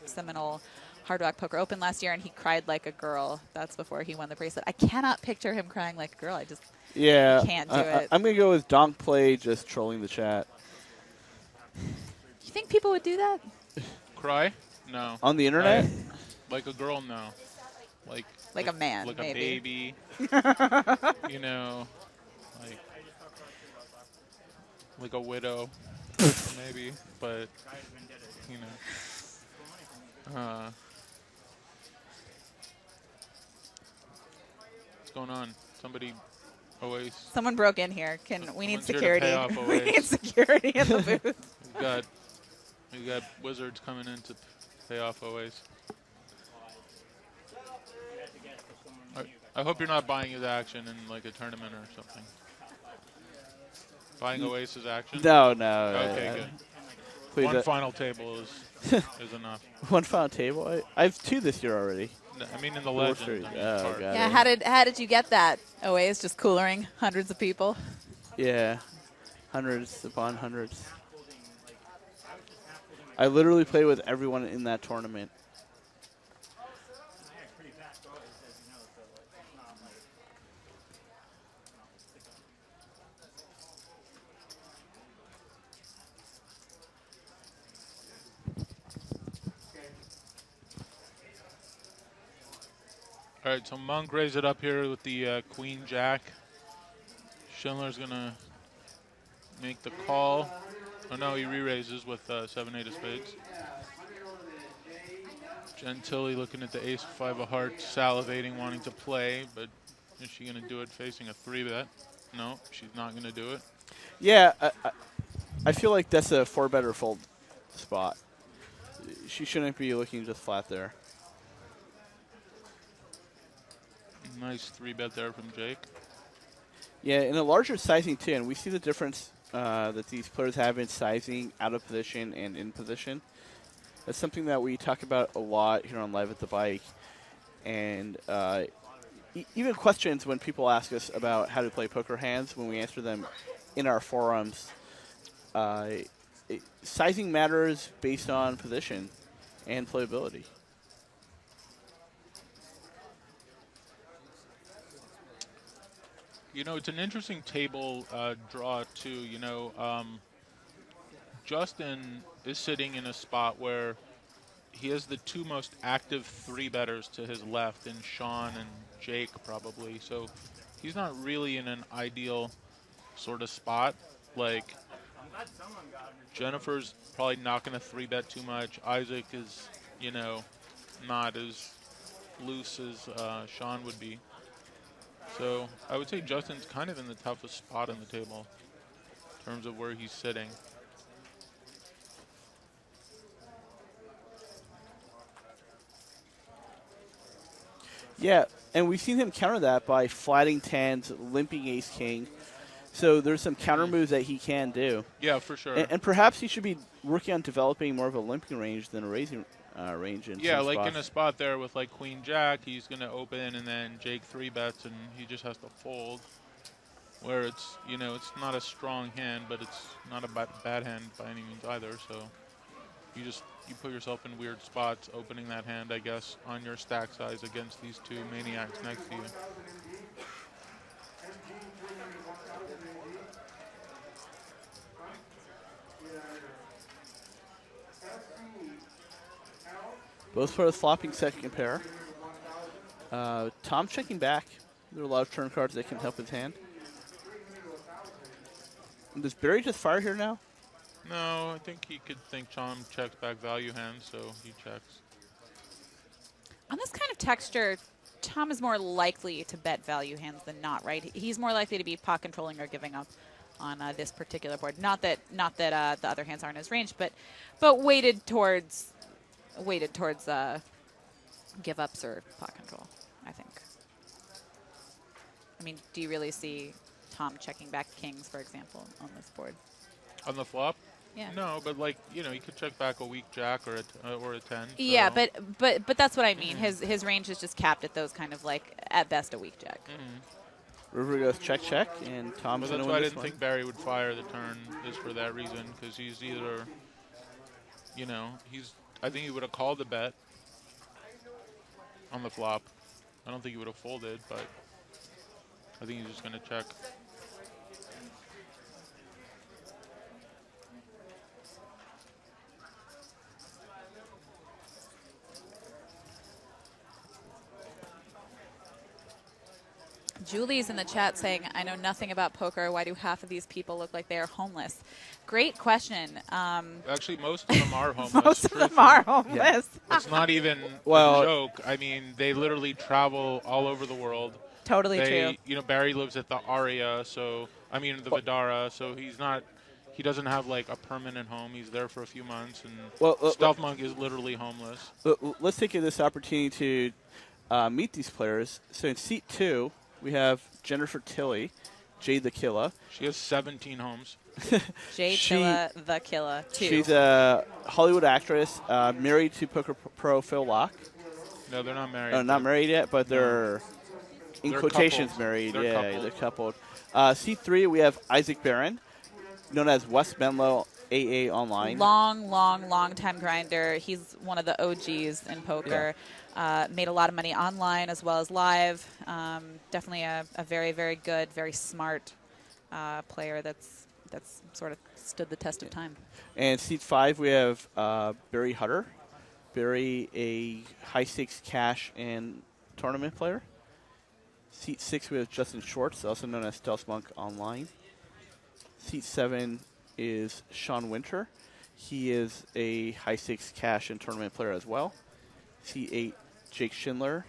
Seminole Hard Rock Poker Open last year, and he cried like a girl. That's before he won the bracelet. I cannot picture him crying like a girl. I just Yeah, can't do it. I'm gonna go with Donk Play just trolling the chat You think people would do that? Cry? No. on the internet. Like a girl? No. Like a man, like maybe. a baby. You know, like a widow, maybe. But you know, what's going on? Somebody always. Someone broke in here. We need Someone's here to security. pay off We Oasis. need security in the booth. We got wizards coming in to pay off Oasis. I hope you're not buying his action in like a tournament or something. Buying Oasis action? No. Okay, good. Please, One final table is enough. one final table. I have 2 this year already. No, I mean in the World legend. Series. I mean, Oh, card. God. Yeah, how did you get that? Oasis just coolering hundreds of people. Yeah, hundreds upon hundreds. I literally play with everyone in that tournament. All right, so Monk raised it up here with the Queen Jack. Schindler's gonna make the call. Oh no, he re-raises with 7-8 of spades. Gentili looking at the ace-5 of hearts, salivating, wanting to play, but is she gonna do it facing a 3-bet? No, she's not gonna do it. Yeah, I feel like that's a 4-bet or fold spot. she shouldn't be looking just flat there. Nice 3-bet there from Jake. Yeah, in a larger sizing too, and we see the difference that these players have in sizing out of position and in position. That's something that we talk about a lot here on Live at the Bike. And even questions when people ask us about how to play poker hands, when we answer them in our forums, sizing matters based on position and playability. You know, it's an interesting table draw, too. You know, Justin is sitting in a spot where he has the two most active 3-betters to his left in Sean and Jake, probably. So he's not really in an ideal sort of spot. Like, Jennifer's probably not going to 3-bet too much. Isaac is, you know, not as loose as Sean would be. So I would say Justin's kind of in the toughest spot on the table in terms of where he's sitting. Yeah, and we've seen him counter that by flatting tens, limping ace-king. So there's some counter moves that he can do. Yeah, for sure. And perhaps he should be working on developing more of a limping range than a raising range. Yeah, some like spots. in a spot there with like Queen Jack, he's going to open and then Jake 3-bets and he just has to fold. Where it's, you know, it's not a strong hand, but it's not a bad hand by any means either. So you put yourself in weird spots opening that hand, I guess, on your stack size against these two maniacs next to you. Both players flopping second pair. Tom checking back. There are a lot of turn cards that can help his hand. Does Barry just fire here now? No, I think he could think Tom checks back value hand, so he checks. On this kind of texture, Tom is more likely to bet value hands than not, right? He's more likely to be pot controlling or giving up on this particular board. Not that the other hands aren't his range, but weighted towards give ups or pot control, I think. I mean, do you really see Tom checking back kings, for example, on this board? On the flop? Yeah. No, but like, you know, he could check back a weak jack or a 10. Yeah, so. but that's what I mean. His range is just capped at those kind of like at best a weak jack. River goes check, check, and Tom's But going to that's win why I this didn't one. think Barry would fire the turn, is for that reason, because he's either, you know, I think he would have called the bet on the flop. I don't think he would have folded, but I think he's just going to check. Julie's in the chat saying, I know nothing about poker. Why do half of these people look like they are homeless? Great question. Actually, most of them are homeless. Most of them are homeless. It's not even Well- a joke. I mean, they literally travel all over the world. Totally true. You know, Barry lives at the Aria, so, I mean, the Vidara, so he doesn't have like a permanent home. He's there for a few months, and Stealth Monk is literally homeless. Let's take this opportunity to meet these players. So in seat 2, we have Jennifer Tilley, Jade the Killa. She has 17 homes. Jade Killa, the Killa, too. She's a Hollywood actress, married to poker pro Phil Locke. No, they're not married. No, not married yet, but they're in They're quotations coupled. married. They're Yeah, coupled. they're coupled. Seat 3, we have Isaac Barron, known as Wes Menlo, AA Online. Long time grinder. He's one of the OGs in poker. Made a lot of money online as well as live. Definitely a very, very good, very smart player that's sort of stood the test of time. And seat 5, we have Barry Hutter. Barry, a high-stakes cash and tournament player. Seat 6, we have Justin Schwartz, also known as Stealth Monk Online. Seat 7 is Sean Winter. He is a high-stakes cash and tournament player as well. Seat 8, Jake Schindler.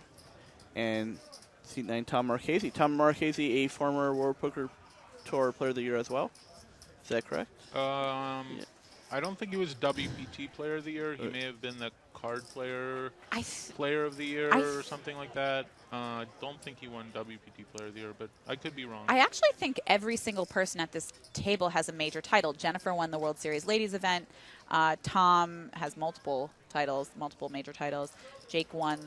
And seat 9, Tom Marchese. Tom Marchese, a former World Poker Tour Player of the Year as well. Is that correct? I don't think he was WPT Player of the Year. He may have been the Card Player Player of the Year or something like that. I don't think he won WPT Player of the Year, but I could be wrong. I actually think every single person at this table has a major title. Jennifer won the World Series Ladies event. Tom has multiple titles, multiple major titles. Jake won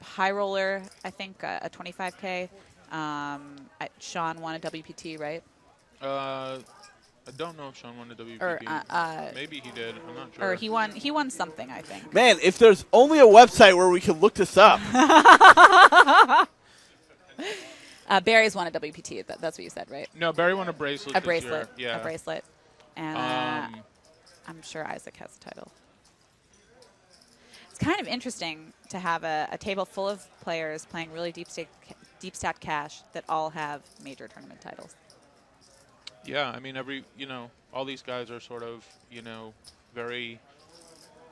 High Roller, I think, a 25K. Sean won a WPT, right? I don't know if Sean won a WPT. Or, maybe he did. I'm not sure. Or he won something, I think. Man, if there's only a website where we can look this up. Barry's won a WPT. That's what you said, right? No, Barry won a bracelet. A bracelet. Year. Yeah. A bracelet. And I'm sure Isaac has a title. It's kind of interesting to have a table full of players playing really deep stat cash that all have major tournament titles. Yeah, I mean, all these guys are sort of, very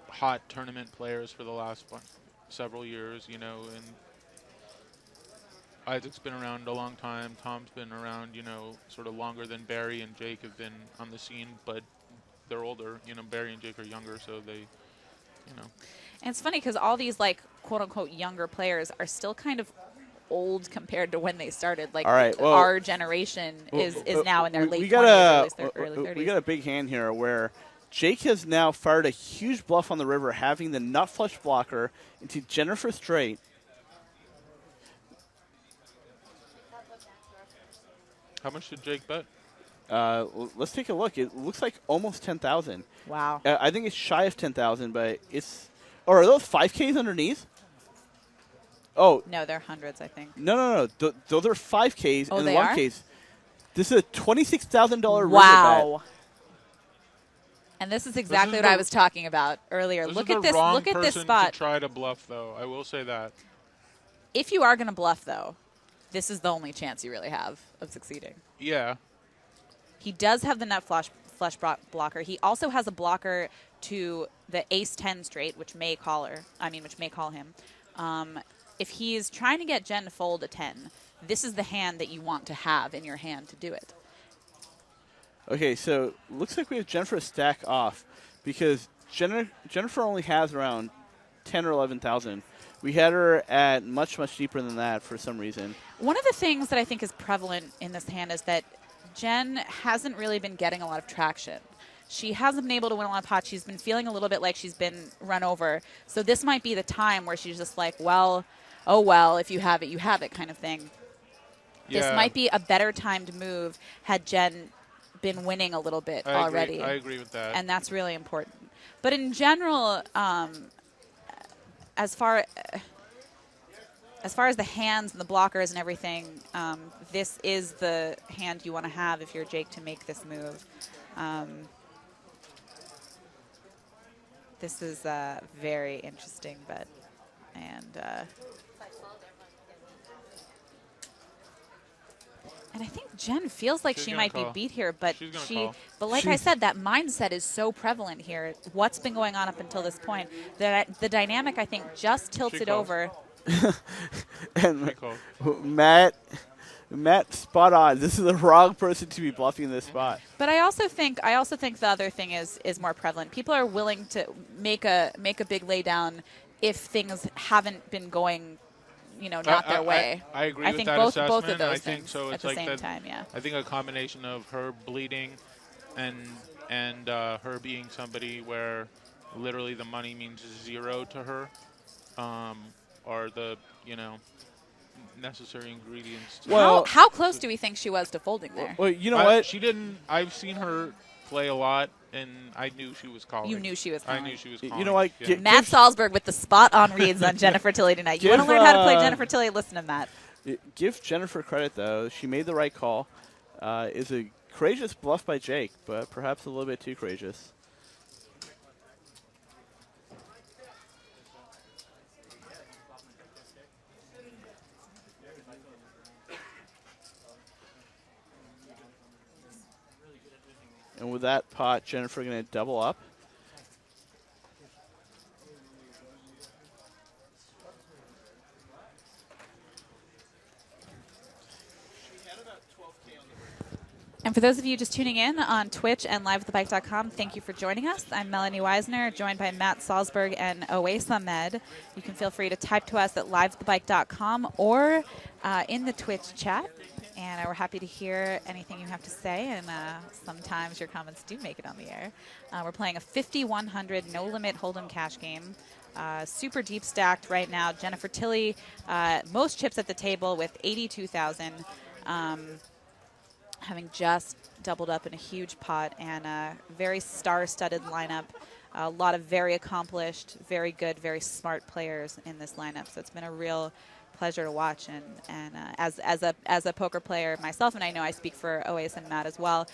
hot tournament players for the last several years, and Isaac's been around a long time. Tom's been around, sort of longer than Barry and Jake have been on the scene, but they're older. Barry and Jake are younger, so they, And it's funny because all these, like, quote-unquote younger players are still kind of old compared to when they started. Like, our generation is now in their late 20s, early 30s. We got a big hand here where Jake has now fired a huge bluff on the river, having the nut flush blocker into Jennifer straight. How much did Jake bet? Let's take a look. It looks like almost 10,000. Wow. I think it's shy of 10,000, but it's. Oh, are those 5Ks underneath? Oh. No, they're hundreds, I think. No. Those are 5Ks and they 1Ks. This is a $26,000 river Wow. bet. And this is exactly what I was talking about earlier. Look at this. Look at this spot. To try to bluff, though. I will say that. If you are going to bluff, though, this is the only chance you really have of succeeding. Yeah. He does have the nut flush blocker. He also has a blocker to the ace-10 straight, which may call him. If he's trying to get Jen to fold a 10, this is the hand that you want to have in your hand to do it. Okay, so looks like we have Jennifer stack off because Jennifer only has around 10 or 11,000. We had her at much, much deeper than that for some reason. One of the things that I think is prevalent in this hand is that Jen hasn't really been getting a lot of traction. She hasn't been able to win a lot of pots. She's been feeling a little bit like she's been run over. So this might be the time where she's just like, well, oh well, if you have it, you have it kind of thing. Yeah. This might be a better time to move had Jen been winning a little bit already. I agree with that. And that's really important. But in general, as far as the hands and the blockers and everything, this is the hand you want to have if you're Jake to make this move. This is a very interesting bet. And I think Jen feels like she might be beat here, but like I said, that mindset is so prevalent here. What's been going on up until this point, that the dynamic, I think, just tilts it over. And Matt, spot on. This is the wrong person to be bluffing this spot. But I also think the other thing is more prevalent. People are willing to make a big laydown if things haven't been going, not their way. I agree with that assessment. I think both of those think things so. at the same time. Yeah. I think a combination of her bleeding and her being somebody where literally the money means zero to her, are the necessary ingredients. How close do we think she was to folding there? Well, you know what? She didn't. I've seen her play a lot, and I knew she was calling. You knew she was calling. I knew she was calling. You know what? Yeah. Matt Salzberg with the spot-on reads on Jennifer Tilly tonight. You want to learn how to play Jennifer Tilly? Listen to Matt. Give Jennifer credit, though. She made the right call. Is a courageous bluff by Jake, but perhaps a little bit too courageous. And with that pot, Jennifer going to double up. And for those of you just tuning in on Twitch and livewiththebike.com, thank you for joining us. I'm Melanie Weisner, joined by Matt Salzberg and Owais Ahmed. You can feel free to type to us at livewiththebike.com or in the Twitch chat. And we're happy to hear anything you have to say, and sometimes your comments do make it on the air. We're playing a 5,100 no-limit Hold'em cash game. Super deep stacked right now. Jennifer Tilley, most chips at the table with 82,000. Having just doubled up in a huge pot, and a very star-studded lineup. A lot of very accomplished, very good, very smart players in this lineup. So it's been a real pleasure to watch. And as a poker player myself, and I know I speak for Owais and Matt as well,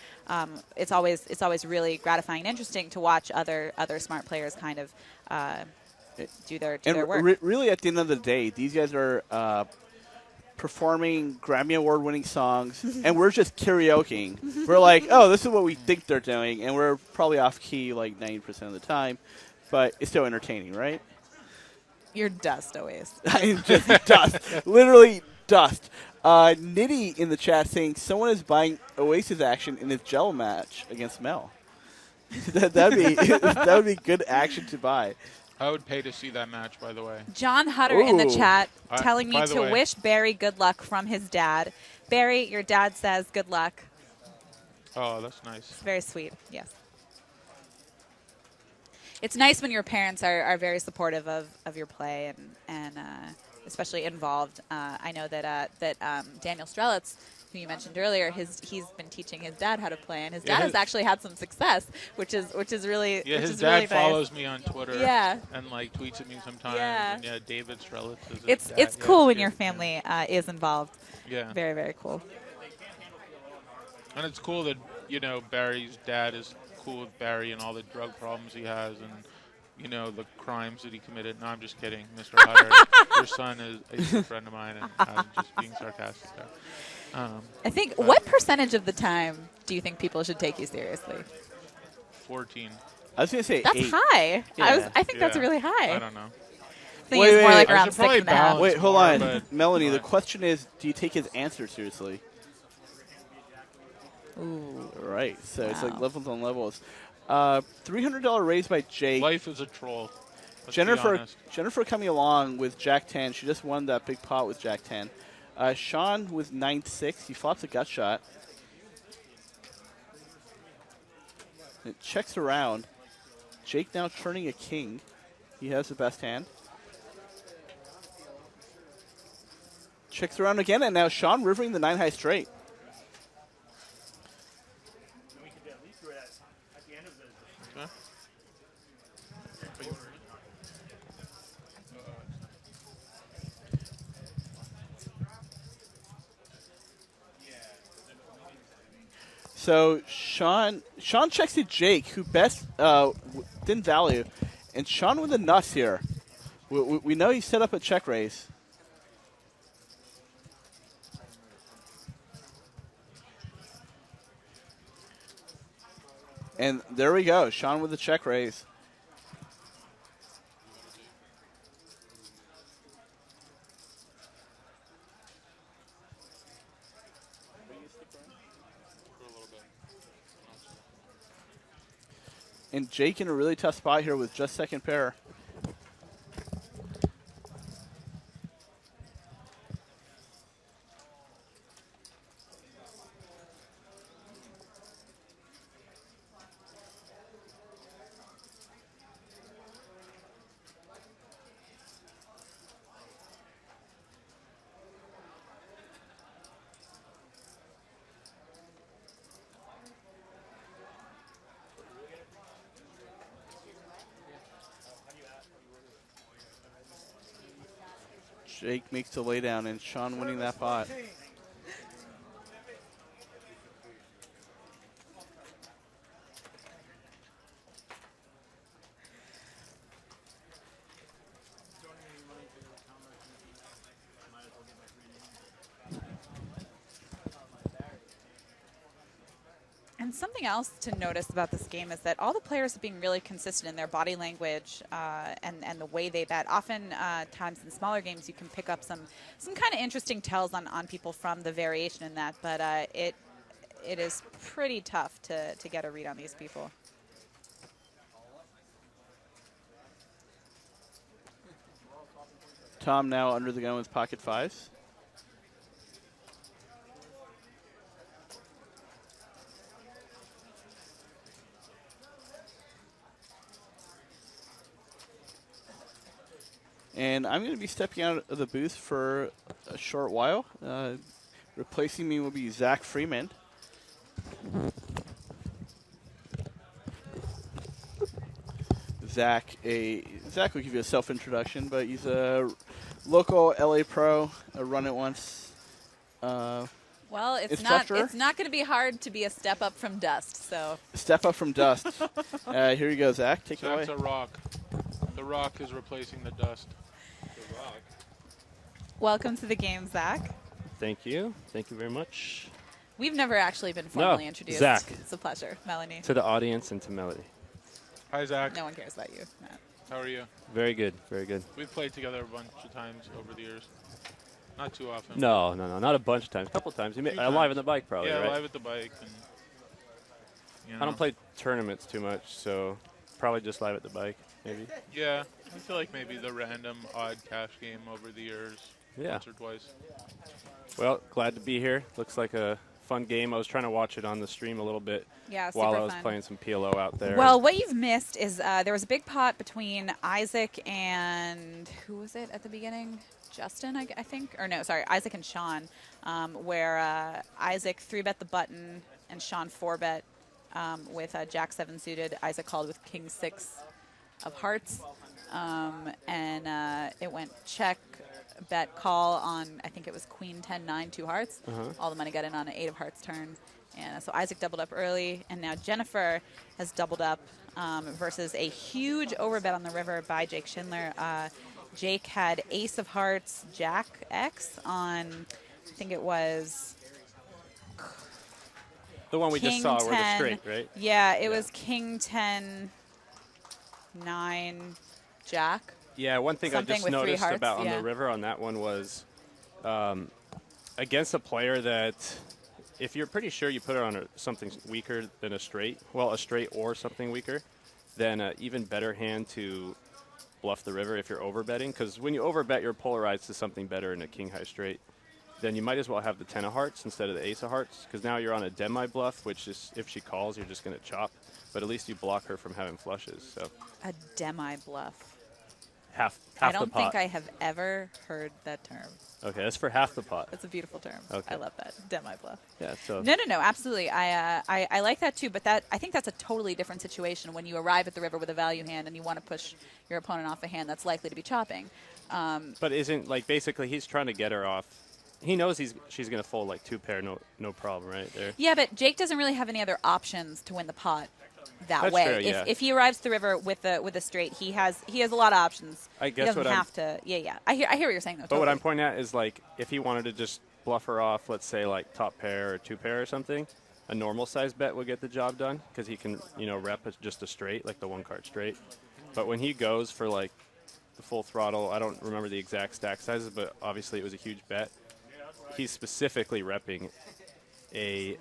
it's always really gratifying and interesting to watch other smart players kind of do their work. Really, at the end of the day, these guys are performing Grammy Award-winning songs, and we're just karaokeing. We're like, oh, this is what we think they're doing, and we're probably off-key like 90% of the time, but it's still entertaining, right? You're dust, Owais. I'm just dust. Literally dust. Nitty in the chat saying someone is buying Oasis action in his Jello match against Mel. that would be good action to buy. I would pay to see that match, by the way. John Hutter in the chat telling me by the to way- wish Barry good luck from his dad. Barry, your dad says good luck. Oh, that's nice. Very sweet, yes. It's nice when your parents are very supportive of your play and especially involved. I know that Daniel Strelitz, who you mentioned earlier, he's been teaching his dad how to play, and his dad has actually had some success, which is really his dad really follows nice. me on Twitter. Yeah. And like tweets at me sometimes. Yeah. And, yeah, David Strelitz is his dad. It's cool when your family is involved. Yeah. Very, very cool. And it's cool that Barry's dad is cool with Barry and all the drug problems he has and the crimes that he committed. No, I'm just kidding, Mr. Hutter. Your son is a friend of mine, and I'm just being sarcastic there. I think, what percentage of the time do you think people should take you seriously? 14. I was going to say That's 8. high. Yeah. I think that's really high. I don't know. I think it's more like I around should probably 6.5. balance Wait, hold more, on. but- Melanie, the but- question is, do you take his answer seriously? Ooh. Right, so it's like Wow. levels on levels. $300 raise by Jake. Life is a troll. Let's be honest. Jennifer coming along with Jack 10. She just won that big pot with Jack 10. Sean with 9-6. He flops a gut shot. It checks around. Jake now turning a king. He has the best hand. Checks around again, and now Sean rivering the 9 high straight. Okay. So Sean checks to Jake, who best didn't value, and Sean with the nuts here. We know he set up a check raise. And there we go, Sean with the check raise. And Jake in a really tough spot here with just second pair. Jake makes the laydown, and Sean winning that pot. And something else to notice about this game is that all the players are being really consistent in their body language and the way they bet. Often times in smaller games you can pick up some kind of interesting tells on people from the variation in that, but it is pretty tough to get a read on these people. Tom now under the gun with pocket fives. And I'm going to be stepping out of the booth for a short while. Replacing me will be Zach Freeman. Zach will give you a self-introduction, but he's a local LA pro, run it once. Well, it's instructor. not going to be hard to be a step up from dust. So Step up from dust. Here you go, Zach. Take it away. Zach's a rock. The rock is replacing the dust. The rock. welcome to the game, Zach. Thank you. Thank you very much. We've never actually been formally introduced. Zach. It's a pleasure. Melanie. To the audience and to Melody. Hi, Zach. No one cares about you, Matt. How are you? Very good. Very good. We've played together a bunch of times over the years. Not too often. No, not a bunch of times. A couple of times. You Few live times. on the bike, probably, Yeah, right? live at the bike. And, you I know. don't play tournaments too much, so probably just live at the bike, maybe. Yeah, I feel like maybe the random odd cash game over the years. Yeah. Once or twice. Well, glad to be here. Looks like a fun game. I was trying to watch it on the stream a little bit Yeah, while super I was fun. playing some PLO out there. Well, what you've missed is there was a big pot between Isaac and who was it at the beginning? Justin, I think, or no, sorry, Isaac and Sean, where Isaac 3-bet the button and Sean 4-bet with Jack 7 suited. Isaac called with King 6 of hearts, and it went check, bet, call on, I think it was Queen 10-9, 2 hearts. All the money got in on an 8 of hearts turn. And so Isaac doubled up early, and now Jennifer has doubled up versus a huge overbet on the river by Jake Schindler. Jake had ace of hearts, Jack X on, I think it was the one we King just saw 10, were the straight, right? Yeah, it was King 10, 9, Jack. Yeah, one thing I Something just with 3 noticed hearts, about on yeah. the river on that one was against a player that if you're pretty sure you put it on something weaker than a straight, well, a straight or something weaker, then an even better hand to bluff the river if you're overbetting. Because when you overbet, you're polarized to something better in a king high straight. Then you might as well have the 10 of hearts instead of the ace of hearts, because now you're on a demi bluff, which is if she calls, you're just going to chop. But at least you block her from having flushes. So A demi bluff. half I the don't pot. think I have ever heard that term. Okay, that's for half the pot. That's a beautiful term. Okay. I love that. Demi bluff. Yeah. So No, absolutely. I like that too, but I think that's a totally different situation when you arrive at the river with a value hand and you want to push your opponent off a hand that's likely to be chopping. But isn't like basically he's trying to get her off. He knows she's going to fold like 2 pair, no problem, right there. Yeah, but Jake doesn't really have any other options to win the pot that That's way. fair, yeah. If he arrives to the river with a straight, he has a lot of options. I guess he doesn't what I'm- have to. Yeah. I hear what you're saying though. But what totally. I'm pointing at is like if he wanted to just bluff her off, let's say like top pair or 2 pair or something, a normal size bet would get the job done because he can rep just a straight, like the 1 card straight. But when he goes for like the full throttle, I don't remember the exact stack sizes, but obviously it was a huge bet. He's specifically repping a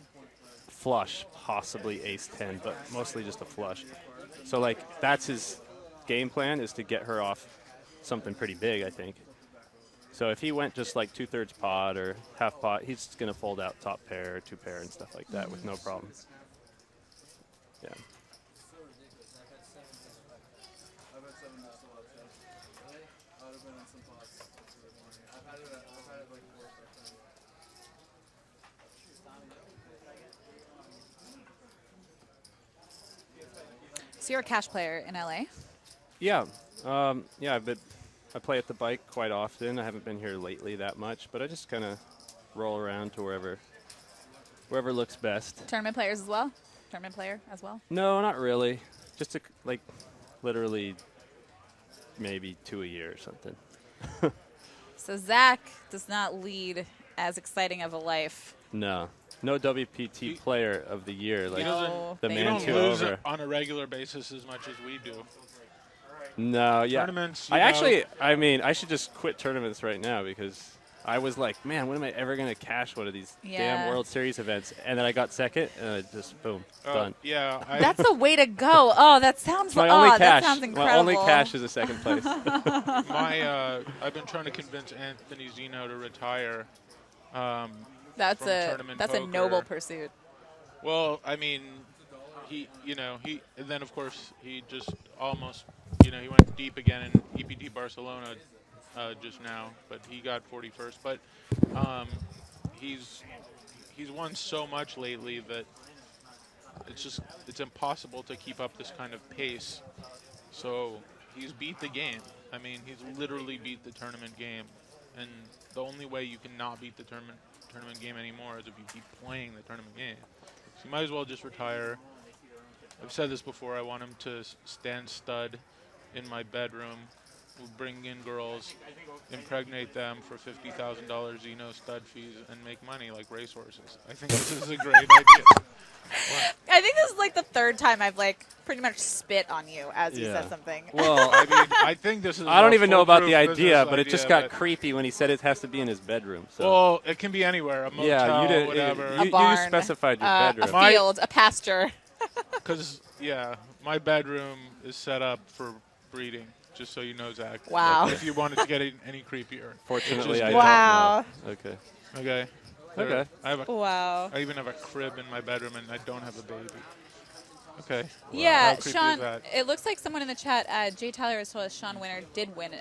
flush, possibly ace 10, but mostly just a flush. So like that's his game plan, is to get her off something pretty big, I think. So if he went just like 2/3 pot or half pot, he's just going to fold out top pair, 2 pair, and stuff like that with no problem. Yeah. So you're a cash player in LA. Yeah. I play at the bike quite often. I haven't been here lately that much, but I just kind of roll around to wherever looks best. Tournament players as well. Tournament player as well. No, not really. Just like literally maybe 2 a year or something. So Zach does not lead as exciting of a life. No WPT player of the year. Like No, the they You man don't two lose over. on a regular basis as much as we do. No, yeah. Tournaments, I should just quit tournaments right now because I was like, man, when am I ever going to cash one of these Yeah. damn World Series events? And then I got second, and I just, boom, done. Yeah. That's the way to go. Oh, that sounds. My only That cash. sounds My incredible. only cash is a second place. I've been trying to convince Anthony Zeno to retire. That's from a tournament noble poker. pursuit. Well, I mean, and then of course he just almost, he went deep again in EPT Barcelona just now, but he got 41st. But he's won so much lately that it's impossible to keep up this kind of pace. So he's beat the game. I mean, he's literally beat the tournament game, and the only way you can not beat the tournament game anymore is if you keep playing the tournament game. So you might as well just retire. I've said this before. I want him to stand stud in my bedroom. We'll bring in girls, impregnate them for $50,000 Zeno stud fees, and make money like racehorses. I think this is a great idea. I think this is like the third time I've like pretty much spit on you as you said something. Well, I mean, I think this is. I don't even know about the foolproof idea, business but it just idea, got but- creepy when he said it has to be in his bedroom. So. Well, it can be anywhere. A motel, yeah, you did. whatever. A You barn, specified your a bedroom. field, a pasture. Because, my bedroom is set up for breeding, just so you know, Zach. Wow. If you wanted to get any creepier. Fortunately, Just- I Wow. don't know. Okay. Okay. Okay. Wow. I even have a crib in my bedroom, and I don't have a baby. Okay. Yeah, How creepy Sean, is that? it looks like someone in the chat, Jay Tyler has told us Sean Winter did win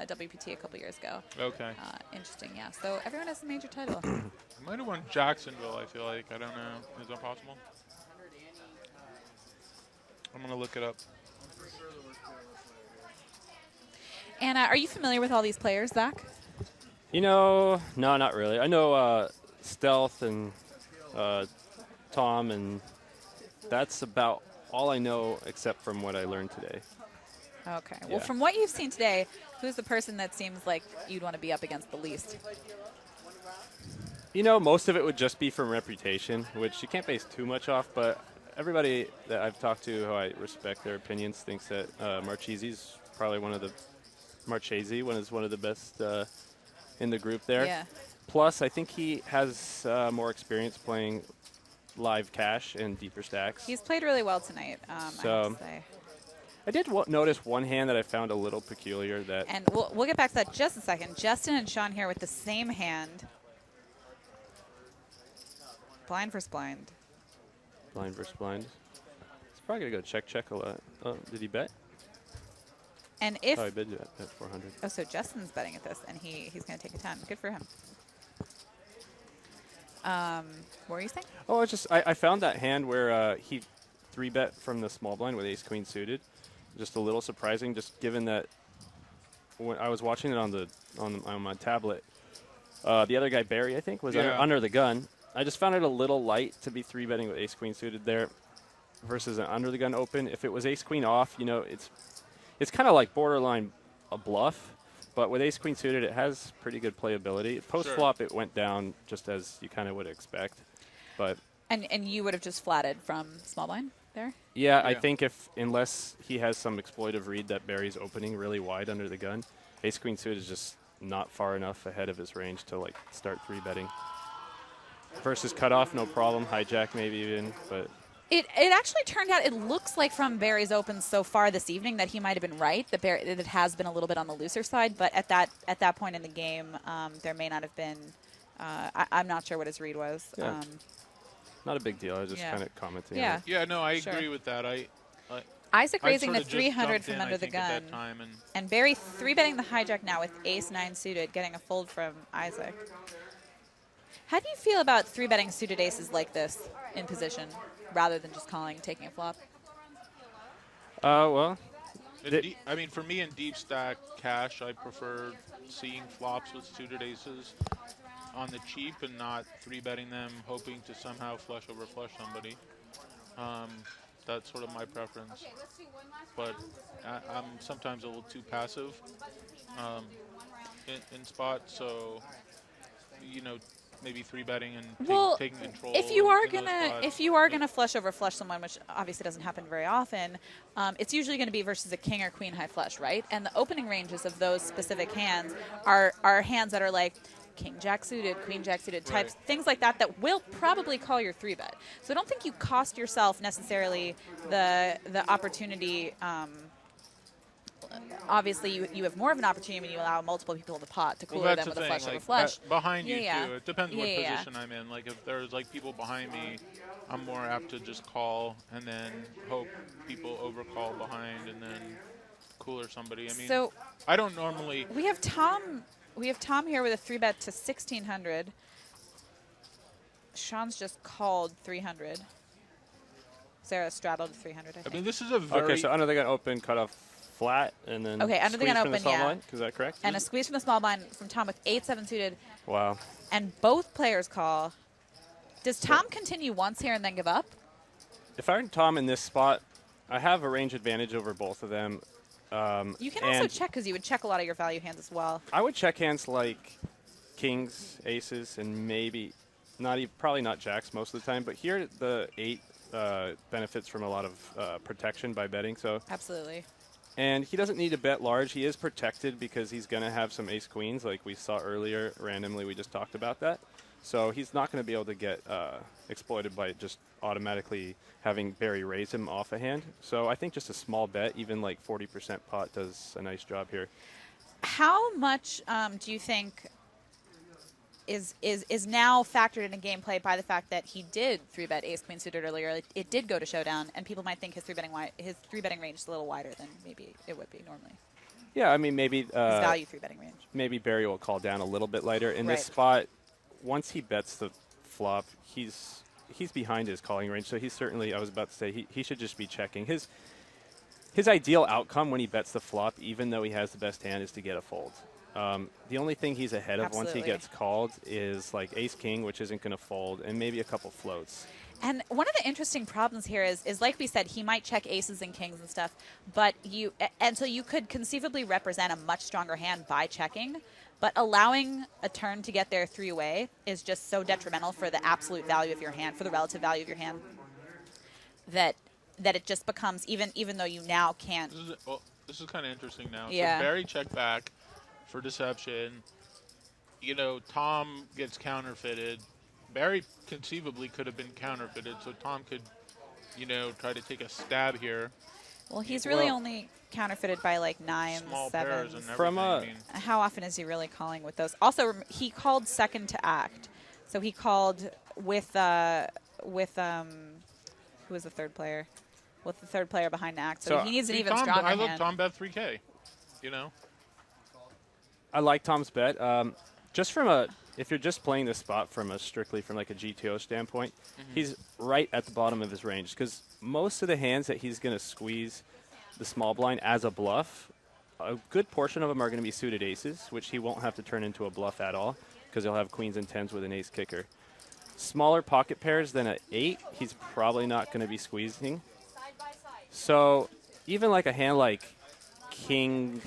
WPT a couple years ago. Okay. Interesting, yeah. So everyone has a major title. Might have won Jacksonville, I feel like. I don't know. Is that possible? I'm going to look it up. And are you familiar with all these players, Zach? No, not really. I know Stealth and Tom, and that's about all I know except from what I learned today. Okay. Well, Yeah. from what you've seen today, who's the person that seems like you'd want to be up against the least? Most of it would just be from reputation, which you can't base too much off, but everybody that I've talked to who I respect their opinions thinks that Marchese's probably one of the best in the group there. Yeah. Plus, I think he has more experience playing live cash and deeper stacks. He's played really well tonight, I have to say. I did notice one hand that I found a little peculiar. And we'll get back to that just a second. Justin and Sean here with the same hand. Blind versus blind. Blind versus blind. He's probably going to go check a lot. Oh, did he bet? And if... Oh, he bet at 400. Oh, so Justin's betting at this, and he's going to take a 10. Good for him. What were you saying? Oh, I found that hand where he 3-bet from the small blind with ace-queen suited. Just a little surprising, just given that when I was watching it on my tablet, the other guy, Barry, I think, was under the gun. I just found it a little light to be 3-betting with ace-queen suited there versus an under the gun open. If it was ace-queen off, it's kind of like borderline a bluff, but with ace-queen suited, it has pretty good playability. Post-flop, It went down just as you kind of would expect. But And you would have just flatted from small blind there? yeah, I think unless he has some exploitive read that Barry's opening really wide under the gun, ace-queen suited is just not far enough ahead of his range to start 3-betting. Versus cutoff, no problem. Hijack maybe even, but... It actually turned out, it looks like from Barry's opens so far this evening that he might have been right, that it has been a little bit on the looser side, but at that point in the game, there may not have been, I'm not sure what his read was. Yeah. Not a big deal. I was just kind of commenting on it. Yeah, no, I agree with that. Isaac I raising sort the of just 300 jumped from in, under I the think, at gun. that time, And Barry 3-betting the hijack now with ace-9 suited, getting a fold from Isaac. How do you feel about 3-betting suited aces like this in position rather than just calling, taking a flop? Well... I mean, for me in deep stack cash, I prefer seeing flops with suited aces on the cheap and not 3-betting them, hoping to somehow flush over flush somebody. That's sort of my preference. But I'm sometimes a little too passive in spots, so maybe 3-betting and taking control. if you are gonna flush over flush someone, which obviously doesn't happen very often, it's usually going to be versus a king or queen high flush, right? And the opening ranges of those specific hands are hands that are like king jack suited, queen jack suited types, things like that will probably call your 3-bet. So I don't think you cost yourself necessarily the opportunity. Obviously, you have more of an opportunity when you allow multiple people in the pot to cooler them with a flush of a flush. Behind you, Yeah. too. It depends what position I'm in. Like, if there's, like, people behind me, I'm more apt to just call and then hope people overcall behind and then cooler somebody. I mean, So I don't normally... we have Tom here with a 3-bet to 1,600. Sean's just called 300. Sarah straddled 300, I think. I mean, this is a very... Okay, so under the gun open, cut off flat, and then Okay, under the gun from open, the small yeah. blind. Is that correct? And a squeeze from the small blind from Tom with 8-7 suited. Wow. And both players call. Does Tom continue once here and then give up? If I were Tom in this spot, I have a range advantage over both of them. You can also check because you would check a lot of your value hands as well. I would check hands like kings, aces, and maybe probably not jacks most of the time. But here the 8 benefits from a lot of protection by betting. So Absolutely. And he doesn't need to bet large. He is protected because he's going to have some ace queens like we saw earlier. Randomly, we just talked about that. So he's not going to be able to get exploited by just automatically having Barry raise him off a hand. So I think just a small bet, even like 40% pot, does a nice job here. How much do you think is now factored into gameplay by the fact that he did 3-bet ace queen suited earlier? It did go to showdown, and people might think his 3-betting range is a little wider than maybe it would be normally. Yeah, I mean maybe His value 3-betting range. Maybe Barry will call down a little bit lighter in Right. this spot. Once he bets the flop, he's behind his calling range. So he's certainly, I was about to say, he should just be checking. His ideal outcome when he bets the flop, even though he has the best hand, is to get a fold. The only thing he's ahead of once he Absolutely. gets called is like ace king, which isn't going to fold, and maybe a couple floats. And one of the interesting problems here is like we said, he might check aces and kings and stuff, but so you could conceivably represent a much stronger hand by checking, but allowing a turn to get there 3-way is just so detrimental for the absolute value of your hand, for the relative value of your hand, that it just becomes, even though you now can't. This is kind of interesting now. Yeah. So Barry check back for deception. You know, Tom gets counterfeited. Barry conceivably could have been counterfeited, so Tom could, try to take a stab here. Well, he's really only counterfeited by like 9s, Small 7s. pairs and everything. From How often is he really calling with those? Also, he called second to act, so he called with who was the third player? With the third player behind act, so he needs an even stronger hand. Tom bet 3K. I like Tom's bet. If you're just playing this spot strictly from like a GTO standpoint, he's right at the bottom of his range because most of the hands that he's going to squeeze the small blind as a bluff, a good portion of them are going to be suited aces, which he won't have to turn into a bluff at all because he'll have queens and 10s with an ace kicker. Smaller pocket pairs than an 8, he's probably not going to be squeezing. So even like a hand like king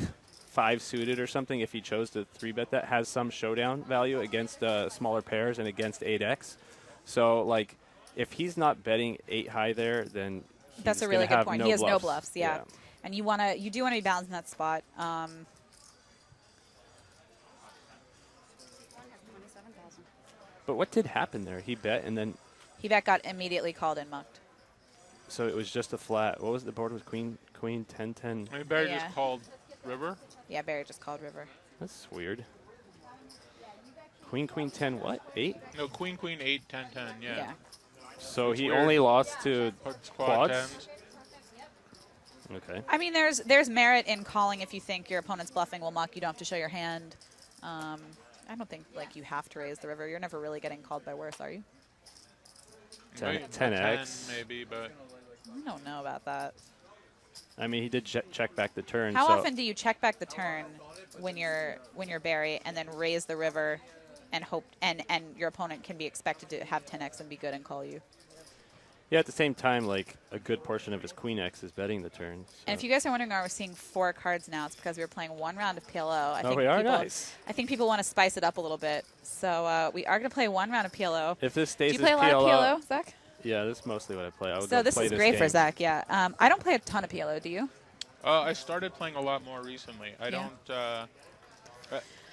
5 suited or something, if he chose to 3-bet that, has some showdown value against smaller pairs and against 8x. So like if he's not betting 8 high there, then that's a really good point. He has no bluffs, yeah. And you do want to be balanced in that spot. But what did happen there? He bet and then He got immediately called and mucked. So it was just a flat. What was the board? Was queen 10 10? I mean, Barry just called river. Yeah, Barry just called river. That's weird. Queen 10 what? 8? No, queen 8 10 10. Yeah. So That's he weird. only lost to Quad quads. tens. Okay. I mean, there's merit in calling if you think your opponent's bluffing will muck. You don't have to show your hand. I don't think like you have to raise the river. You're never really getting called by worse, are you? 10x. 10 maybe, but I don't know about that. I mean, he did check back the turn. How so often do you check back the turn when you're Barry and then raise the river and hope and your opponent can be expected to have 10x and be good and call you? Yeah, at the same time, like a good portion of his queen X is betting the turn. So. And if you guys are wondering why we're seeing 4 cards now, it's because we were playing 1 round of PLO. We are nice. I think people want to spice it up a little bit, so we are going to play 1 round of PLO. If this stays Do you play a lot of PLO, Zach? Yeah, this is mostly what I play. I would So this play is great for game. Zach. Yeah, I don't play a ton of PLO. Do you? I started playing a lot more recently. I don't.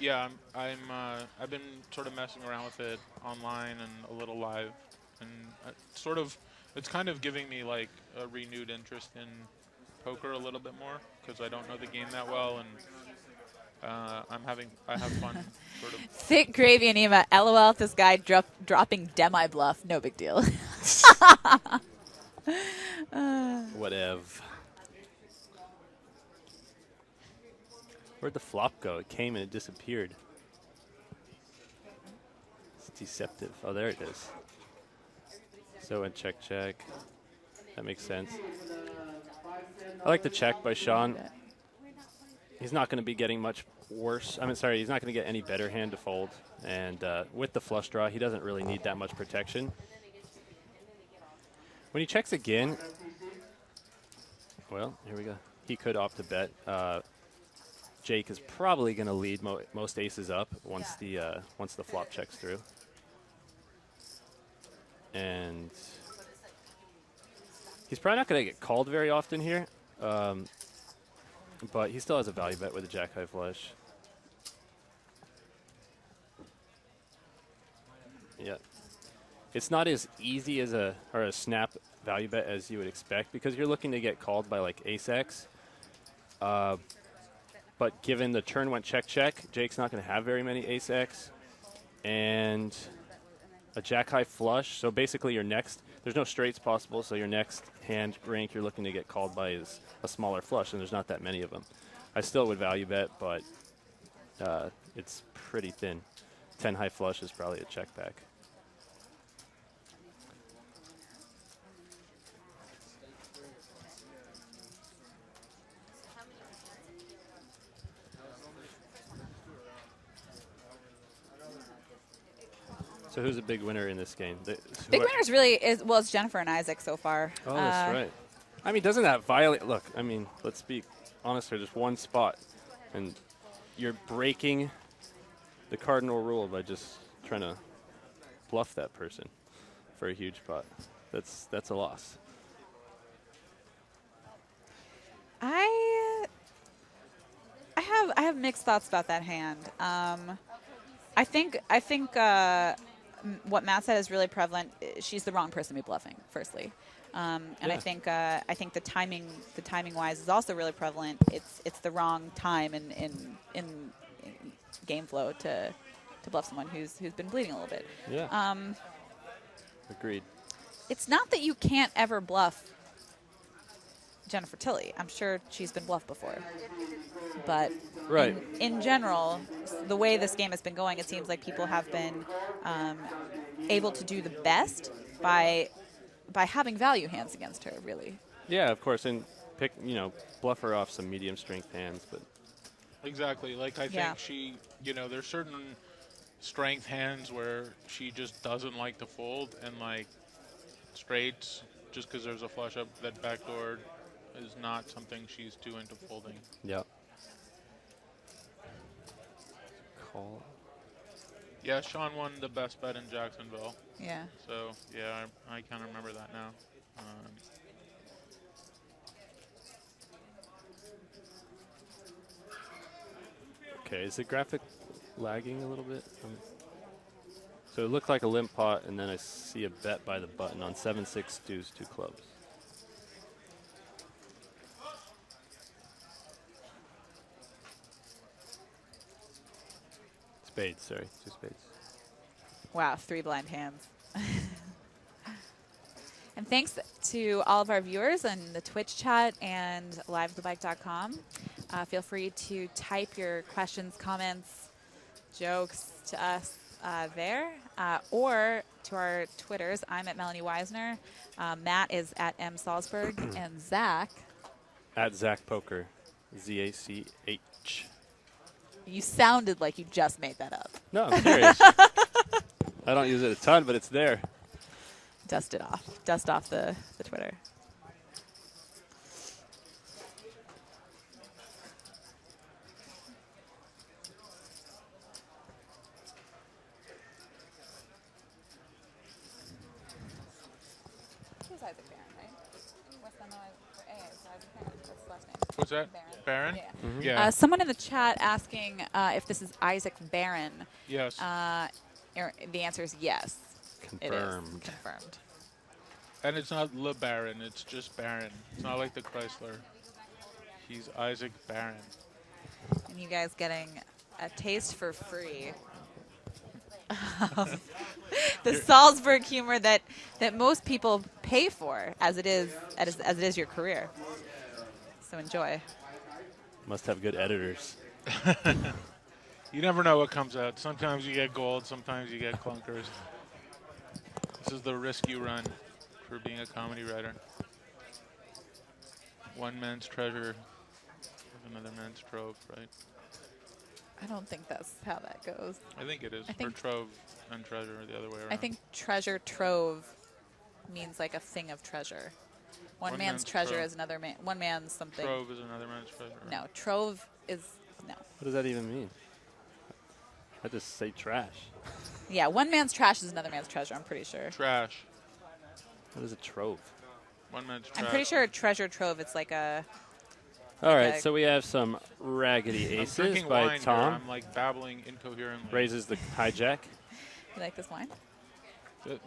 Yeah, I've been sort of messing around with it online and a little live, and it's kind of giving me like a renewed interest in poker a little bit more because I don't know the game that well, and I have fun sort of. Thick gravy and Ema. LOL, this guy dropping demi bluff. No big deal. Whatever. Where'd the flop go? It came and it disappeared. It's deceptive. Oh, there it is. So in check. That makes sense. I like the check by Sean. He's not going to be getting much worse. He's not going to get any better hand to fold. And with the flush draw, he doesn't really need that much protection. When he checks again, well, here we go. He could opt to bet. Jake is probably going to lead most aces up once the flop checks through. And he's probably not going to get called very often here. But he still has a value bet with a jack high flush. Yeah. It's not as easy as a snap value bet as you would expect because you're looking to get called by like ace X. But given the turn went check, Jake's not going to have very many ace X. And a jack high flush. So basically your next, there's no straights possible, so your next hand rank you're looking to get called by is a smaller flush, and there's not that many of them. I still would value bet, but it's pretty thin. 10 high flush is probably a check back. So who's a big winner in this game? Big winners really it's Jennifer and Isaac so far. Oh, that's right. I mean, doesn't that violate? Look, I mean, let's be honest here. Just one spot, and you're breaking the cardinal rule by just trying to bluff that person for a huge pot. That's a loss. I have mixed thoughts about that hand. I think what Matt said is really prevalent. She's the wrong person to be bluffing, firstly, and Yeah. I think the timing wise is also really prevalent. It's the wrong time in game flow to bluff someone who's been bleeding a little bit. Yeah. Agreed. It's not that you can't ever bluff Jennifer Tilly. I'm sure she's been bluffed before. But right. in general, the way this game has been going, it seems like people have been able to do the best by having value hands against her, really. Yeah, of course, and bluff her off some medium strength hands, but Exactly. Like, I think she, there's certain strength hands where she just doesn't like to fold, and, like, straights, just because there's a flush up that backdoor is not something she's too into folding. yeah. Call. Yeah, Sean won the best bet in Jacksonville. Yeah. So, yeah, I kind of remember that now. Okay, is the graphic lagging a little bit? So it looked like a limp pot, and then I see a bet by the button on 7-6 deuce 2 clubs. Spades, sorry, 2 spades. Wow, 3 blind hands. And thanks to all of our viewers in the Twitch chat and livethebike.com. Feel free to type your questions, comments, jokes to us there, or to our Twitters. I'm at Melanie Weisner. Matt is at M. Salzberg, and Zach. At Zach Poker, Z-A-C-H. You sounded like you just made that up. No, I'm serious. I don't use it a ton, but it's there. Dust it off. Dust off the Twitter. Isaac Barron, right? What's that? Baron? Yeah. Yeah. Someone in the chat asking if this is Isaac Baron. Yes. The answer is yes. Confirmed. It is confirmed. And it's not Le Baron, it's just Baron. It's not like the Chrysler. He's Isaac Baron. And you guys getting a taste for free. The Salzburg humor that most people pay for, as it is your career. So enjoy. Must have good editors. You never know what comes out. Sometimes you get gold, sometimes you get clunkers. This is the risk you run for being a comedy writer. One man's treasure, another man's trove, right? I don't think that's how that goes. I think it is. I think- or trove and treasure, or the other way around. I think treasure trove means like a thing of treasure. One man's treasure trove. is another man. One man's something. Trove is another man's treasure. Right? No, trove is no. What does that even mean? I just say trash. Yeah, one man's trash is another man's treasure. I'm pretty sure. Trash. What is a trove? One man's trash. I'm pretty sure treasure trove. It's like a. All right, Okay. so we have some Raggedy I'm Aces drinking by wine Tom. Here. I'm like babbling incoherently. Raises the hijack. You like this wine?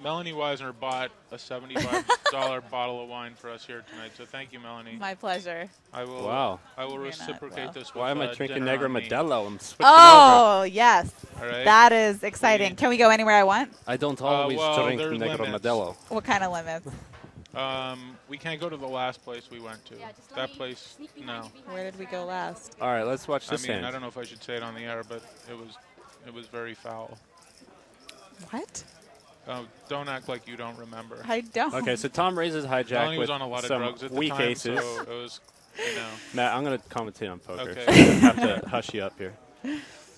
Melanie Weisner bought a $75 bottle of wine for us here tonight, so thank you, Melanie. My pleasure. I will. Wow. I will You're not reciprocate well. this. With, Why am I drinking dinner Negra on me. Modelo? I'm switching over. Oh yes, All right. that is exciting. Can we go anywhere I want? I don't always well, drink there's Negra limits. Modelo. What kind of limits? We can't go to the last place we went to. That place, no. Where did we go last? All right, let's watch I this mean, hand. I don't know if I should say it on the air, but it was very foul. What? Oh, don't act like you don't remember. I don't. Okay, so Tom raises hijack Melanie with was on a lot of some drugs at the weak time, aces. so it was, you know. Matt, I'm going to commentate on poker. Okay. So I have to hush you up here.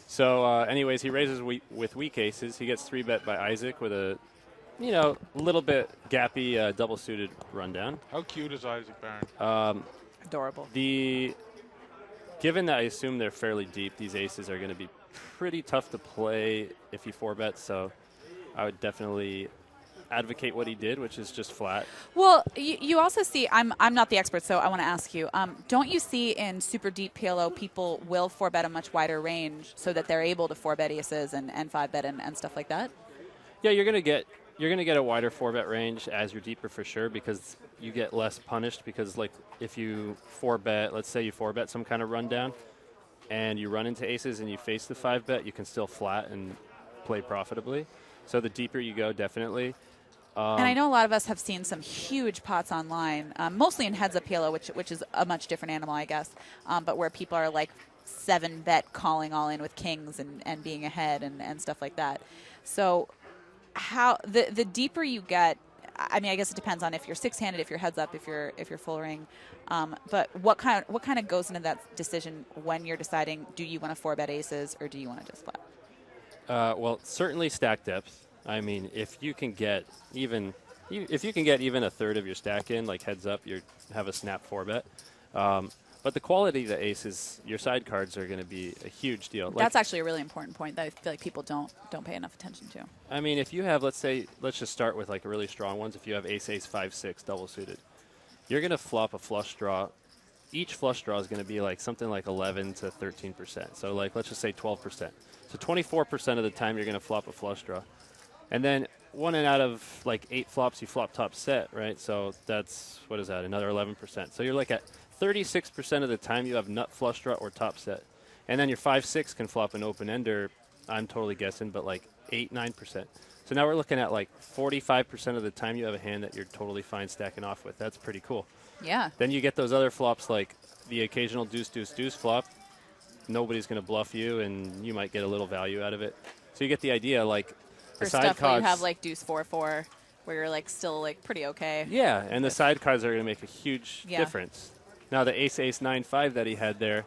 So, anyways, he raises with weak aces. He gets 3-bet by Isaac with a, little bit gappy double suited rundown. How cute is Isaac Baron? Adorable. Given that I assume they're fairly deep, these aces are going to be pretty tough to play if you 4-bet. So, I would definitely advocate what he did, which is just flat. Well, you also see, I'm not the expert, so I want to ask you, don't you see in super deep PLO people will 4-bet a much wider range so that they're able to 4-bet aces and 5-bet and stuff like that? Yeah, you're gonna get a wider 4-bet range as you're deeper for sure, because you get less punished. Because like if you 4-bet, let's say you 4-bet some kind of rundown, and you run into aces and you face the 5-bet, you can still flat and play profitably. So the deeper you go, definitely. And I know a lot of us have seen some huge pots online, mostly in heads-up PLO, which is a much different animal, I guess, but where people are like 7-bet calling all in with kings and being ahead and stuff like that. So how the deeper you get, I mean, I guess it depends on if you're 6-handed, if you're heads-up, if you're full ring. But what kind of goes into that decision when you're deciding, do you want to 4-bet aces or do you want to just flat? Well, certainly stack depth. I mean, if you can get even a third of your stack in, like heads up, you have a snap 4-bet. But the quality of the aces, your side cards are going to be a huge deal. That's actually a really important point that I feel like people don't pay enough attention to. I mean, if you have, let's just start with like really strong ones. If you have ace, 5, 6 double suited, you're going to flop a flush draw. Each flush draw is going to be like something like 11 to 13%. So like let's just say 12%. So 24% of the time you're going to flop a flush draw. And then 1 out of like 8 flops, you flop top set, right? So that's, what is that, another 11%. So you're like at 36% of the time you have nut flush draw or top set. And then your 5, 6 can flop an open ender, I'm totally guessing, but like 8, 9%. So now we're looking at like 45% of the time you have a hand that you're totally fine stacking off with. That's pretty cool. Yeah. Then you get those other flops like the occasional deuce, deuce, deuce flop. Nobody's going to bluff you, and you might get a little value out of it. So you get the idea, like, For the side stuff where you cards, have like deuce 4-4, where you're like still like pretty okay. yeah, and the side cards are going to make a huge Yeah. difference. Now the ace, 9, 5 that he had there,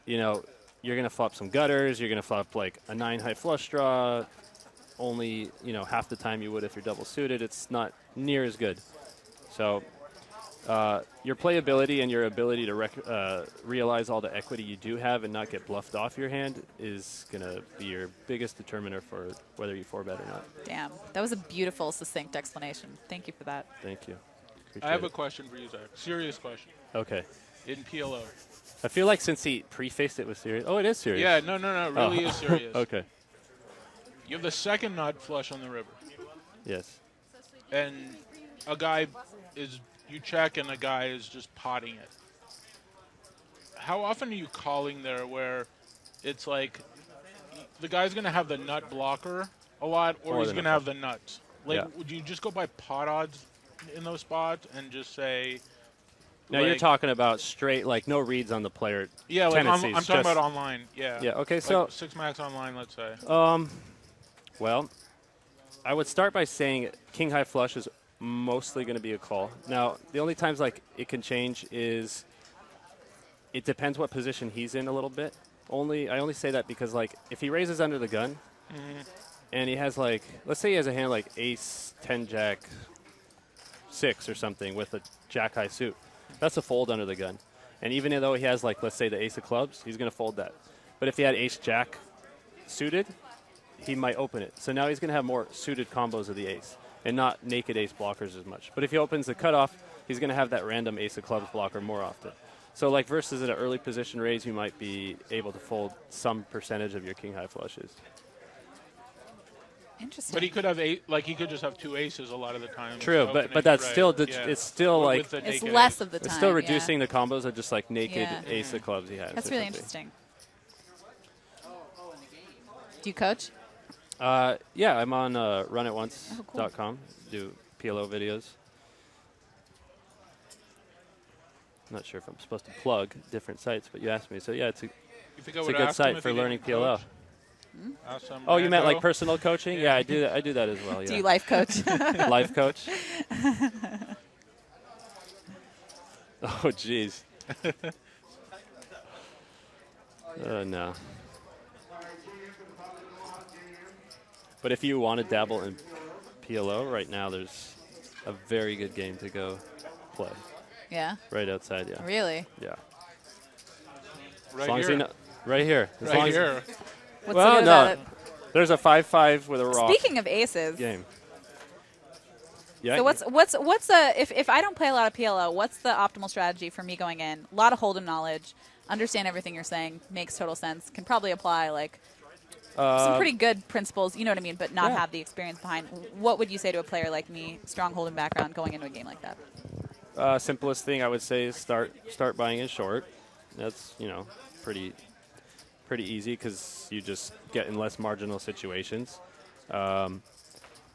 you're going to flop some gutters. You're going to flop like a 9 high flush draw. Only half the time you would if you're double suited. It's not near as good. So your playability and your ability to realize all the equity you do have and not get bluffed off your hand is going to be your biggest determiner for whether you 4-bet or not. Damn. That was a beautiful, succinct explanation. Thank you for that. Thank you. Appreciate I have it. a question for you, Zach. Serious question. Okay. In PLO. I feel like since he prefaced it with serious. Oh, it is serious. Yeah, no, it really is serious. Okay. You have the second nut flush on the river, Yes. and a guy you check, and a guy is just potting it. How often are you calling there where it's like the guy's going to have the nut blocker a lot, or he's going to have the nuts? Like, Yeah. would you just go by pot odds in those spots and just say? Now you're talking about straight, like no reads on the player. Yeah, like tendencies, I'm talking about online. Yeah. Yeah. Okay. Like So 6 max online, let's say. well, I would start by saying king high flush is mostly going to be a call. Now the only times like it can change is it depends what position he's in a little bit. I only say that because like if he raises under the gun and he has like, let's say he has a hand like ace 10 jack 6 or something with a jack high suit, that's a fold under the gun. And even though he has like, let's say the ace of clubs, he's going to fold that. But if he had ace jack suited, he might open it. So now he's going to have more suited combos of the ace and not naked ace blockers as much. But if he opens the cutoff, he's going to have that random ace of clubs blocker more often. So like versus at an early position raise, you might be able to fold some percentage of your king high flushes. Interesting. But he could have he could just have two aces a lot of the time. True, opening, but that's right, still yeah. it's still Or like with the it's naked less ace. of the time. it's still yeah. reducing the combos of just like naked Yeah. ace of clubs he has. That's or really something. interesting. Do you coach? Yeah, I'm on runatonce.com. Oh, cool. Do PLO videos. Not sure if I'm supposed to plug different sites, but you asked me. So yeah, it's You think I a would good ask him site if for he learning didn't PLO. coach? Ask some Oh, you meant like rando? personal coaching? Yeah, I do that. I do that as well. Yeah. Do you life coach? Life coach? Oh, jeez. No. But if you want to dabble in PLO right now, there's a very good game to go play Yeah. right outside. Yeah. Really? Yeah. Right As long as here. you know, right here. As long Right as- here. What's Well, so good no. about it? There's a 5-5 with a rock Speaking of aces, game. Yeah. so what's if I don't play a lot of PLO, what's the optimal strategy for me going in? A lot of hold'em knowledge, understand everything you're saying, makes total sense, can probably apply like some pretty good principles, you know what I mean, but not yeah. have the experience behind. What would you say to a player like me, strong hold'em background, going into a game like that? Simplest thing I would say is start buying in short. That's pretty easy because you just get in less marginal situations, and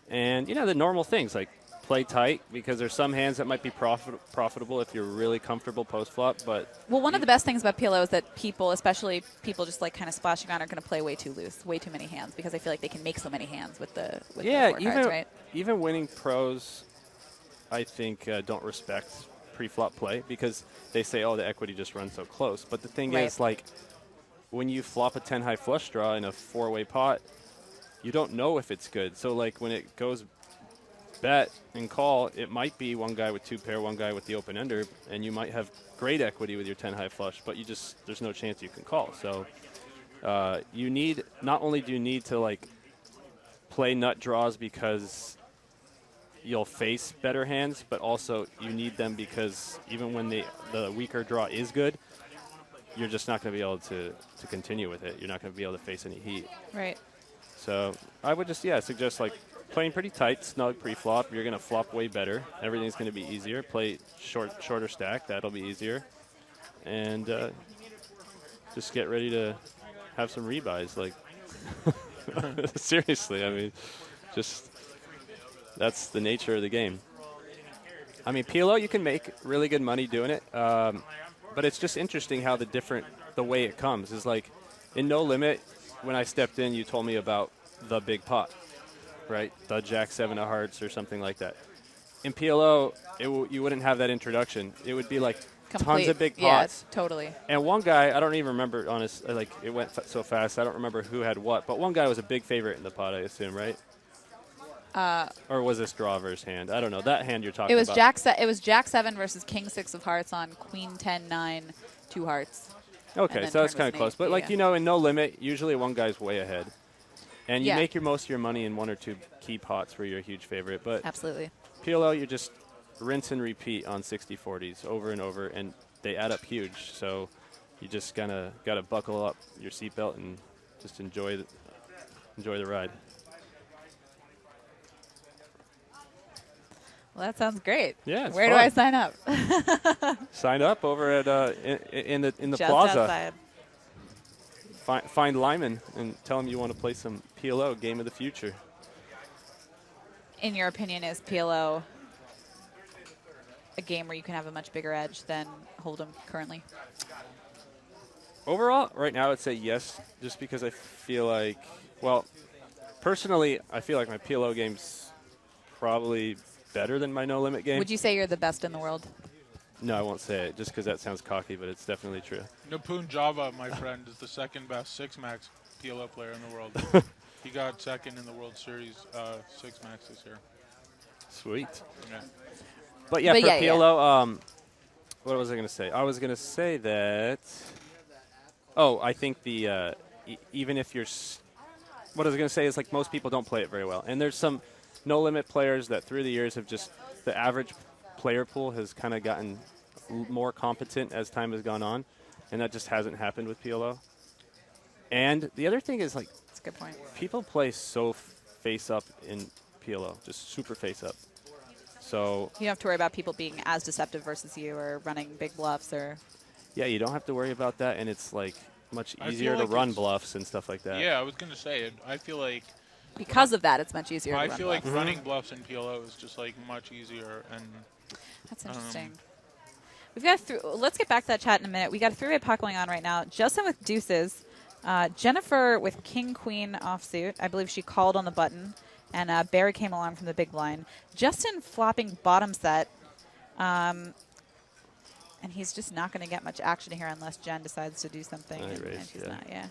the normal things like play tight because there's some hands that might be profitable if you're really comfortable post flop. But Well, one of the best things about PLO is that people, especially people just like kind of splashing on, are going to play way too loose, way too many hands because I feel like they can make so many hands with the four cards, right? Even winning pros, I think don't respect pre-flop play because they say, oh, the equity just runs so close. But the thing Right. is, like, when you flop a 10 high flush draw in a 4-way pot, you don't know if it's good. So, like, when it goes bet and call, it might be one guy with two pair, one guy with the open ender, and you might have great equity with your 10 high flush, but there's no chance you can call. So, not only do you need to, like, play nut draws because you'll face better hands, but also you need them because even when the weaker draw is good, you're just not going to be able to continue with it. You're not going to be able to face any heat. Right. So I would just, suggest like playing pretty tight, snug pre-flop. You're going to flop way better. Everything's going to be easier. Play shorter stack. That'll be easier. And just get ready to have some rebuys. Like, seriously, I mean, just that's the nature of the game. I mean, PLO, you can make really good money doing it. But it's just interesting how the way it comes is like in No Limit, when I stepped in, you told me about the big pot, right? The Jack 7 of hearts or something like that. In PLO, you wouldn't have that introduction. It would be like tons of big pots. Yeah, totally. And one guy, I don't even remember, like it went so fast, I don't remember who had what, but one guy was a big favorite in the pot, I assume, right? Or was this draw versus hand? I don't know. That hand you're talking about. It was Jack 7 versus King 6 of hearts on Queen 10 9 2 hearts. Okay, then so that's turn kind of was close. made. But Yeah. in No Limit, usually one guy's way ahead. And you Yeah. make most of your money in one or two key pots where you're a huge favorite. But Absolutely. PLO, you're just rinse and repeat on 60-40s over and over, and they add up huge. So you just kind of got to buckle up your seatbelt and just enjoy the ride. Well, that sounds great. Yeah, it's Where fun. do I sign up? Sign up over at in the Just plaza. outside. Find Lyman and tell him you want to play some PLO game of the future. In your opinion, is PLO a game where you can have a much bigger edge than Hold'em currently? Overall, right now, I'd say yes, just because I feel like, well, personally, I feel like my PLO game's probably better than my No Limit game. Would you say you're the best in the world? No, I won't say it, just because that sounds cocky, but it's definitely true. Nipun Java, my friend, is the second best 6-max PLO player in the world. He got second in the World Series 6-max this year. Sweet. Yeah. But yeah, But for yeah, yeah. PLO, what was I going to say? I was going to say that, I think the, even if you're, what I was going to say is like most people don't play it very well. And there's some No Limit players that through the years have just, the average player pool has kind of gotten more competent as time has gone on, and that just hasn't happened with PLO. And the other thing is, like, That's a good point. people play so face up in PLO, just super face up. So You don't have to worry about people being as deceptive versus you or running big bluffs or. yeah, you don't have to worry about that, and it's like much I feel easier like to run it's- bluffs and stuff like that. Yeah, I was going to say it. I feel like Because of that, it's much easier to I run feel like bluffs. running bluffs in PLO is just like much easier, and That's interesting. We've got let's get back to that chat in a minute. We got a three-way pot going on right now. Justin with deuces, Jennifer with king queen offsuit. I believe she called on the button, and Barry came along from the big blind. Justin flopping bottom set, and he's just not going to get much action here unless Jen decides to do something. I And raised, she's yeah. not. Yeah.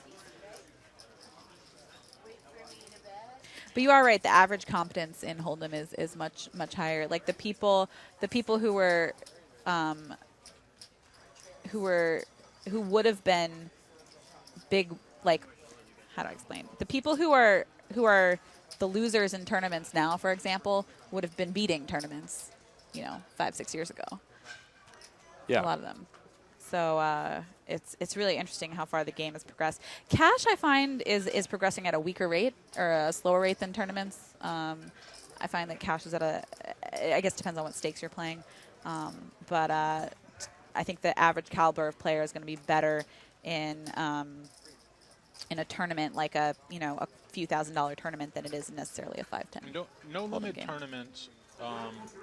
But you are right. The average competence in Hold'em is much higher. Like the people who would have been big, like, how do I explain? The people who are the losers in tournaments now, for example, would have been beating tournaments, 5-6 years ago. Yeah. A lot of them. So it's really interesting how far the game has progressed. Cash, I find, is progressing at a weaker rate or a slower rate than tournaments. I find that Cash is at I guess it depends on what stakes you're playing. But I think the average caliber of player is going to be better in a tournament like a few $1,000 tournament than it is necessarily a 5-10. no limit game. tournaments.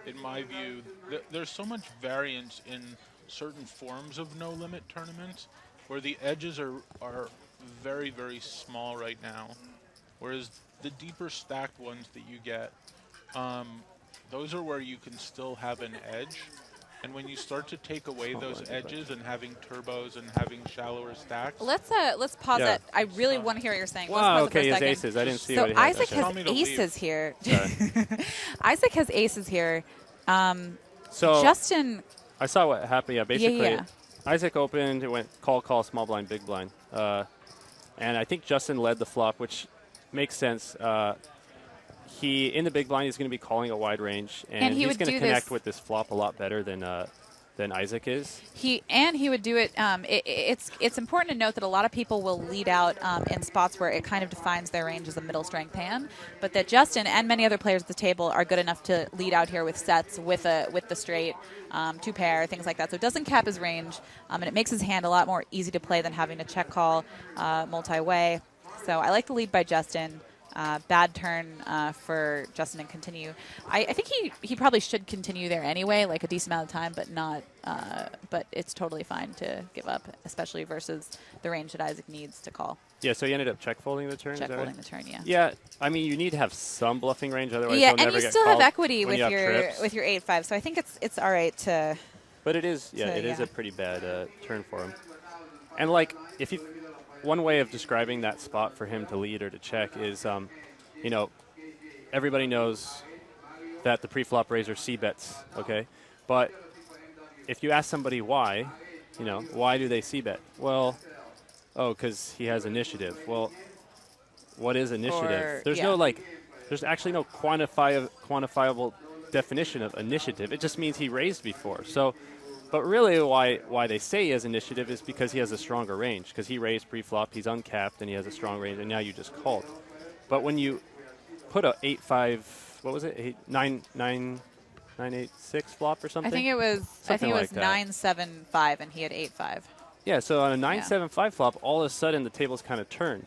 In my view, there's so much variance in certain forms of no limit tournaments where the edges are very, very small right now, whereas the deeper stacked ones that you get, those are where you can still have an edge. And when you start to take away those edges and having turbos and having shallower stacks, Let's pause Yeah. it. I really want to hear what you're saying. Wow, Let's pause it okay, for a his second. aces. I didn't see So what he had. Isaac Okay. Tell me has to leave. aces here. Sorry. Isaac has aces here. So Justin, I saw what happened. Yeah, basically, yeah. Isaac opened. It went call, small blind, big blind. And I think Justin led the flop, which makes sense. He in the big blind is going to be calling a wide range, and he he's would going to do connect this- with this flop a lot better than Isaac is. he would do it. It's important to note that a lot of people will lead out in spots where it kind of defines their range as a middle strength hand, but that Justin and many other players at the table are good enough to lead out here with sets with the straight, two pair, things like that. So it doesn't cap his range, and it makes his hand a lot more easy to play than having to check call multi-way. So I like the lead by Justin. Bad turn for Justin and continue. I think he probably should continue there anyway, like a decent amount of time, but not. But it's totally fine to give up, especially versus the range that Isaac needs to call. Yeah, so he ended up check folding the turn. Check is that holding right? the turn, yeah. Yeah, I mean you need to have some bluffing range, otherwise Yeah, you'll and never you get still have called equity when with you have your trips. 8-5, so I think it's all right to. But it is, yeah, So, it is yeah. a pretty bad turn for him. And like, one way of describing that spot for him to lead or to check is, everybody knows that the pre-flop raiser c-bets, okay? But if you ask somebody why, why do they c-bet? Well, because he has initiative. Well, what is initiative? Or- There's yeah. there's actually no quantifiable definition of initiative. It just means he raised before. So, but really why they say he has initiative is because he has a stronger range. Because he raised pre-flop, he's uncapped, and he has a strong range, and now you just called. But when you put a 8-5, what was it? 9-8-6 flop or something? I think it was Something like that. 9-7-5, and he had 8-5. Yeah, so on a 9-7-5 flop, all of a sudden the table's kind of turned.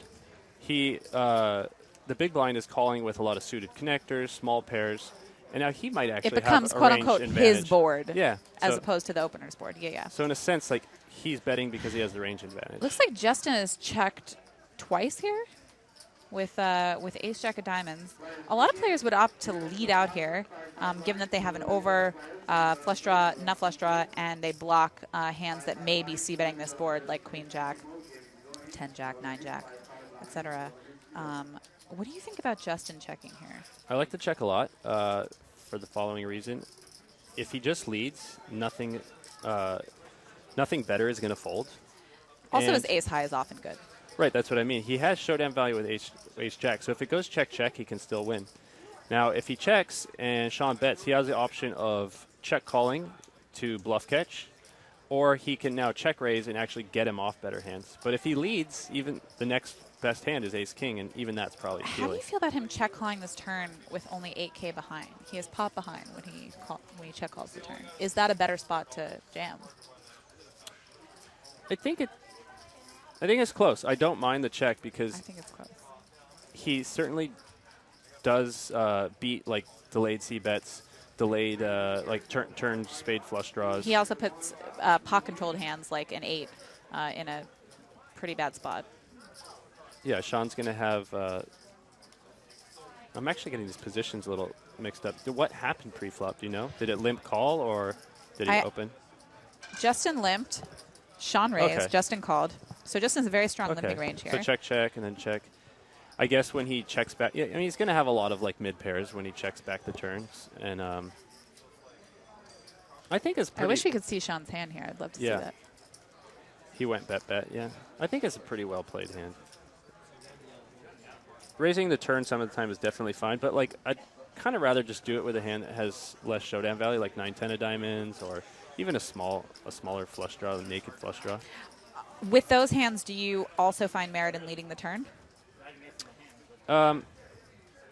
The big blind is calling with a lot of suited connectors, small pairs, and now he might actually It becomes, have a quote range unquote, advantage. his board, Yeah, as so, opposed to the opener's board. Yeah. so in a sense, like he's betting because he has the range advantage. Looks like Justin has checked twice here with ace jack of diamonds. A lot of players would opt to lead out here, given that they have an over flush draw, nut flush draw, and they block hands that may be c-betting this board, like queen jack, 10 jack, 9 jack, etc. What do you think about Justin checking here? I like to check a lot for the following reason. If he just leads, nothing better is going to fold. Also, And his ace high is often good. Right, that's what I mean. He has showdown value with ace jack, so if it goes check-check, he can still win. Now, if he checks and Sean bets, he has the option of check calling to bluff catch, or he can now check raise and actually get him off better hands. But if he leads, even the next best hand is ace-king, and even that's probably How do stealing. you feel about him check calling this turn with only 8K behind? He has pot behind when he check calls the turn. Is that a better spot to jam? I think it's close. I don't mind the check I because think it's close. he certainly does beat like delayed c-bets, delayed like turn spade flush draws. He also puts pot-controlled hands like an 8 in a pretty bad spot. Yeah, Sean's going to have I'm actually getting these positions a little mixed up. What happened pre-flop, do you know? Did it limp call or did he open? Justin limped. Sean raised. Okay. Justin called. So Justin's a very strong limping range here. So check, and then check. I guess when he checks back, yeah, I mean, he's going to have a lot of like mid pairs when he checks back the turns. And I think it's pretty. I wish we could see Sean's hand here. I'd love to see that. He went bet, yeah. I think it's a pretty well played hand. Raising the turn some of the time is definitely fine, but like I'd kind of rather just do it with a hand that has less showdown value, like 9-10 of diamonds, or even a smaller flush draw, a naked flush draw. With those hands, do you also find merit in leading the turn?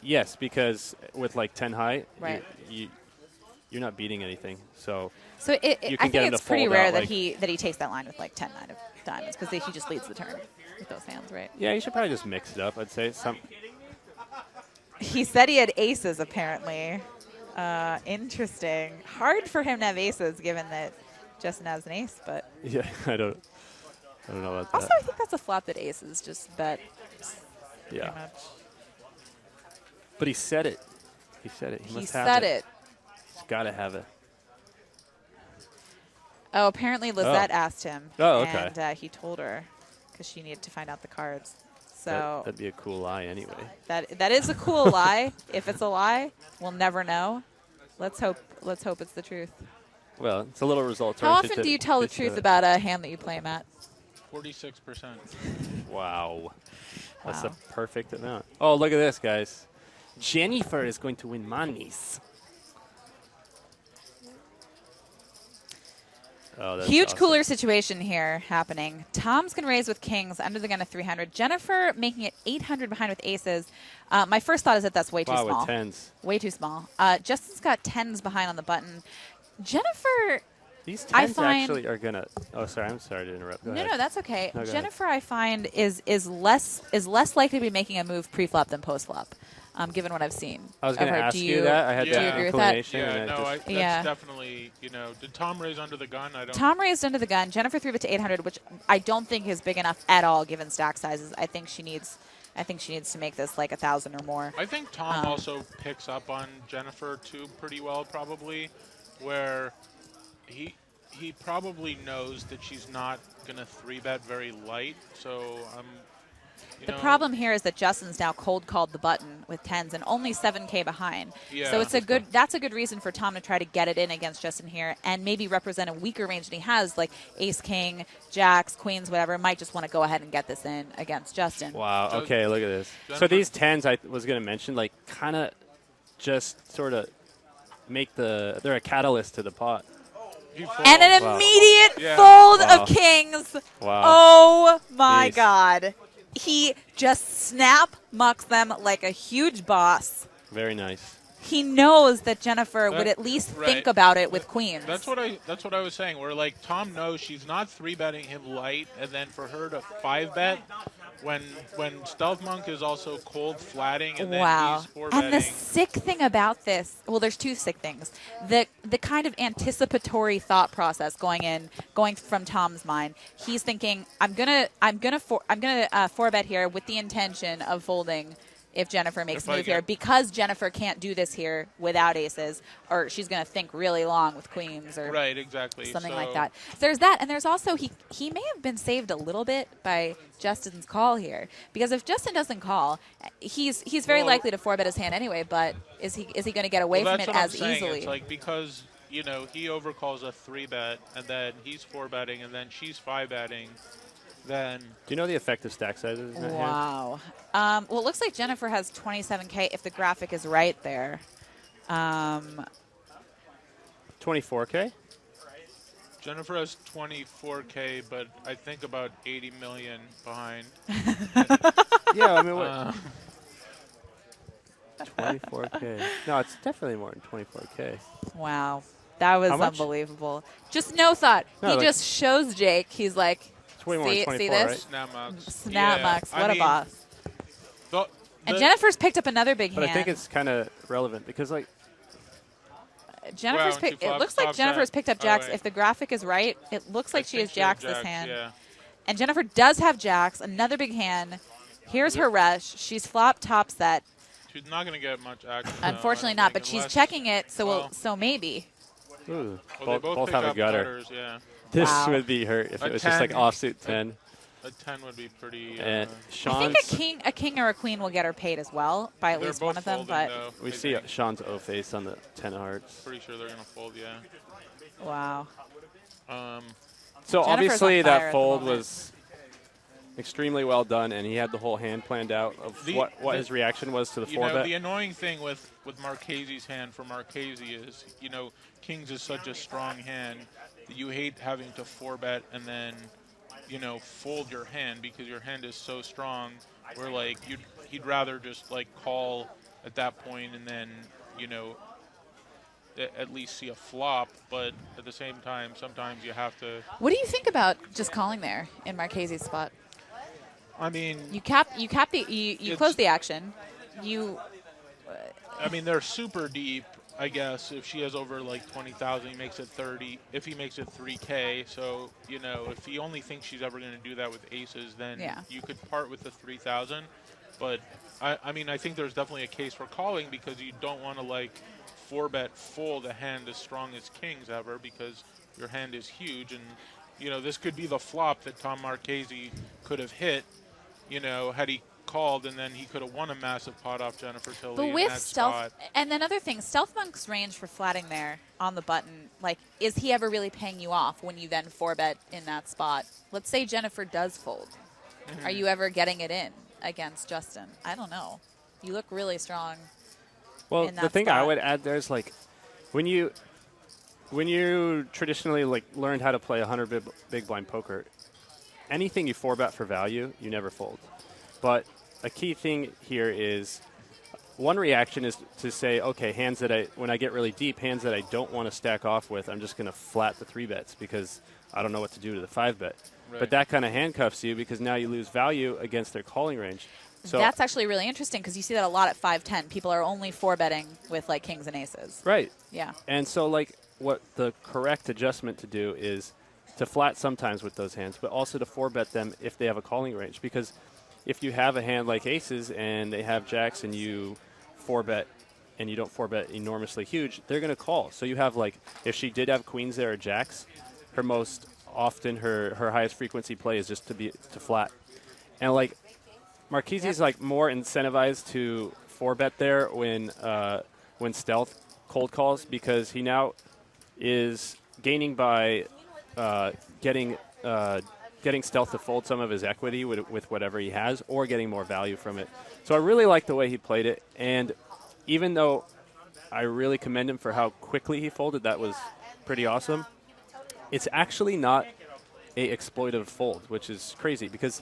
Yes, because with like 10 high, right. you're not beating anything. So I think it's pretty rare that he takes that line with like 10-9 of diamonds because he just leads the turn with those hands, right? Yeah, you should probably just mix it up. I'd say He said he had aces apparently. Interesting. Hard for him to have aces given that Justin has an ace, but yeah, I don't know about also that. I think that's a flop that aces just bet. Yeah. Pretty much. But he said it. He said it. He must have said it. He's got to have it. Oh, apparently Lizette asked him. Oh, okay. And he told her because she needed to find out the cards. So that'd be a cool lie anyway. That is a cool lie. If it's a lie, we'll never know. Let's hope it's the truth. Well, it's a little result. How often do you tell the truth about a hand that you play, Matt? 46%. Wow. That's the perfect amount. Oh, look at this, guys. Jennifer is going to win monies. Oh, that's Huge awesome. cooler situation here happening. Tom's going to raise with kings, under the gun at 300. Jennifer making it 800 behind with aces. My first thought is that that's way too small. With tens. Way too small. Justin's got tens behind on the button. Jennifer, These I tens find actually are going to... Oh, sorry. I'm sorry to interrupt. Go ahead. No, that's okay. No, go Jennifer, I find, is less likely to be making a move pre-flop than post-flop, given what I've seen. I was going to ask you that. I had do you that agree with that? inclination. Yeah, and no, just, that's definitely, did Tom raise under the gun? Tom raised under the gun. Jennifer 3-bet to 800, which I don't think is big enough at all given stack sizes. I think she needs to make this like 1,000 or more. I think Tom also picks up on Jennifer too pretty well, probably, where he probably knows that she's not going to 3-bet very light. So the problem here is that Justin's now cold called the button with tens and only 7K behind. Yeah. So that's a good reason for Tom to try to get it in against Justin here and maybe represent a weaker range than he has, like ace, king, jacks, queens, whatever. Might just want to go ahead and get this in against Justin. Wow. Okay, look at this. So these tens I was going to mention, like kind of just sort of they're a catalyst to the pot. He And an folds. immediate Yeah. fold Wow. of kings. Wow. Oh my Jeez. God. He just snap mucks them like a huge boss. Very nice. He knows that Jennifer would That- at least right. think about it with queens. That's what I was saying. Where like Tom knows she's not 3-betting him light, and then for her to 5-bet when Stealth Monk is also cold flatting, and then Wow. he's 4-betting. And the sick thing about this, well, there's two sick things. The kind of anticipatory thought process going from Tom's mind. He's thinking, I'm gonna 4-bet here with the intention of folding if Jennifer makes If a I move get- here, because Jennifer can't do this here without aces, or she's gonna think really long with queens, or Right, exactly. something So- like that. So there's that, and there's also he may have been saved a little bit by Justin's call here, because if Justin doesn't call, he's very Well- likely to 4-bet his hand anyway. But is he going to get away Well, from that's it what I'm as saying. easily? It's like because he overcalls a 3-bet, and then he's 4-betting, and then she's 5-betting. Then Do you know the effective stack sizes in that hand? Wow. Well, it looks like Jennifer has 27K if the graphic is right there. 24K? Jennifer has 24K, but I think about 80 million behind. Yeah, I mean, what? Uh, 24K. No, it's definitely more than 24K. Wow. That was How much? unbelievable. Just no thought. No, he like- just shows Jake. He's like, It's way more than see 24, this? right? Snap Mux. Snap Yeah, Mux. I What a mean, boss. the- And the- Jennifer's picked up another big But hand. I think it's kind of relevant because, like, Jennifer's Wow, picked. two It flops, looks like top Jennifer's set. picked up Oh, jacks. wait. If the graphic is right, it looks like I she think has jacks this jacks, hand. Yeah. And Jennifer does have jacks. Another big hand. Here's her rush. She's flopped top set. She's not going to get much action. though, I Unfortunately don't not, think, but she's unless- checking it, so well- so maybe. ooh, Well, they both pick have a up gutter. gutters, yeah. This Wow. would be hurt if A it was just like 10. offsuit 10. A 10 would be pretty. And I Sean's, think a king or a queen will get her paid as well by at they're least both one of them. folding, But though, we I see think. Sean's O face on the 10 of hearts. Pretty sure they're going to fold, yeah. wow. So Jennifer's obviously on fire at that the fold moment. was extremely well done, and he had the whole hand planned out of what his reaction was to the You know, 4-bet. the annoying thing with Marchese's hand for Marchese is, Kings is such a strong hand that you hate having to 4-bet and then, fold your hand because your hand is so strong where, like, he'd rather just, like, call at that point and then, at least see a flop. But at the same time, sometimes you have to. What do you think about just calling there in Marchese's spot? I mean, You close the action. they're super deep. I guess if she has over like 20,000, he makes it 30. If he makes it 3K, so if he only thinks she's ever going to do that with aces, then Yeah. you could part with the 3,000. But I think there's definitely a case for calling because you don't want to like 4-bet fold a hand as strong as kings ever because your hand is huge, and this could be the flop that Tom Marchese could have hit. Had he called, and then he could have won a massive pot off Jennifer Tilly But in with that stealth, spot. and then other things, Stealth Monk's range for flatting there on the button, like, is he ever really paying you off when you then 4-bet in that spot? Let's say Jennifer does fold. Are you ever getting it in against Justin? I don't know. You look really strong. Well, in the that thing I spot. would add there is like when you traditionally like learned how to play 100 big blind poker, anything you 4-bet for value, you never fold. But a key thing here is one reaction is to say, okay, when I get really deep, hands that I don't want to stack off with, I'm just going to flat the 3-bets because I don't know what to do to the 5-bet. Right. But that kind of handcuffs you because now you lose value against their calling range. So That's actually really interesting because you see that a lot at 5-10. People are only 4-betting with, like, kings and aces. right. Yeah. And so, like, what the correct adjustment to do is to flat sometimes with those hands, but also to 4-bet them if they have a calling range. Because if you have a hand like aces and they have jacks and you 4-bet and you don't 4-bet enormously huge, they're going to call. So you have, like, if she did have queens there or jacks, her most often, her highest frequency play is just to flat. And, like, Marchese's like more incentivized to 4-bet there when stealth cold calls because he now is gaining by getting stealth to fold some of his equity with whatever he has or getting more value from it. So I really like the way he played it. And even though I really commend him for how quickly he folded. That was pretty awesome. It's actually not a exploitive fold, which is crazy because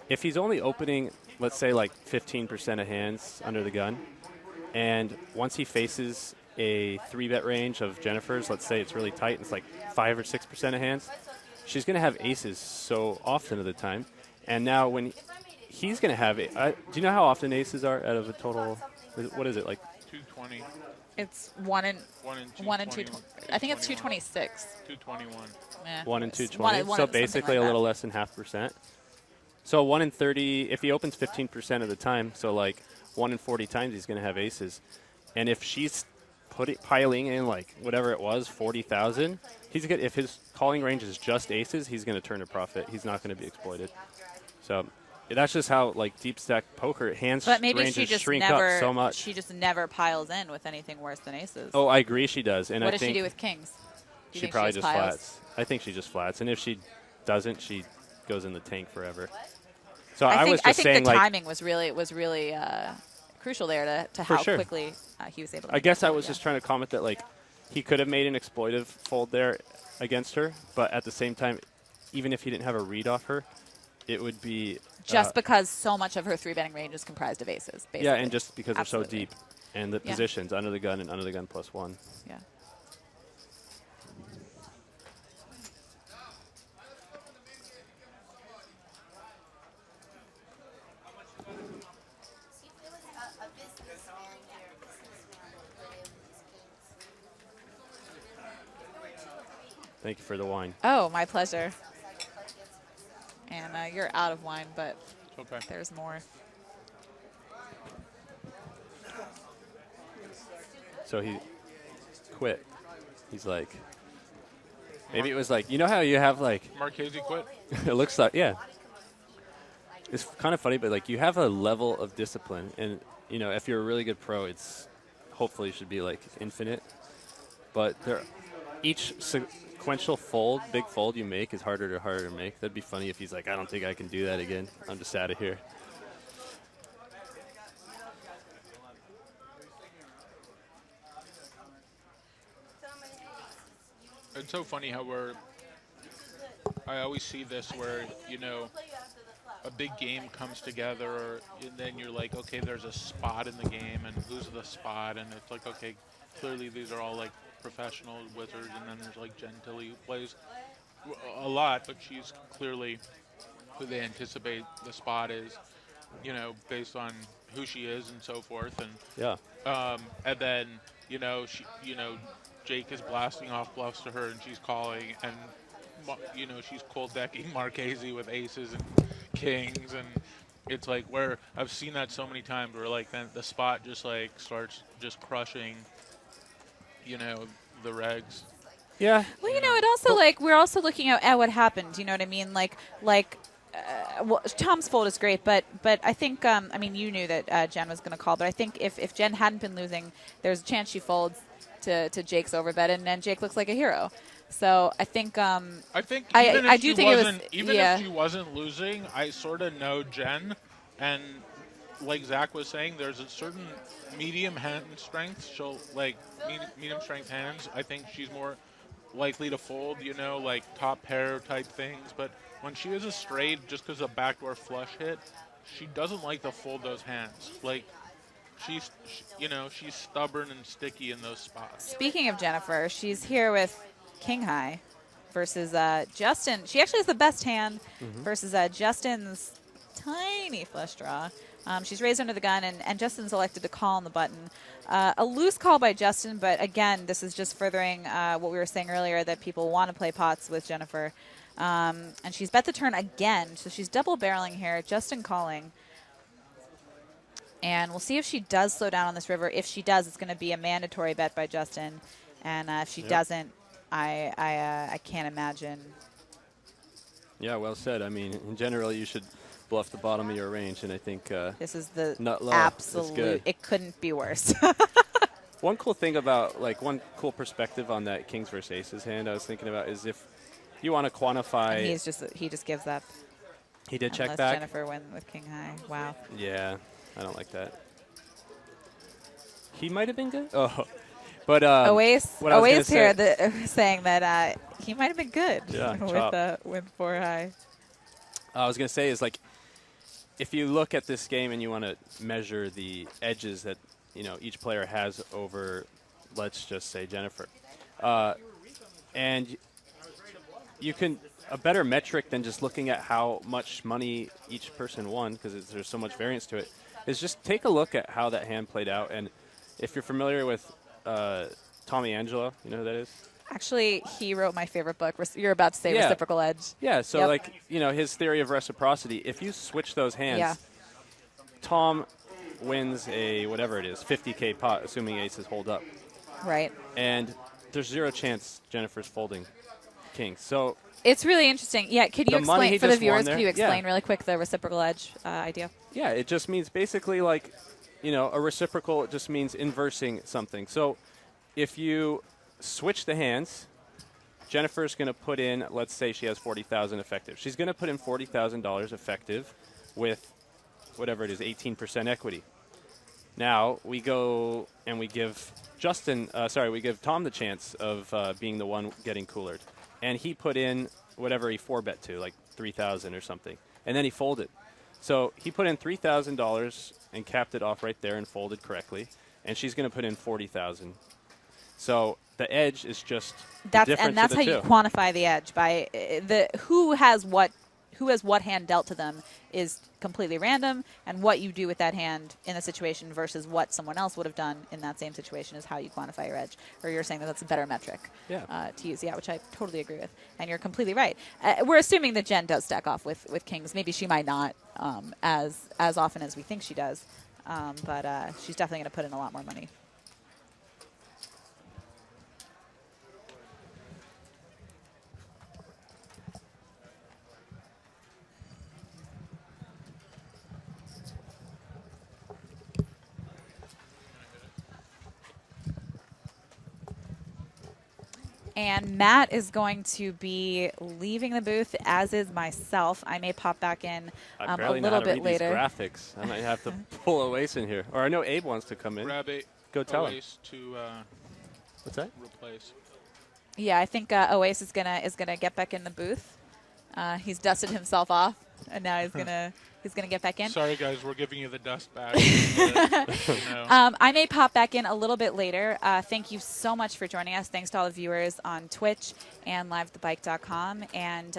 if he's only opening, let's say like 15% of hands under the gun, and once he faces a 3-bet range of Jennifer's, let's say it's really tight, and it's like 5 or 6% of hands, she's going to have aces so often of the time. And now when he's going to have do you know how often aces are out of a total? What is it, like 220. It's 1 and 2. I think it's 226. 221. 1 and 220. So basically like a little less than 0.5%. So 1 in 30, if he opens 15% of the time, so like 1 in 40 times he's going to have aces. And if she's piling in like whatever it was, 40,000, he's good. If his calling range is just aces, he's going to turn a profit. He's not going to be exploited. So that's just how like deep stack poker hands ranges shrink up so much. She just never piles in with anything worse than aces. Oh, I agree she does. And what I does think she do with kings? She probably just flats. I think she just flats. And if she doesn't, she goes in the tank forever. So I was just saying, the like, timing was really crucial there to how quickly he was able to. I guess I was just trying to comment that like he could have made an exploitive fold there against her, but at the same time, even if he didn't have a read off her, it would be just because so much of her 3-betting range is comprised of aces. Basically. Yeah, and just because they're so deep, and the positions under the gun and under the gun +1. Yeah. Thank you for the wine. Oh, my pleasure. And you're out of wine, but there's more. So he quit. He's like, maybe it was like, you know how you have like. Marchese quit? It looks like, yeah. It's kind of funny, but like you have a level of discipline. And, you know, if you're a really good pro, it's hopefully should be like infinite. But each sequential fold, big fold you make is harder to make. That'd be funny if he's like, I don't think I can do that again. I'm just out of here. It's so funny how I always see this where, you know, a big game comes together and then you're like, okay, there's a spot in the game and who's the spot? And it's like, okay, clearly these are all like professional wizards, and then there's like Jen Tilly who plays a lot, but she's clearly who they anticipate the spot is, you know, based on who she is and so forth. And and then, you know, Jake is blasting off bluffs to her and she's calling, and you know, she's cold decking Marchese with aces and kings, and it's like where I've seen that so many times where like then the spot just like starts just crushing, you know, the regs. Yeah. Well, you know, it also like we're also looking at what happened. You know what I mean? Well, Tom's fold is great, but I think I mean you knew that Jen was going to call, but I think if Jen hadn't been losing, there's a chance she folds to Jake's overbet, and then Jake looks like a hero. So I think I do think it was if she wasn't losing, I sort of know Jen, and like Zach was saying, there's a certain medium hand strength. She'll like medium strength hands. I think she's more likely to fold, you know, like top pair type things. But when she is a straight, just because a backdoor flush hit, she doesn't like to fold those hands. Like she's stubborn and sticky in those spots. Speaking of Jennifer, she's here with King High versus Justin. She actually has the best hand versus Justin's tiny flush draw. She's raised under the gun, and Justin's elected to call on the button. A loose call by Justin, but again, this is just furthering what we were saying earlier, that people want to play pots with Jennifer. And she's bet the turn again, so she's double barreling here. Justin calling. And we'll see if she does slow down on this river. If she does, it's going to be a mandatory bet by Justin. And if she doesn't, I can't imagine. Yeah, well said. I mean, in general, you should bluff the bottom of your range, and I think this is the nut low. Absolute. It couldn't be worse. One cool thing about, like, one cool perspective on that Kings versus Aces hand I was thinking about is if you want to quantify. And he just gives up. He did check Unless back. Jennifer win with King High. Wow. Yeah, I don't like that. He might have been good. Oh, But Oasis what I was gonna here say- saying that he might have been good Yeah, chop. with 4 high. I was going to say is like, if you look at this game and you want to measure the edges that each player has over, let's just say Jennifer, and you can a better metric than just looking at how much money each person won, because there's so much variance to it, is just take a look at how that hand played out. And if you're familiar with Tommy Angelo, you know who that is? Actually, he wrote my favorite book. You're about to say Yeah. Reciprocal Edge. Yeah, so Yep. like, his theory of reciprocity, if you switch those hands, Yeah. Tom wins a, whatever it is, 50K pot, assuming aces hold up. Right. And there's zero chance Jennifer's folding king. So It's really interesting. Yeah, could you The money explain, he for the just won viewers, there? could you explain Yeah. really quick the Reciprocal Edge idea? yeah, it just means basically like, a reciprocal, it just means inversing something. So if you switch the hands, Jennifer's going to put in, let's say she has $40,000 effective. She's going to put in $40,000 effective with whatever it is, 18% equity. Now we go and we give we give Tom the chance of being the one getting coolered. And he put in whatever he 4-bet to, like 3,000 or something. And then he folded. So he put in $3,000 and capped it off right there and folded correctly. And she's going to put in $40,000. So the edge is just the difference And that's of how the you two. quantify the edge by who has what hand dealt to them is completely random, and what you do with that hand in a situation versus what someone else would have done in that same situation is how you quantify your edge. Or you're saying that that's a better metric to use, which I totally agree with. And you're completely right. We're assuming that Jen does stack off with kings. Maybe she might not as often as we think she does, but she's definitely going to put in a lot more money. And Matt is going to be leaving the booth, as is myself. I may pop back in I a barely know little how to bit read later. these graphics. I might have to pull a waste in here. Or I know Abe wants to come in. Grab a Go tell him. Oasis to What's that? replace. Yeah, I think Oasis is gonna get back in the booth. He's dusted himself off, and now he's gonna get back in. Sorry, guys, we're giving you the dust back. I may pop back in a little bit later. Thank you so much for joining us. Thanks to all the viewers on Twitch and liveathebike.com. And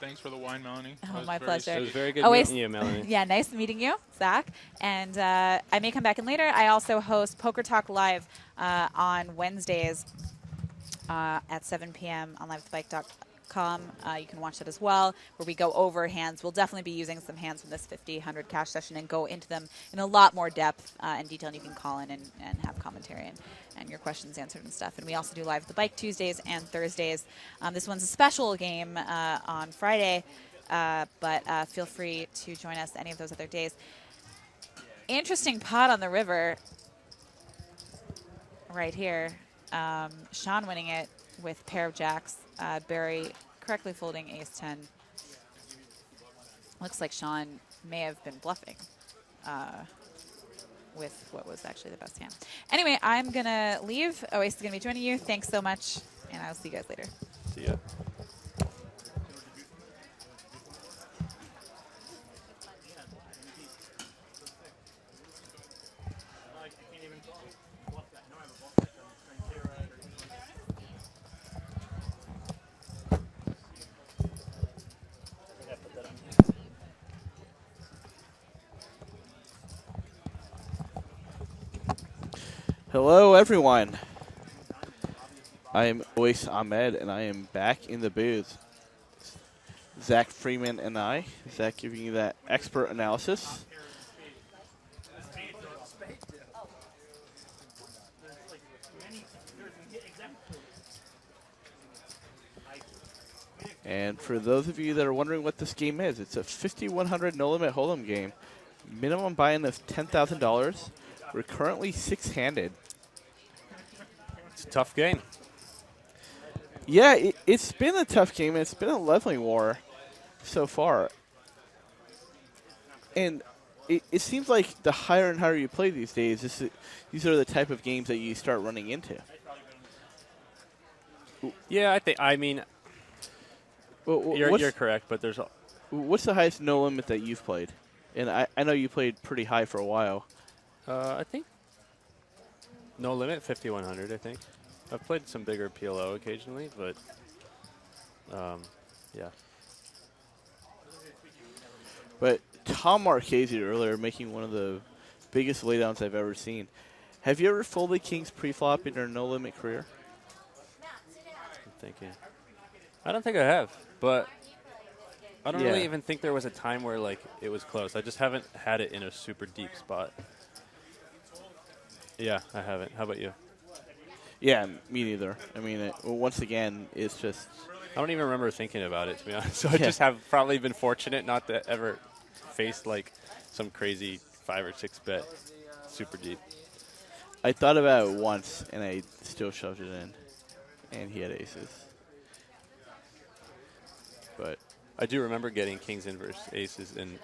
Thanks for the wine, Melanie. Oh, That was my very pleasure. It was very good Oasis- meeting you, Melanie. yeah, nice meeting you, Zach. And I may come back in later. I also host Poker Talk Live on Wednesdays at 7 p.m. on liveathebike.com. You can watch that as well, where we go over hands. We'll definitely be using some hands from this 50-100 cash session and go into them in a lot more depth and detail. And you can call in and have commentary and your questions answered and stuff. And we also do Live at the Bike Tuesdays and Thursdays. This one's a special game on Friday, but feel free to join us any of those other days. Interesting pot on the river right here. Sean winning it with pair of jacks. Barry correctly folding ace-10. Looks like Sean may have been bluffing with what was actually the best hand. Anyway, I'm going to leave. Oasis is going to be joining you. Thanks so much, and I'll see you guys later. See ya. Hello, everyone. I am Oasis Ahmed, and I am back in the booth. Zach Freeman and I. Zach giving you that expert analysis. And for those of you that are wondering what this game is, it's a 5,100 no-limit hold'em game. Minimum buy-in of $10,000. We're currently six-handed. It's a tough game. Yeah, it's been a tough game, and it's been a leveling war so far. And it seems like the higher and higher you play these days, these are the type of games that you start running into. Yeah, I mean, Well, you're correct, but what's the highest no limit that you've played? And I know you played pretty high for a while. I think no limit 5100. I think I've played some bigger PLO occasionally, but yeah. But Tom Marchese earlier making one of the biggest laydowns I've ever seen. Have you ever folded kings pre-flop in your no limit career? I'm thinking. I don't think I have, but I don't really even think there was a time where like it was close. I just haven't had it in a super deep spot. Yeah, I haven't. How about you? Yeah, me neither. I mean, once again, it's just... I don't even remember thinking about it, to be honest. So I just have probably been fortunate not to ever face like some crazy 5 or 6 bet super deep. I thought about it once, and I still shoved it in, and he had aces. But I do remember getting kings inverse aces and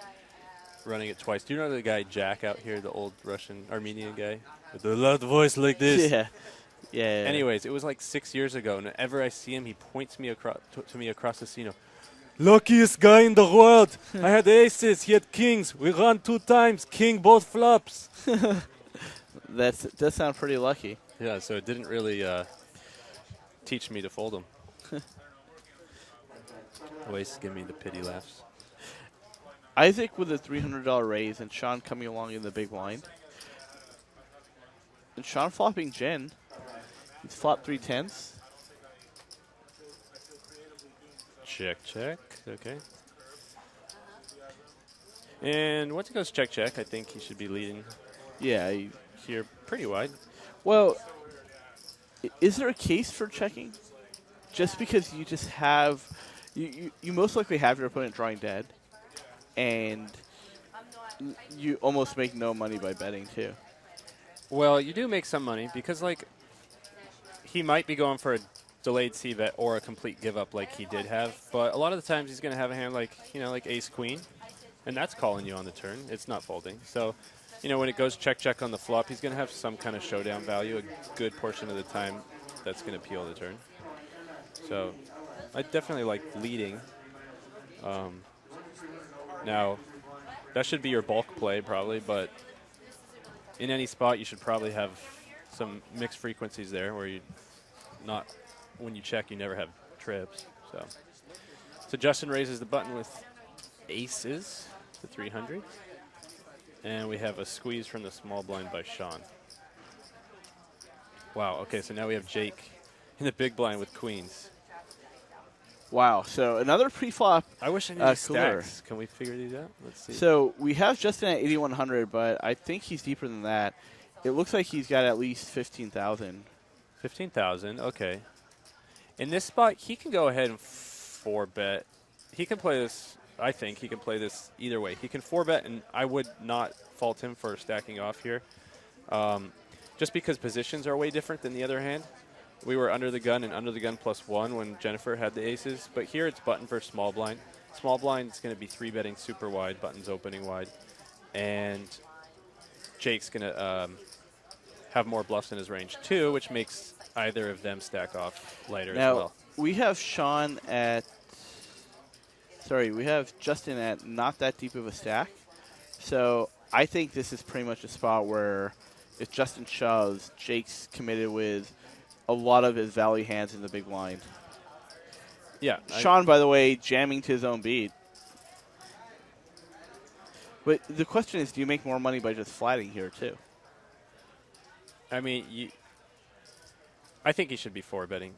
running it twice. Do you know the guy Jack out here, the old Russian Armenian guy with the loud voice like this? Yeah. Anyways, it was like 6 years ago, and whenever I see him, he points me to me across the casino. Luckiest guy in the world. I had aces, he had kings. We ran 2 times, king both flops. That sounds pretty lucky. Yeah, so it didn't really teach me to fold them. Always give me the pity laughs. Isaac with a $300 raise, and Sean coming along in the big blind. And Sean flopping Jen. He's flopped 3 10s. Check. Okay. And once he goes check, I think he should be leading. Yeah. Here pretty wide. Well, is there a case for checking? Just because you just have... You most likely have your opponent drawing dead, and you almost make no money by betting, too. Well, you do make some money because, like, he might be going for a delayed c-bet or a complete give-up like he did have, but a lot of the times he's going to have a hand like, like ace-queen, and that's calling you on the turn. It's not folding. So, when it goes check on the flop, he's going to have some kind of showdown value a good portion of the time that's going to peel the turn. So I definitely like leading. Now, that should be your bulk play probably, but in any spot you should probably have some mixed frequencies there where when you check you never have trips. So Justin raises the button with aces to 300. And we have a squeeze from the small blind by Sean. Wow, okay, so now we have Jake in the big blind with queens. Wow, so another pre-flop. I wish I knew the stacks. Can we figure these out? Let's see. So we have Justin at 8,100, but I think he's deeper than that. It looks like he's got at least 15,000. 15,000, okay. In this spot, he can go ahead and 4-bet. He can play this, I think he can play this either way. He can 4-bet, and I would not fault him for stacking off here. Just because positions are way different than the other hand. We were under the gun and under the gun +1 when Jennifer had the aces. But here it's button versus small blind. Small blind is going to be 3-betting super wide, buttons opening wide. And Jake's going to have more bluffs in his range too, which makes either of them stack off lighter as well. We have Sean at... Sorry, we have Justin at not that deep of a stack. So I think this is pretty much a spot where if Justin shoves, Jake's committed with a lot of his value hands in the big blind. Yeah. Sean, by the way, jamming to his own beat. But the question is, do you make more money by just flatting here, too? I mean, I think he should be 4-betting.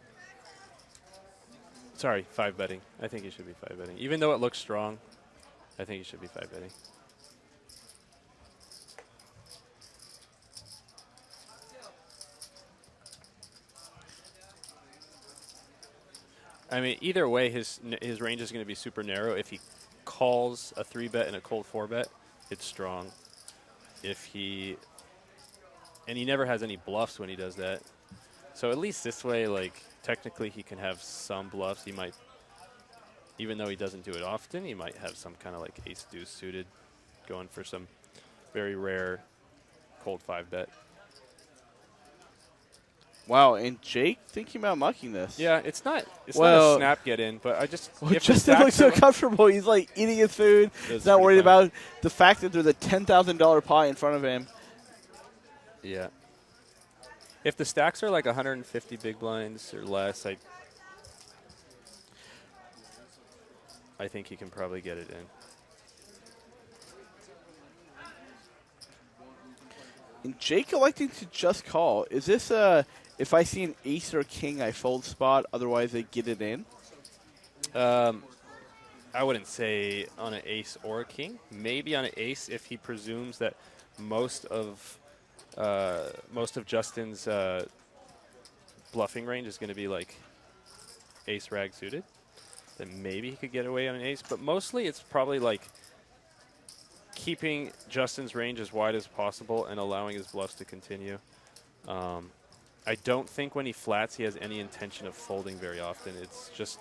Sorry, 5-betting. I think he should be 5-betting. Even though it looks strong, I think he should be 5-betting. I mean, either way, his range is going to be super narrow. If he calls a 3-bet and a cold 4-bet, it's strong. And he never has any bluffs when he does that. So at least this way, like, technically he can have some bluffs. He might, even though he doesn't do it often, he might have some kind of like ace-deuce suited going for some very rare cold 5-bet. Wow, and Jake thinking about mucking this. Yeah, it's not Well- a snap get in, but I just Well, if the Justin looks stacks so are- comfortable. He's like eating his food. That's He's not pretty worried funny. about the fact that there's a $10,000 pot in front of him. Yeah. If the stacks are like 150 big blinds or less, I think he can probably get it in. And Jake electing to just call. Is this a if I see an ace or king, I fold spot, otherwise I get it in? I wouldn't say on an ace or a king. Maybe on an ace if he presumes that most of Justin's bluffing range is going to be like ace rag suited. Then maybe he could get away on an ace. But mostly it's probably like keeping Justin's range as wide as possible and allowing his bluffs to continue. I don't think when he flats he has any intention of folding very often. It's just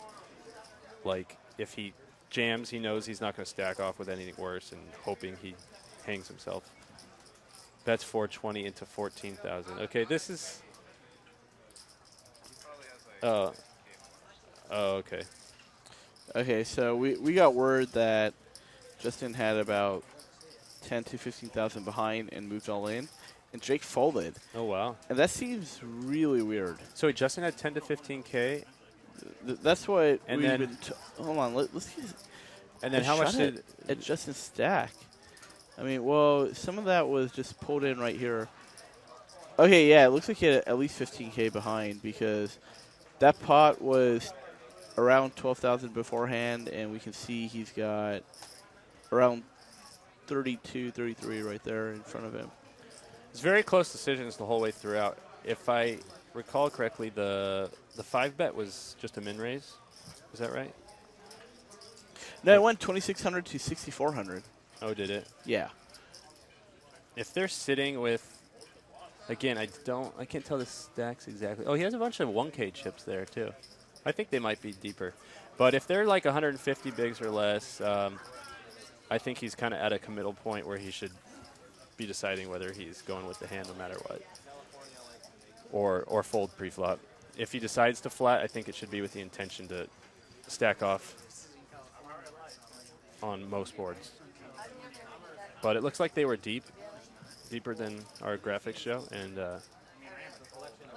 like if he jams, he knows he's not going to stack off with anything worse and hoping he hangs himself. Bets 420 into 14,000. Okay, this is... Oh, okay. Okay, so we got word that Justin had about 10 to 15,000 behind and moved all in, and Jake folded. Oh, wow. And that seems really weird. So Justin had 10 to 15K. That's what And we've then- been. Hold on, let's see. And then how much did... at Justin's stack? I mean, well, some of that was just pulled in right here. Okay, yeah, it looks like he had at least 15K behind because that pot was around 12,000 beforehand, and we can see he's got around 32, 33 right there in front of him. It's very close decisions the whole way throughout. If I recall correctly, the 5-bet was just a min raise. Is that right? No, it went 2,600 to 6,400. Oh, did it? Yeah. If they're sitting with... Again, I can't tell the stacks exactly. Oh, he has a bunch of 1K chips there, too. I think they might be deeper. But if they're like 150 bigs or less, I think he's kind of at a committal point where he should be deciding whether he's going with the hand no matter what. Or fold pre-flop. If he decides to flat, I think it should be with the intention to stack off on most boards. But it looks like they were deeper than our graphics show. And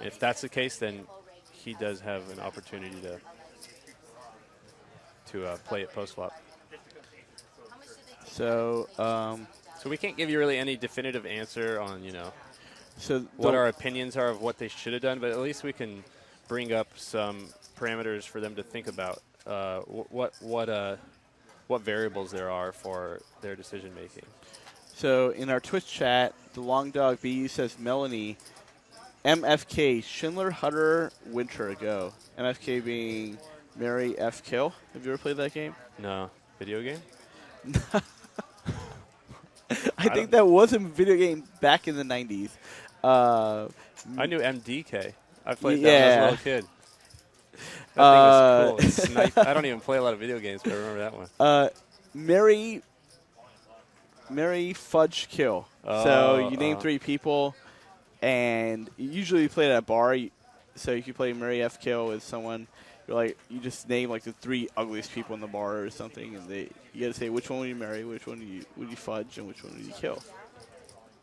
if that's the case, then he does have an opportunity to play it post-flop. So, So we can't give you really any definitive answer on, so what our opinions are of what they should have done, but at least we can bring up some parameters for them to think about what variables there are for their decision making. So in our Twitch chat, the Long Dog BU says Melanie, MFK, Schindler, Hutter, Winter ago. MFK being Mary F. Kill. Have you ever played that game? No. Video game? I think that was a video game back in the 90s. I knew MDK. I played that when I was a little kid. That thing was cool. It sniped. I don't even play a lot of video games, but I remember that one. Mary Fudge Kill. Oh, So you name three people, and you usually play it at a bar. So you could play Mary F. Kill with someone. You just name like the three ugliest people in the bar or something, and you got to say which one would you marry, which one would you fudge, and which one would you kill.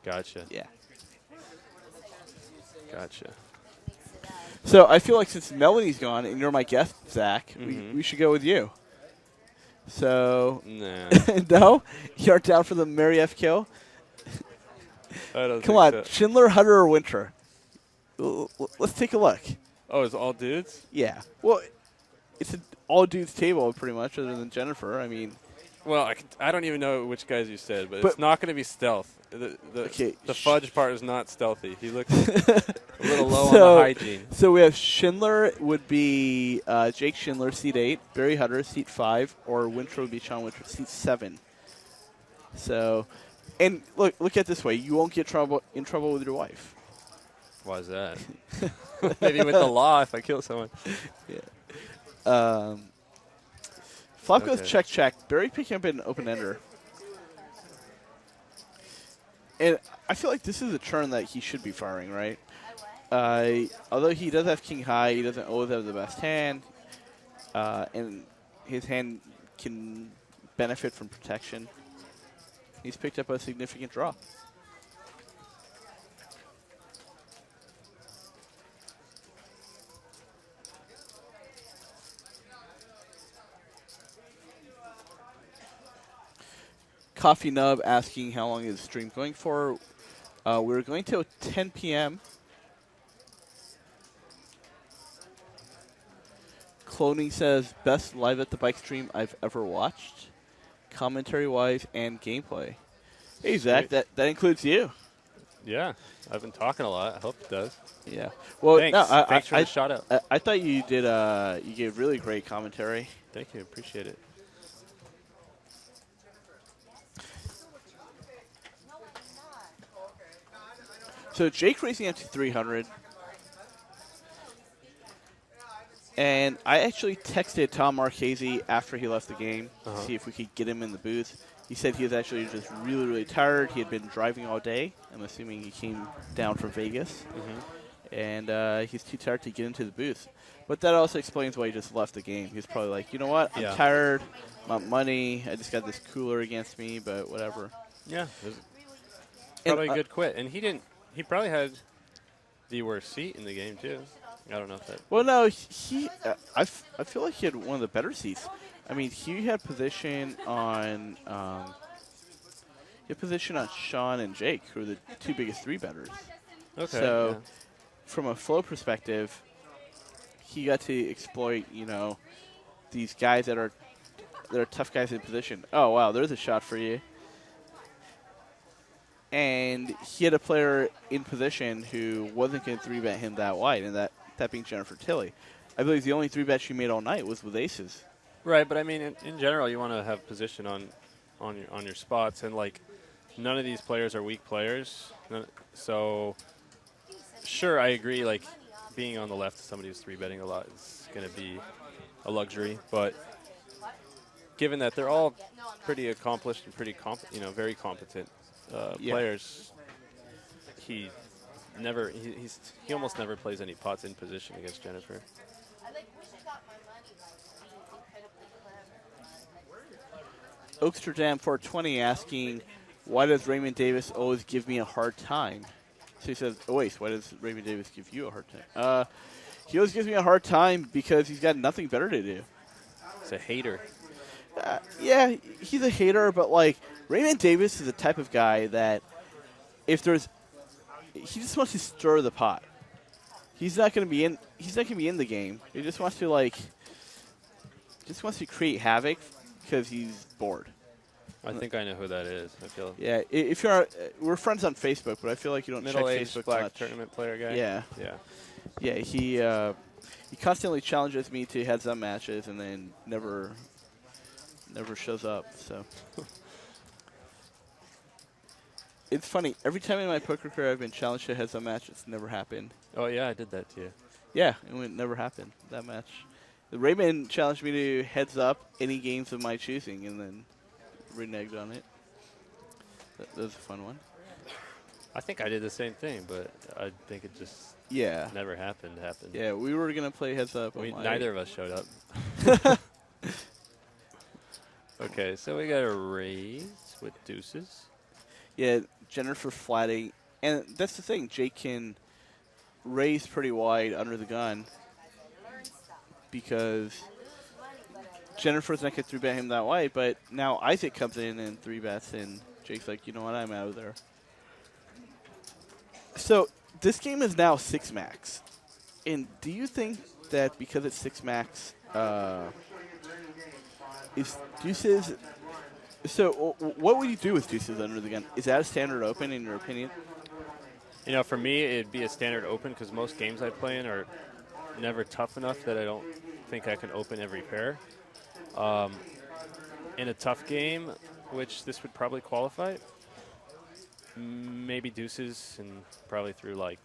Gotcha. Yeah. Gotcha. So I feel like since Melanie's gone and you're my guest, Zach, Mhm. we should go with you. So Nah. no, you aren't down for the Mary F. Kill. I don't Come think on, so. Schindler, Hutter, or Winter. Let's take a look. Oh, it's all dudes? Yeah. Well, it's an all dudes table pretty much, other than Jennifer. I mean, Well, I don't even know which guys you said, but But- it's not going to be stealth. Okay, The fudge part is not stealthy. He looks a little low So- on the hygiene. so we have Schindler would be Jake Schindler, seat 8, Barry Hutter, seat 5, or Winter would be Sean Winter, seat 7. So, and look at it this way: you won't get in trouble with your wife. Why is that? Maybe with the law if I kill someone. Flop goes Okay. check. Barry picking up an open ender. And I feel like this is a turn that he should be firing, right? Although he does have king high, he doesn't always have the best hand, and his hand can benefit from protection. He's picked up a significant draw. Coffee Nub asking how long is the stream going for. We're going till 10 p.m. Cloning says, best live at the bike stream I've ever watched, commentary-wise and gameplay. Hey, Zach, that includes you. Yeah, I've been talking a lot. I hope it does. Yeah. Well, Thanks. no, Thanks for the shout out. I thought you did. You gave really great commentary. Thank you. Appreciate it. So Jake racing up to 300. And I actually texted Tom Marchese after he left the game to see if we could get him in the booth. He said he was actually just really, really tired. He had been driving all day. I'm assuming he came down from Vegas. And he's too tired to get into the booth. But that also explains why he just left the game. He's probably like, you know what? I'm tired. I want money. I just got this cooler against me, but whatever. Yeah. Probably a good quit. And he probably had the worst seat in the game, too. I don't know if that. Well, no, I feel like he had one of the better seats. I mean, he had position on Sean and Jake, who are the two biggest three bettors. Okay. So, from a flow perspective, he got to exploit, these guys that are tough guys in position. Oh wow, there's a shot for you. And he had a player in position who wasn't going to 3-bet him that wide, and that being Jennifer Tilley. I believe the only 3-bet she made all night was with aces. Right, but I mean, in general, you want to have position on your spots, and like none of these players are weak players. So, sure, I agree. Like being on the left of somebody who's 3-betting a lot is going to be a luxury, but given that they're all pretty accomplished and pretty very competent players, he almost never plays any pots in position against Jennifer. Oaksterdam 420 asking, why does Raymond Davis always give me a hard time? So he says, oh wait, why does Raymond Davis give you a hard time? He always gives me a hard time because he's got nothing better to do. He's a hater. Yeah, he's a hater, but like Raymond Davis is the type of guy that he just wants to stir the pot. He's not going to be in the game. He just wants to create havoc because he's bored. I think I know who that is. I feel. Yeah, we're friends on Facebook, but I feel like you don't check Facebook black much. Tournament player guy. Yeah. Yeah. He constantly challenges me to heads-up matches and then never shows up. So it's funny. Every time in my poker career I've been challenged to a heads-up match, it's never happened. Oh yeah, I did that to you. Yeah, it never happened. That match. Raymond challenged me to heads up any games of my choosing, and then reneged on it. That was a fun one. I think I did the same thing, but I think it just never happened. Yeah, we were gonna play heads up. Neither of us showed up. Okay, so we got a raise with deuces. Yeah, Jennifer flatting, and that's the thing. Jake can raise pretty wide under the gun because Jennifer's not going to 3-bet him that wide, but now Isaac comes in and 3-bets, and Jake's like, you know what, I'm out of there. So this game is now 6 max. And do you think that because it's 6 max, is deuces... So what would you do with deuces under the gun? Is that a standard open in your opinion? For me, it'd be a standard open because most games I play in are never tough enough that I don't think I can open every pair. In a tough game, which this would probably qualify, maybe deuces and probably through like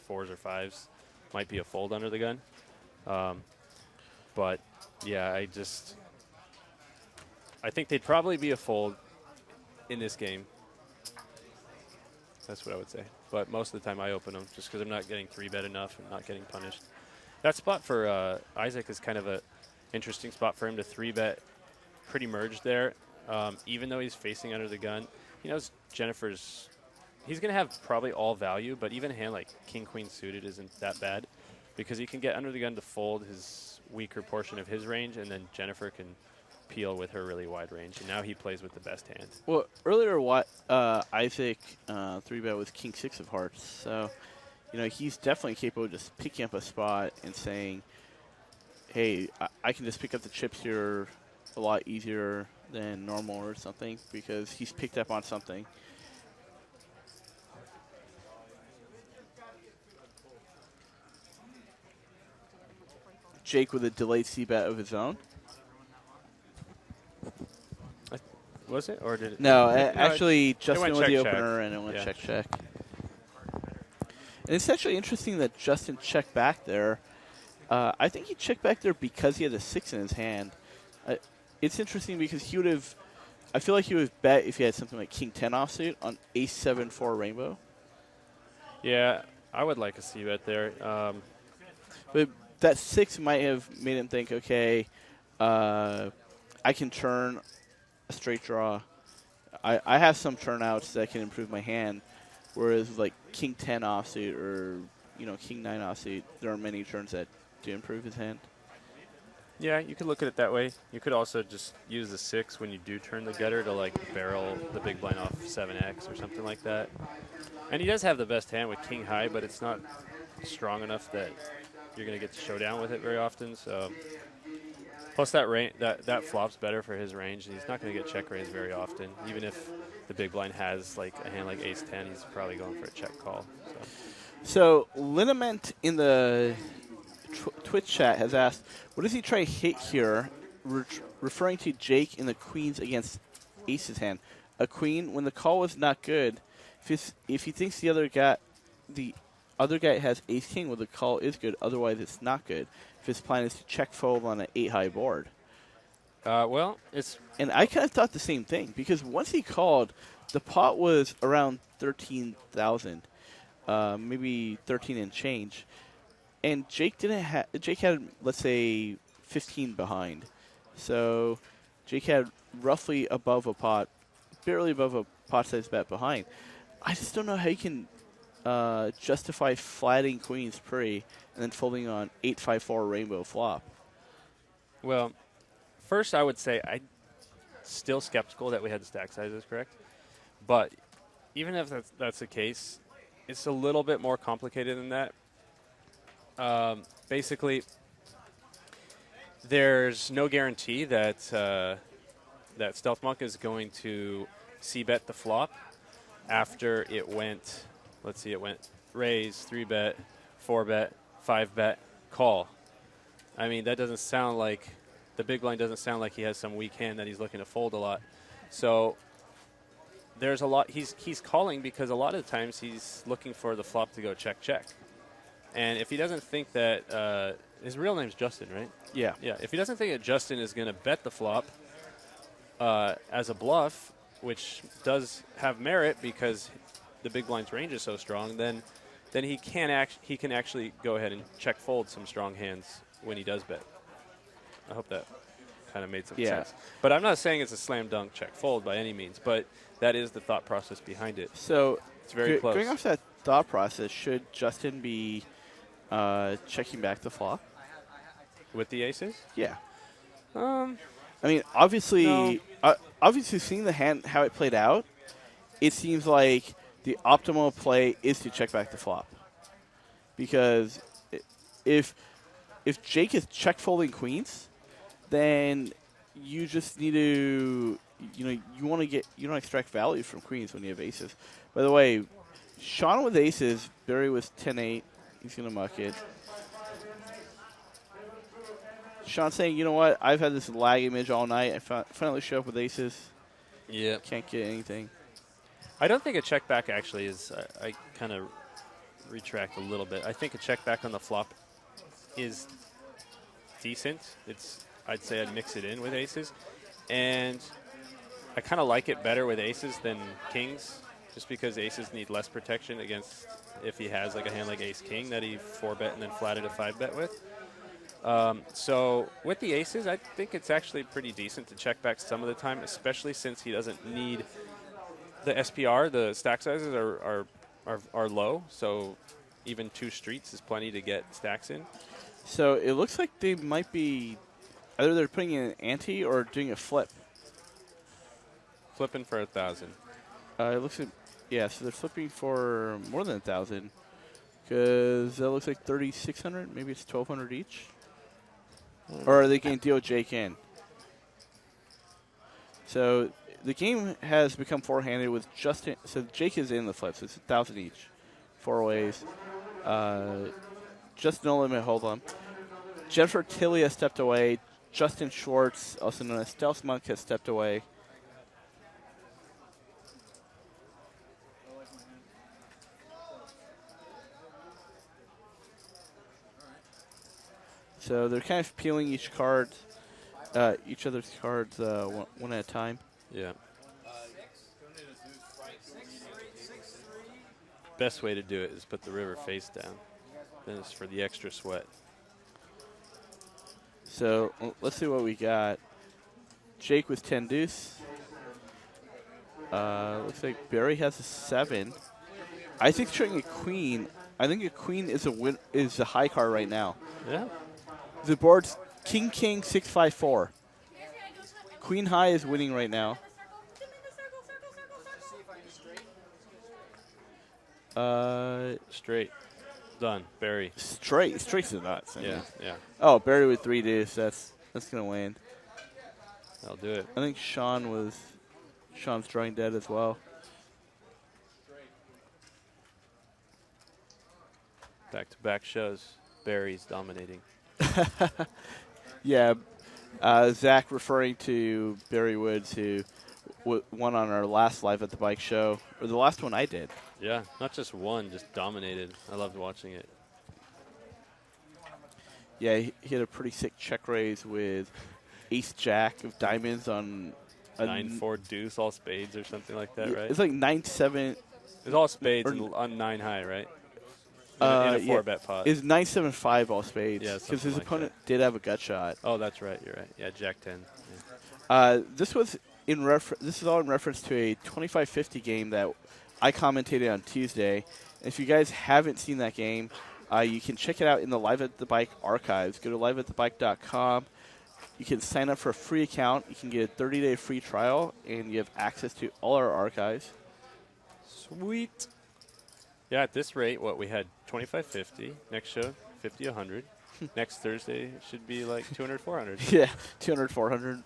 fours or fives might be a fold under the gun. But yeah, I think they'd probably be a fold in this game That's what I would say. But most of the time I open them just because I'm not getting 3-bet enough and not getting punished. That spot for Isaac is kind of a interesting spot for him to 3-bet pretty merged there. Even though he's facing under the gun, he knows Jennifer's. He's going to have probably all value, but even a hand like King Queen suited isn't that bad because he can get under the gun to fold his weaker portion of his range, and then Jennifer can peel with her really wide range. And now he plays with the best hand. Well, earlier Isaac 3-bet with King 6 of hearts, so he's definitely capable of just picking up a spot and saying, hey, I can just pick up the chips here a lot easier than normal or something because he's picked up on something. Jake with a delayed C-bet of his own. Was it? Or did it? No, actually, Justin was the check, opener, and it went check. And it's actually interesting that Justin checked back there. I think he checked back there because he had a 6 in his hand. It's interesting because he would have. I feel like he would have bet if he had something like King 10 offsuit on Ace 7 4 rainbow. Yeah, I would like a C-bet there. But that 6 might have made him think, okay, I can turn a straight draw. I have some turnouts that can improve my hand, whereas like King 10 offsuit or King 9 offsuit, there are many turns that do improve his hand. Yeah, you could look at it that way. You could also just use the 6 when you do turn the gutter to like barrel the big blind off 7X or something like that. And he does have the best hand with King High, but it's not strong enough that you're going to get to showdown with it very often. So plus that flop's better for his range, and he's not going to get check raised very often. Even if the big blind has like a hand like Ace 10, he's probably going for a check call. So Liniment in the Twitch chat has asked, what does he try to hit here, referring to Jake in the queens against Ace's hand? A queen, when the call was not good, if he thinks the other guy has Ace King, well, the call is good, otherwise it's not good. If his plan is to check fold on an 8-high board. And I kind of thought the same thing, because once he called, the pot was around 13,000, maybe 13 and change. And Jake had, let's say, 15 behind. So Jake had roughly above a pot, barely above a pot-sized bet behind. I just don't know how you can justify flatting queens pre and then folding on 8-5-4 rainbow flop. Well, first I would say I'm still skeptical that we had the stack sizes correct. But even if that's the case, it's a little bit more complicated than that. Basically, there's no guarantee that that Stealth Monk is going to C-bet the flop after it went, let's see, it went raise, 3-bet, 4-bet, 5-bet, call. I mean, that doesn't sound like, the big blind doesn't sound like he has some weak hand that he's looking to fold a lot. So there's a lot, he's calling because a lot of the times he's looking for the flop to go check, check. And if he doesn't think that, his real name's Justin, right? Yeah. Yeah. If he doesn't think that Justin is going to bet the flop as a bluff, which does have merit because the big blind's range is so strong, then he can actually go ahead and check fold some strong hands when he does bet. I hope that kind of made some sense. But I'm not saying it's a slam dunk check fold by any means, but that is the thought process behind it. So it's very close. Going off that thought process, should Justin be checking back the flop with the aces? Yeah. I mean, obviously, obviously seeing the hand how it played out, it seems like the optimal play is to check back the flop, because if Jake is check folding queens, then you just need to you want to extract value from queens when you have aces. By the way, Sean with aces, Barry with 10-8. He's going to muck it. Sean saying, you know what? I've had this lag image all night. I finally show up with aces. Yeah. Can't get anything. I don't think a check back actually is, I kind of retract a little bit. I think a check back on the flop is decent. I'd say I'd mix it in with aces. And I kind of like it better with aces than kings, just because aces need less protection against if he has like a hand like ace-king that he 4-bet and then flatted a 5-bet with. So with the aces, I think it's actually pretty decent to check back some of the time, especially since he doesn't need the SPR. The stack sizes are low, so even 2 streets is plenty to get stacks in. So it looks like they might be either they're putting in an ante or doing a flip. Flipping for 1,000. It looks like, yeah, so they're flipping for more than 1,000 because that looks like 3,600. Maybe it's 1,200 each. Or are they going to deal Jake in? So the game has become four-handed with Justin. So Jake is in the flips. It's 1,000 each. 4 ways. Just no limit hold on. Jennifer Tilly has stepped away. Justin Schwartz, also known as Stealth Monk, has stepped away. So they're kind of peeling each card, each other's cards one at a time. Yeah. Best way to do it is put the river face down. Then it's for the extra sweat. So let's see what we got. Jake with 10 deuce. Looks like Barry has a 7. I think showing a queen. I think a queen is a high card right now. Yeah. The board's King 654. Queen high is winning right now. Straight. Done. Barry. Straight's the nuts. I Yeah, mean. yeah. Oh, Barry with 3 deuce. That's gonna win. I'll do it. I think Sean's drawing dead as well. Back-to-back shows. Barry's dominating. Yeah, Zach referring to Barry Woods, who won on our last Live at the Bike show, or the last one I did. Yeah, not just one, just dominated. I loved watching it. Yeah, he had a pretty sick check raise with ace-jack of diamonds on a 9-4 deuce, all spades or something like that, right? It's like 9-7. It's all spades or on 9 high, right? In a 4-bet pot. Is 9-7-5 all spades? Yeah, because his like opponent did have a gut shot. Oh, that's right. You're right. Yeah, Jack 10. Yeah. This is all in reference to a 25-50 game that I commentated on Tuesday. If you guys haven't seen that game, you can check it out in the Live at the Bike archives. Go to liveatthebike.com. You can sign up for a free account. You can get a 30-day free trial, and you have access to all our archives. Sweet. Yeah, at this rate, we had 25-50. Next show, 50-100. Next Thursday, it should be like 200-400. Yeah, 200-400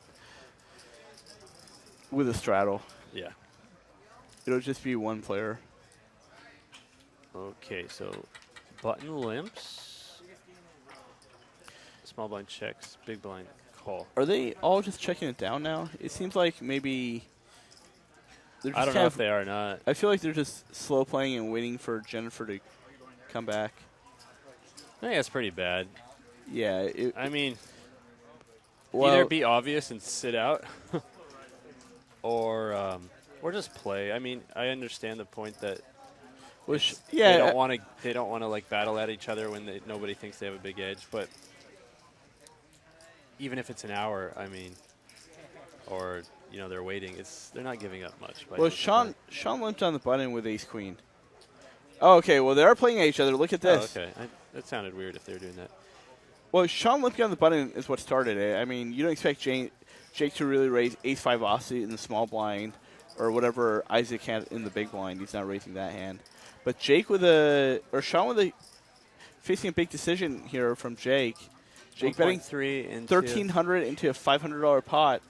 with a straddle. Yeah. It'll just be one player. Okay, so button limps. Small blind checks, big blind call. Are they all just checking it down now? It seems like maybe they're just I don't know if they are or not. I feel like they're just slow playing and waiting for Jennifer to come back. I think that's pretty bad. Yeah. I mean, well, either be obvious and sit out, or just play. I mean, I understand the point that they don't want to like battle at each other when nobody thinks they have a big edge. But even if it's an hour, I mean, or they're waiting, they're not giving up much. Well, Sean limped on the button with ace queen. Oh, okay. Well, they are playing at each other. Look at this. Oh, okay. That sounded weird if they were doing that. Well, Sean limping on the button is what started it. I mean, you don't expect Jake to really raise ace-5 offsuit in the small blind or whatever Isaac had in the big blind. He's not raising that hand. But Sean facing a big decision here from Jake. Jake betting 1,300 into a $500 pot.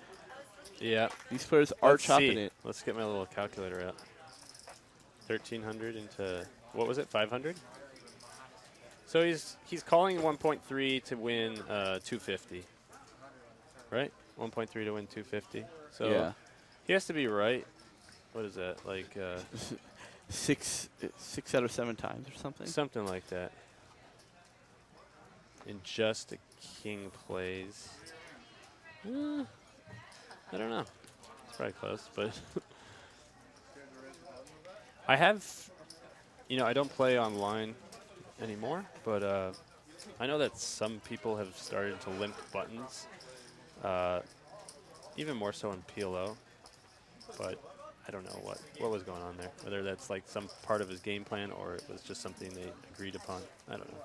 Yeah. These players are chopping it. Let's get my little calculator out. 1,300 into, what was it, 500? So he's calling 1.3 to win 250, right? 1.3 to win 250. So yeah. He has to be right. What is that, like? 6 out of 7 times or something? Something like that. And just a king plays. I don't know. It's probably close, but I have, I don't play online anymore, but I know that some people have started to limp buttons, even more so in PLO, but I don't know what was going on there, whether that's like some part of his game plan or it was just something they agreed upon. I don't know.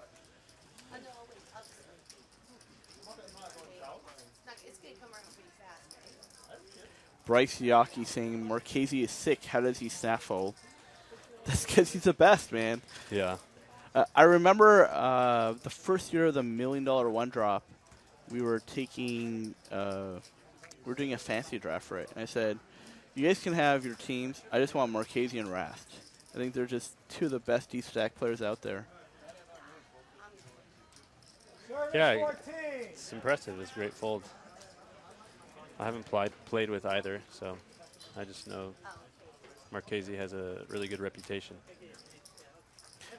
Bryce Yaki saying Marchese is sick. How does he snap fold? That's because he's the best, man. Yeah. I remember the first year of the $1 million one drop, we were taking, we were doing a fantasy draft for it. And I said, you guys can have your teams. I just want Marchese and Rast. I think they're just two of the best D-stack players out there. Yeah, it's impressive. It's a great fold. I haven't played with either, so I just know Marchese has a really good reputation.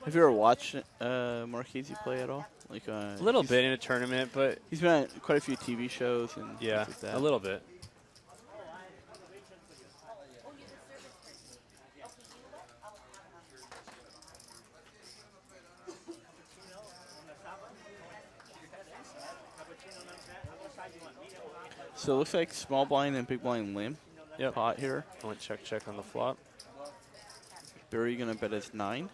Have you ever watched Marchese play at all? Like a little bit in a tournament, but he's been on quite a few TV shows and yeah, things like that. A little bit. So it looks like small blind and big blind limp pot here. I went check on the flop. Barry going to bet his 9.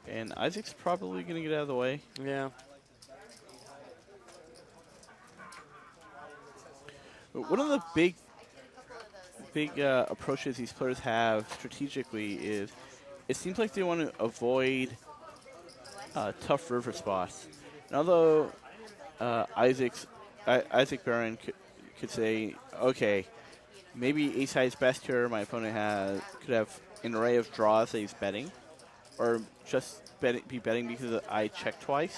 And Isaac's probably going to get out of the way. Yeah. One of the big approaches these players have strategically is it seems like they want to avoid tough river spots. And although Isaac Barron could say, okay, maybe ace high is best here. My opponent could have an array of draws that he's betting, or just be betting because I check twice.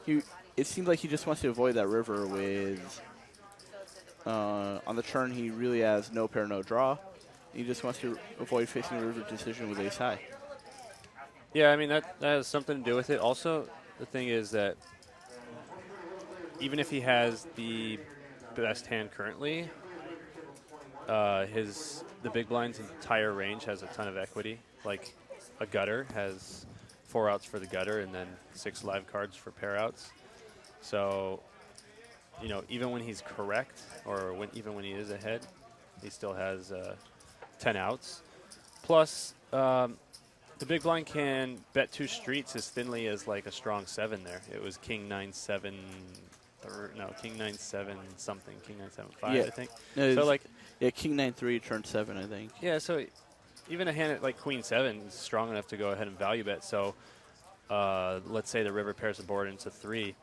It seems like he just wants to avoid that river with, on the turn he really has no pair, no draw. He just wants to avoid facing a river decision with ace high. Yeah, I mean, that has something to do with it. Also, the thing is that even if he has the best hand currently, the big blind's entire range has a ton of equity. Like a gutter has 4 outs for the gutter and then 6 live cards for pair outs. So, even when he's correct or even when he is ahead, he still has 10 outs. Plus, the big blind can bet 2 streets as thinly as like a strong 7 there. It was king 9-7. King 9-7 something, king 9-7-5, yeah. I think. No, so king 9-3 turned 7, I think. Yeah, so even a hand at like queen 7 is strong enough to go ahead and value bet. So let's say the river pairs the board into 3,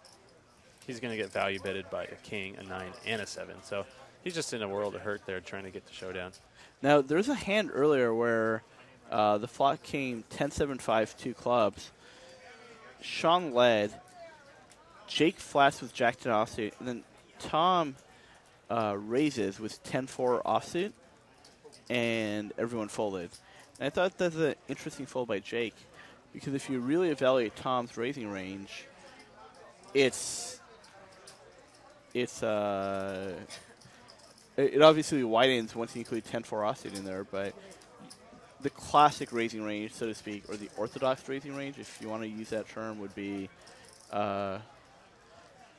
he's going to get value betted by a king, a 9, and a 7. So he's just in a world of hurt there trying to get the showdown. Now there's a hand earlier where the flop came 10-7-5 2 clubs. Sean led. Jake flats with Jack 10 offsuit, and then Tom raises with 10-4 offsuit, and everyone folded. And I thought that's an interesting fold by Jake, because if you really evaluate Tom's raising range, it obviously widens once you include 10-4 offsuit in there, but the classic raising range, so to speak, or the orthodox raising range, if you want to use that term, would be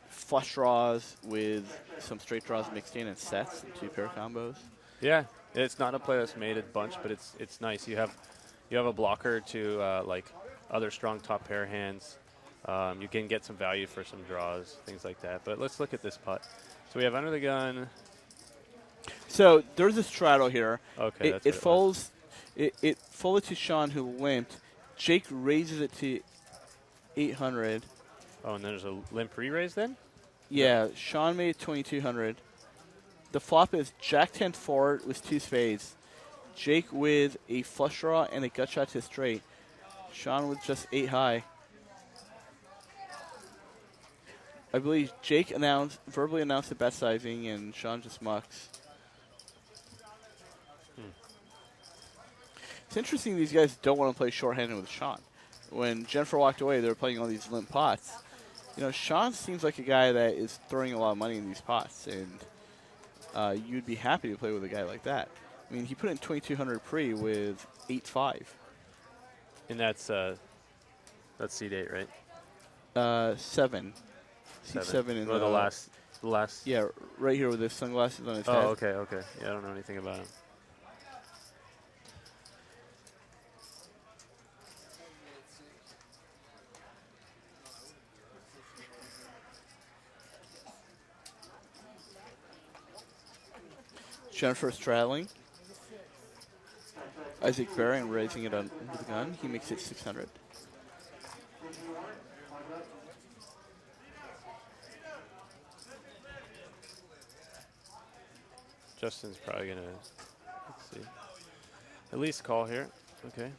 flush draws with some straight draws mixed in and sets and 2 pair combos. Yeah, it's not a play that's made a bunch, but it's nice. You have a blocker to like other strong top pair hands. You can get some value for some draws, things like that. But let's look at this putt. So we have under the gun. So there's a straddle here. Okay, it folds. It folded to Sean, who limped. Jake raises it to 800. Oh, and then there's a limp re-raise then? Yeah, Sean made it 2200. The flop is Jack 10-4 with 2 spades. Jake with a flush draw and a gut shot to straight. Sean with just 8 high. I believe Jake verbally announced the bet sizing, and Sean just mucks. It's interesting these guys don't want to play shorthanded with Sean. When Jennifer walked away, they were playing all these limp pots. Sean seems like a guy that is throwing a lot of money in these pots, and you'd be happy to play with a guy like that. I mean, he put in 2,200 pre with 8.5. And that's seed 8, right? 7. Seed 7 in well, the last. Yeah, right here with his sunglasses on his Oh, head. okay. Yeah, I don't know anything about him. Jennifer straddling. Isaac Baring raising it under the gun. He makes it 600. Justin's probably going to, let's see, at least call here. Okay.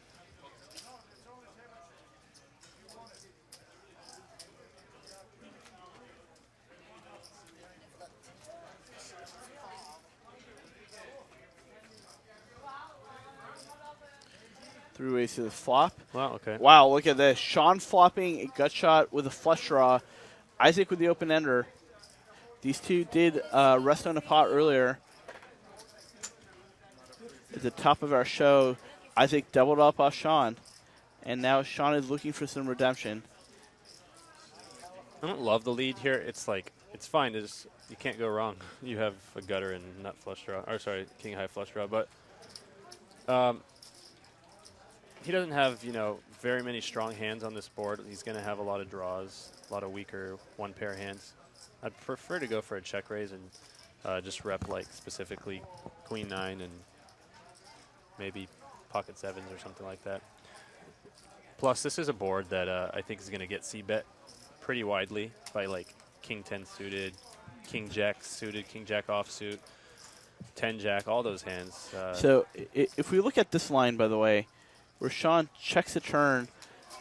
Through ace to the flop. Wow, okay. Wow, look at this. Sean flopping a gut shot with a flush draw. Isaac with the open ender. These two did rest on a pot earlier. At the top of our show, Isaac doubled up off Sean. And now Sean is looking for some redemption. I don't love the lead here. It's like, it's fine. It's, you can't go wrong. You have a gutter and nut flush draw. Or sorry, king high flush draw. But he doesn't have, very many strong hands on this board. He's going to have a lot of draws, a lot of weaker one pair hands. I'd prefer to go for a check raise and just rep like specifically queen 9 and maybe pocket 7s or something like that. Plus, this is a board that I think is going to get c-bet pretty widely by like king 10 suited, king jack suited, king jack offsuit, 10 jack, all those hands. So if we look at this line, by the way, where Sean checks the turn,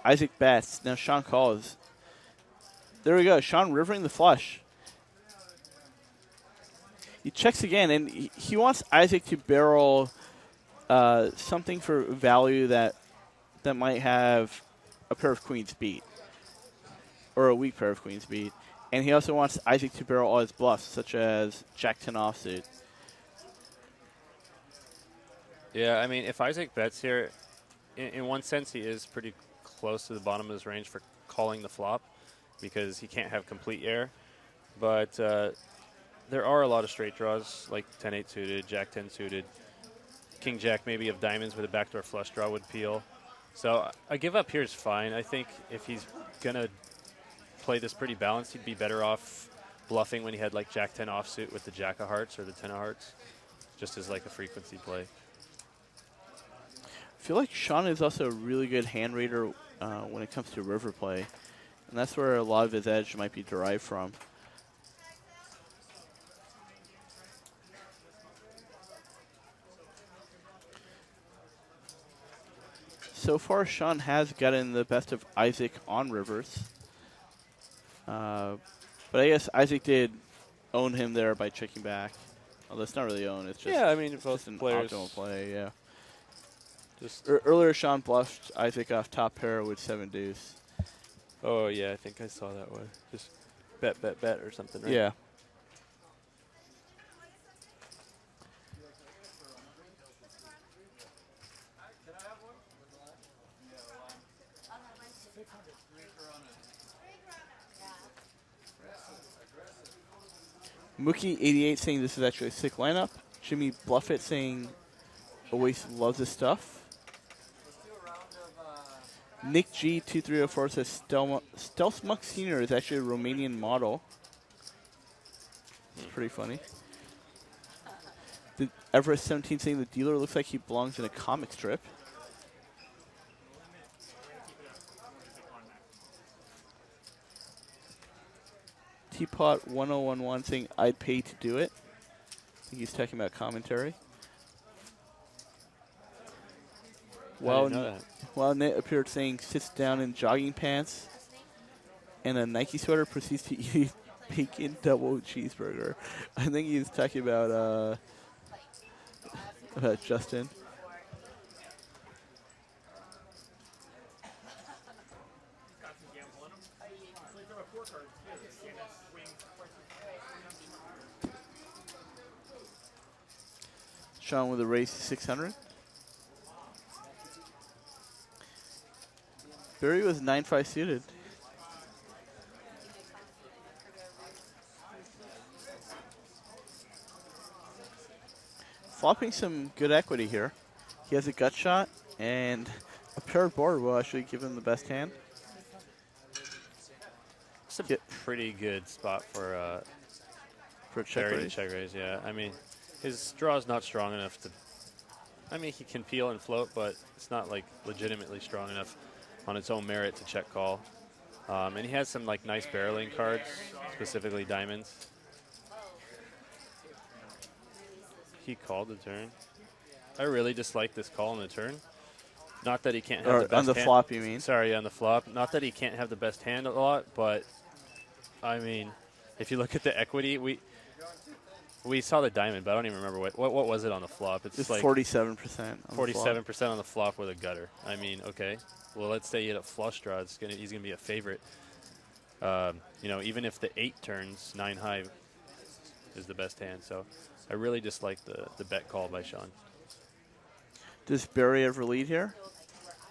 Isaac bets. Now Sean calls. There we go. Sean rivering the flush. He checks again, and he wants Isaac to barrel something for value that might have a pair of queens beat, or a weak pair of queens beat. And he also wants Isaac to barrel all his bluffs, such as Jack 10 offsuit. Yeah, I mean, if Isaac bets here, in one sense, he is pretty close to the bottom of his range for calling the flop because he can't have complete air. But there are a lot of straight draws, like 10-8 suited, Jack 10 suited, King Jack maybe of diamonds with a backdoor flush draw would peel. So a give up here is fine. I think if he's going to play this pretty balanced, he'd be better off bluffing when he had like Jack 10 offsuit with the Jack of hearts or the 10 of hearts, just as like a frequency play. I feel like Sean is also a really good hand reader when it comes to river play, and that's where a lot of his edge might be derived from. So far, Sean has gotten the best of Isaac on rivers, but I guess Isaac did own him there by checking back. Although it's not really own, it's just, yeah, I mean, just both an players optimal play, yeah. just. Earlier, Sean bluffed Isaac off top pair with 7 deuce. Oh yeah, I think I saw that one. Just bet or something, right? Yeah. Mookie88 saying this is actually a sick lineup. Jimmy Bluffett saying always loves his stuff. Nick G2304 says Stealth Muck Senior is actually a Romanian model. It's pretty funny. The Everest17 saying the dealer looks like he belongs in a comic strip. Teapot 1011 saying I'd pay to do it. I think he's talking about commentary. While Nate appeared saying sits down in jogging pants and a Nike sweater, proceeds to eat bacon double cheeseburger. I think he's talking about Justin. Sean with a raise to 600. Barry was 9-5 suited. Flopping some good equity here. He has a gut shot, and a paired board will actually give him the best hand. It's a pretty good spot for a check Barry to raise. check raise. Yeah, I mean, his draw is not strong enough to. I mean, he can peel and float, but it's not like legitimately strong enough on its own merit to check call. And he has some like nice barreling cards, specifically diamonds. He called the turn. I really dislike this call on the turn. Not that he can't have the best on the hand. flop, you mean? Sorry, on the flop. Not that he can't have the best hand a lot, but I mean, if you look at the equity, we saw the diamond, but I don't even remember what was it on the flop. It's like 47%. 47% on the flop with a gutter. I mean, okay. Well, let's say you had a flush draw. He's gonna be a favorite. You know, even if the 8 turns, 9 high is the best hand. So I really dislike the bet call by Sean. Does Barry ever lead here?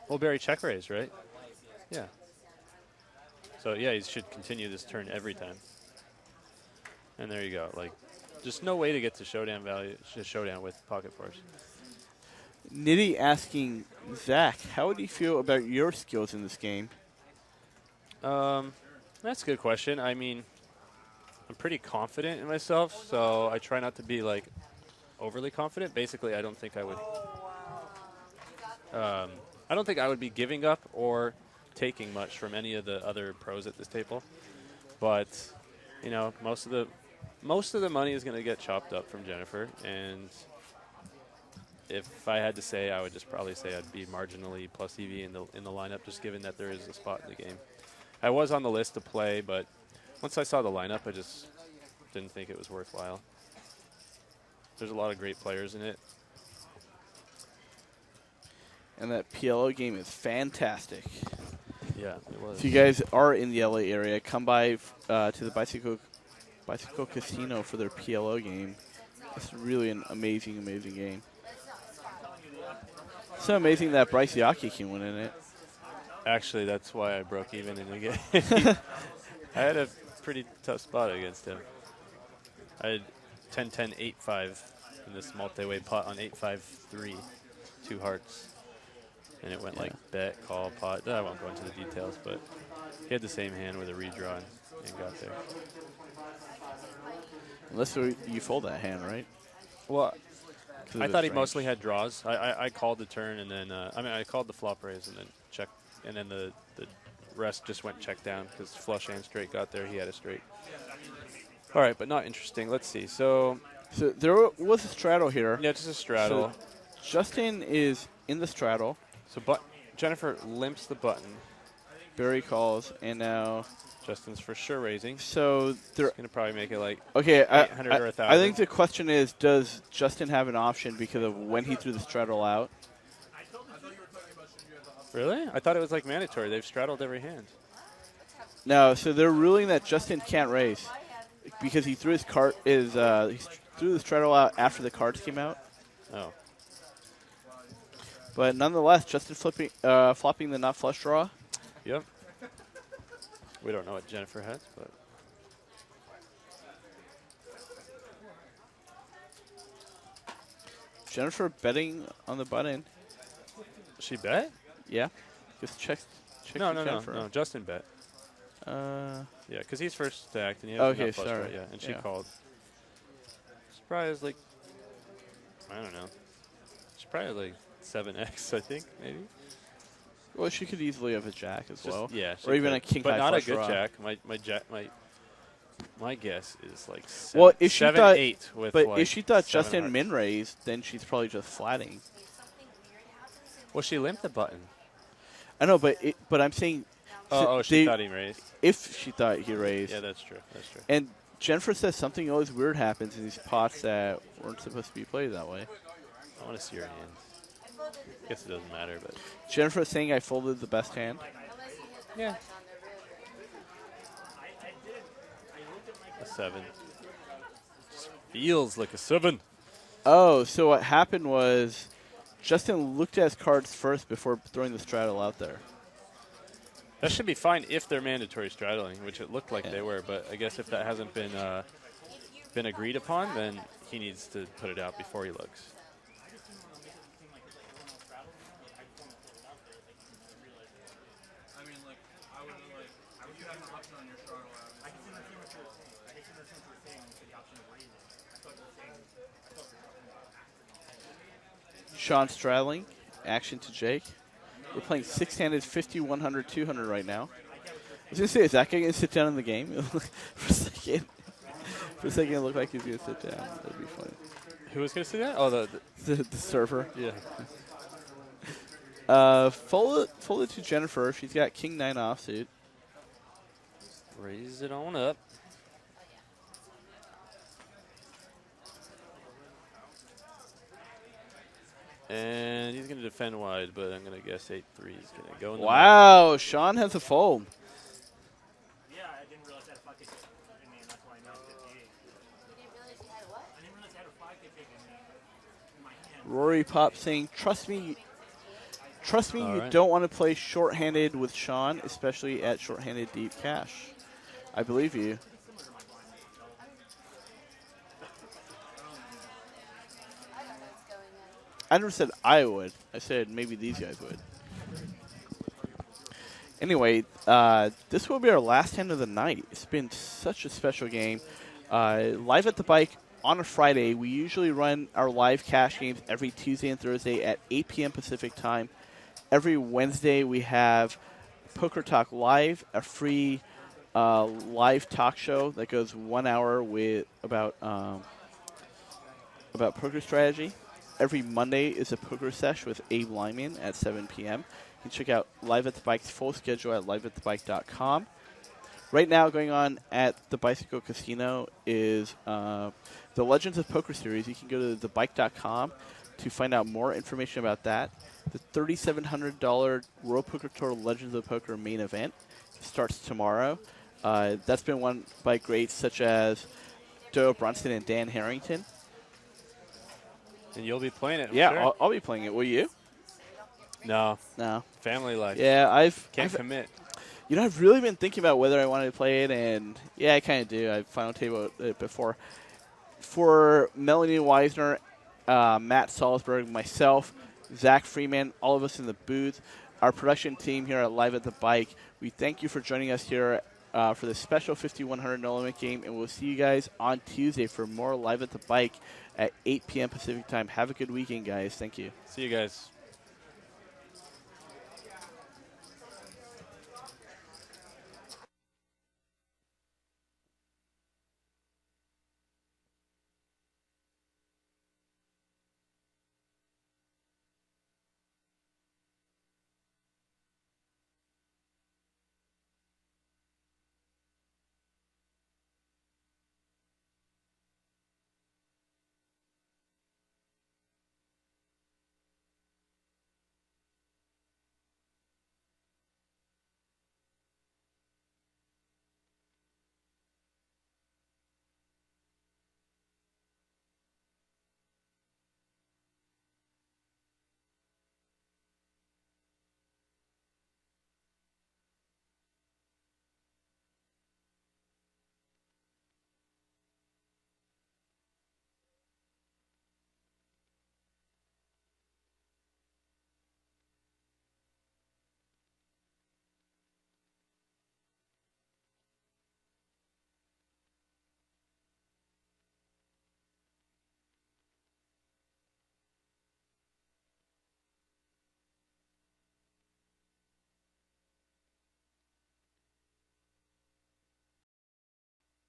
Well, Barry check raise, right? Yeah. So yeah, he should continue this turn every time. And there you go. Like, just no way to get to showdown value. Showdown with pocket fours. Nitty asking Zach, how would you feel about your skills in this game? That's a good question. I mean, I'm pretty confident in myself, so I try not to be like overly confident. Basically, I don't think I would. I don't think I would be giving up or taking much from any of the other pros at this table. But you know, most of the money is going to get chopped up from Jennifer, and if I had to say, I would just probably say I'd be marginally plus EV in the lineup, just given that there is a spot in the game. I was on the list to play, but once I saw the lineup, I just didn't think it was worthwhile. There's a lot of great players in it. And that PLO game is fantastic. Yeah, it was. If you guys are in the LA area, come by to the Bicycle Casino for their PLO game. It's really an amazing, amazing game. So amazing that Bryce Yaki can win in it. Actually, that's why I broke even in the game. I had a pretty tough spot against him. I had 10-10, 8-5 in this multi-way pot on 8-5-3, 2 hearts. And it went like bet, call, pot. I won't go into the details, but he had the same hand with a redraw and got there. Unless you fold that hand, right? Well, I thought he range. mostly had draws. I called the turn and then, I called the flop raise and then checked. And then the rest just went check down because flush and straight got there. He had a straight. All right, but not interesting. Let's see. So there was a straddle here. yeah, just a straddle. So Justin is in the straddle. So Jennifer limps the button. Barry calls, and now Justin's for sure raising. So He's going to probably make it like okay, 800 or 1,000. I think the question is, does Justin have an option because of when he threw the straddle out? Really? I thought it was like mandatory. They've straddled every hand. No, so they're ruling that Justin can't raise because he threw he threw the straddle out after the cards came out. Oh. But nonetheless, Justin flopping the not flush draw. Yep. We don't know what Jennifer has, but Jennifer betting on the button. she bet? Yeah, just check. No, the Jennifer. no. Justin bet. Yeah, because he's first stacked and he has Okay, enough flush draw, sorry. yeah, and she Yeah. called. She's probably like, I don't know. She's probably like 7x, I think, maybe. Well, she could easily have a jack as well. Yeah, or even could. a king but high not a flush good draw. jack. My guess is like Well, if she 7, thought, 8 with but like if she thought 7 Justin hearts. min raised, then she's probably just flatting. Well, she limped the button. I know, but I'm saying. She thought he raised. If she thought he raised. Yeah, that's true. That's true. And Jennifer says something always weird happens in these pots that weren't supposed to be played that way. I want to see her hand. Guess it doesn't matter, but Jennifer is saying I folded the best hand. yeah. A 7. Feels like a 7. Oh, so what happened was Justin looked at his cards first before throwing the straddle out there. That should be fine if they're mandatory straddling, which it looked like they were. But I guess if that hasn't been agreed upon, then he needs to put it out before he looks. Sean straddling, action to Jake. We're playing six-handed 50, 100, 200 right now. I was going to say, is that guy going to sit down in the game? For a second, it looked like he was going to sit down. That'd be funny. Who was going to say that? Oh, The server. yeah. Fold it to Jennifer. She's got King 9 offsuit. Raise it on up. And he's going to defend wide, but I'm going to guess 8-3 is going to go in the Wow, Sean has a fold. Yeah, I didn't realize I had a 5K pick in me, and that's why I know 58. You didn't realize you had what? I didn't realize I had a 5K pick in my hand. Rory Pop saying, trust me, All you right. don't want to play shorthanded with Sean, especially at shorthanded deep cash. I believe you. I never said I would. I said maybe these guys would. Anyway, this will be our last hand of the night. It's been such a special game. Live at the Bike on a Friday. We usually run our live cash games every Tuesday and Thursday at 8 p.m. Pacific time. Every Wednesday we have Poker Talk Live, a free live talk show that goes 1 hour with about poker strategy. Every Monday is a poker sesh with Abe Lyman at 7 p.m. You can check out Live at the Bike's full schedule at liveatthebike.com. Right now going on at the Bicycle Casino is the Legends of Poker series. You can go to thebike.com to find out more information about that. The $3,700 World Poker Tour Legends of Poker main event starts tomorrow. That's been won by greats such as Doe Brunson and Dan Harrington. And you'll be playing it. I'm Yeah, sure. I'll be playing it. Will you? No. No. Family life. Yeah, Can't I've commit. You know, I've really been thinking about whether I wanted to play it, and yeah, I kind of do. I've final tabled it before. For Melanie Weisner, Matt Salzberg, myself, Zach Freeman, all of us in the booth, our production team here at Live at the Bike, we thank you for joining us here for the special 5100 no limit game, and we'll see you guys on Tuesday for more Live at the Bike at 8 p.m. Pacific time. Have a good weekend, guys. Thank you. See you guys.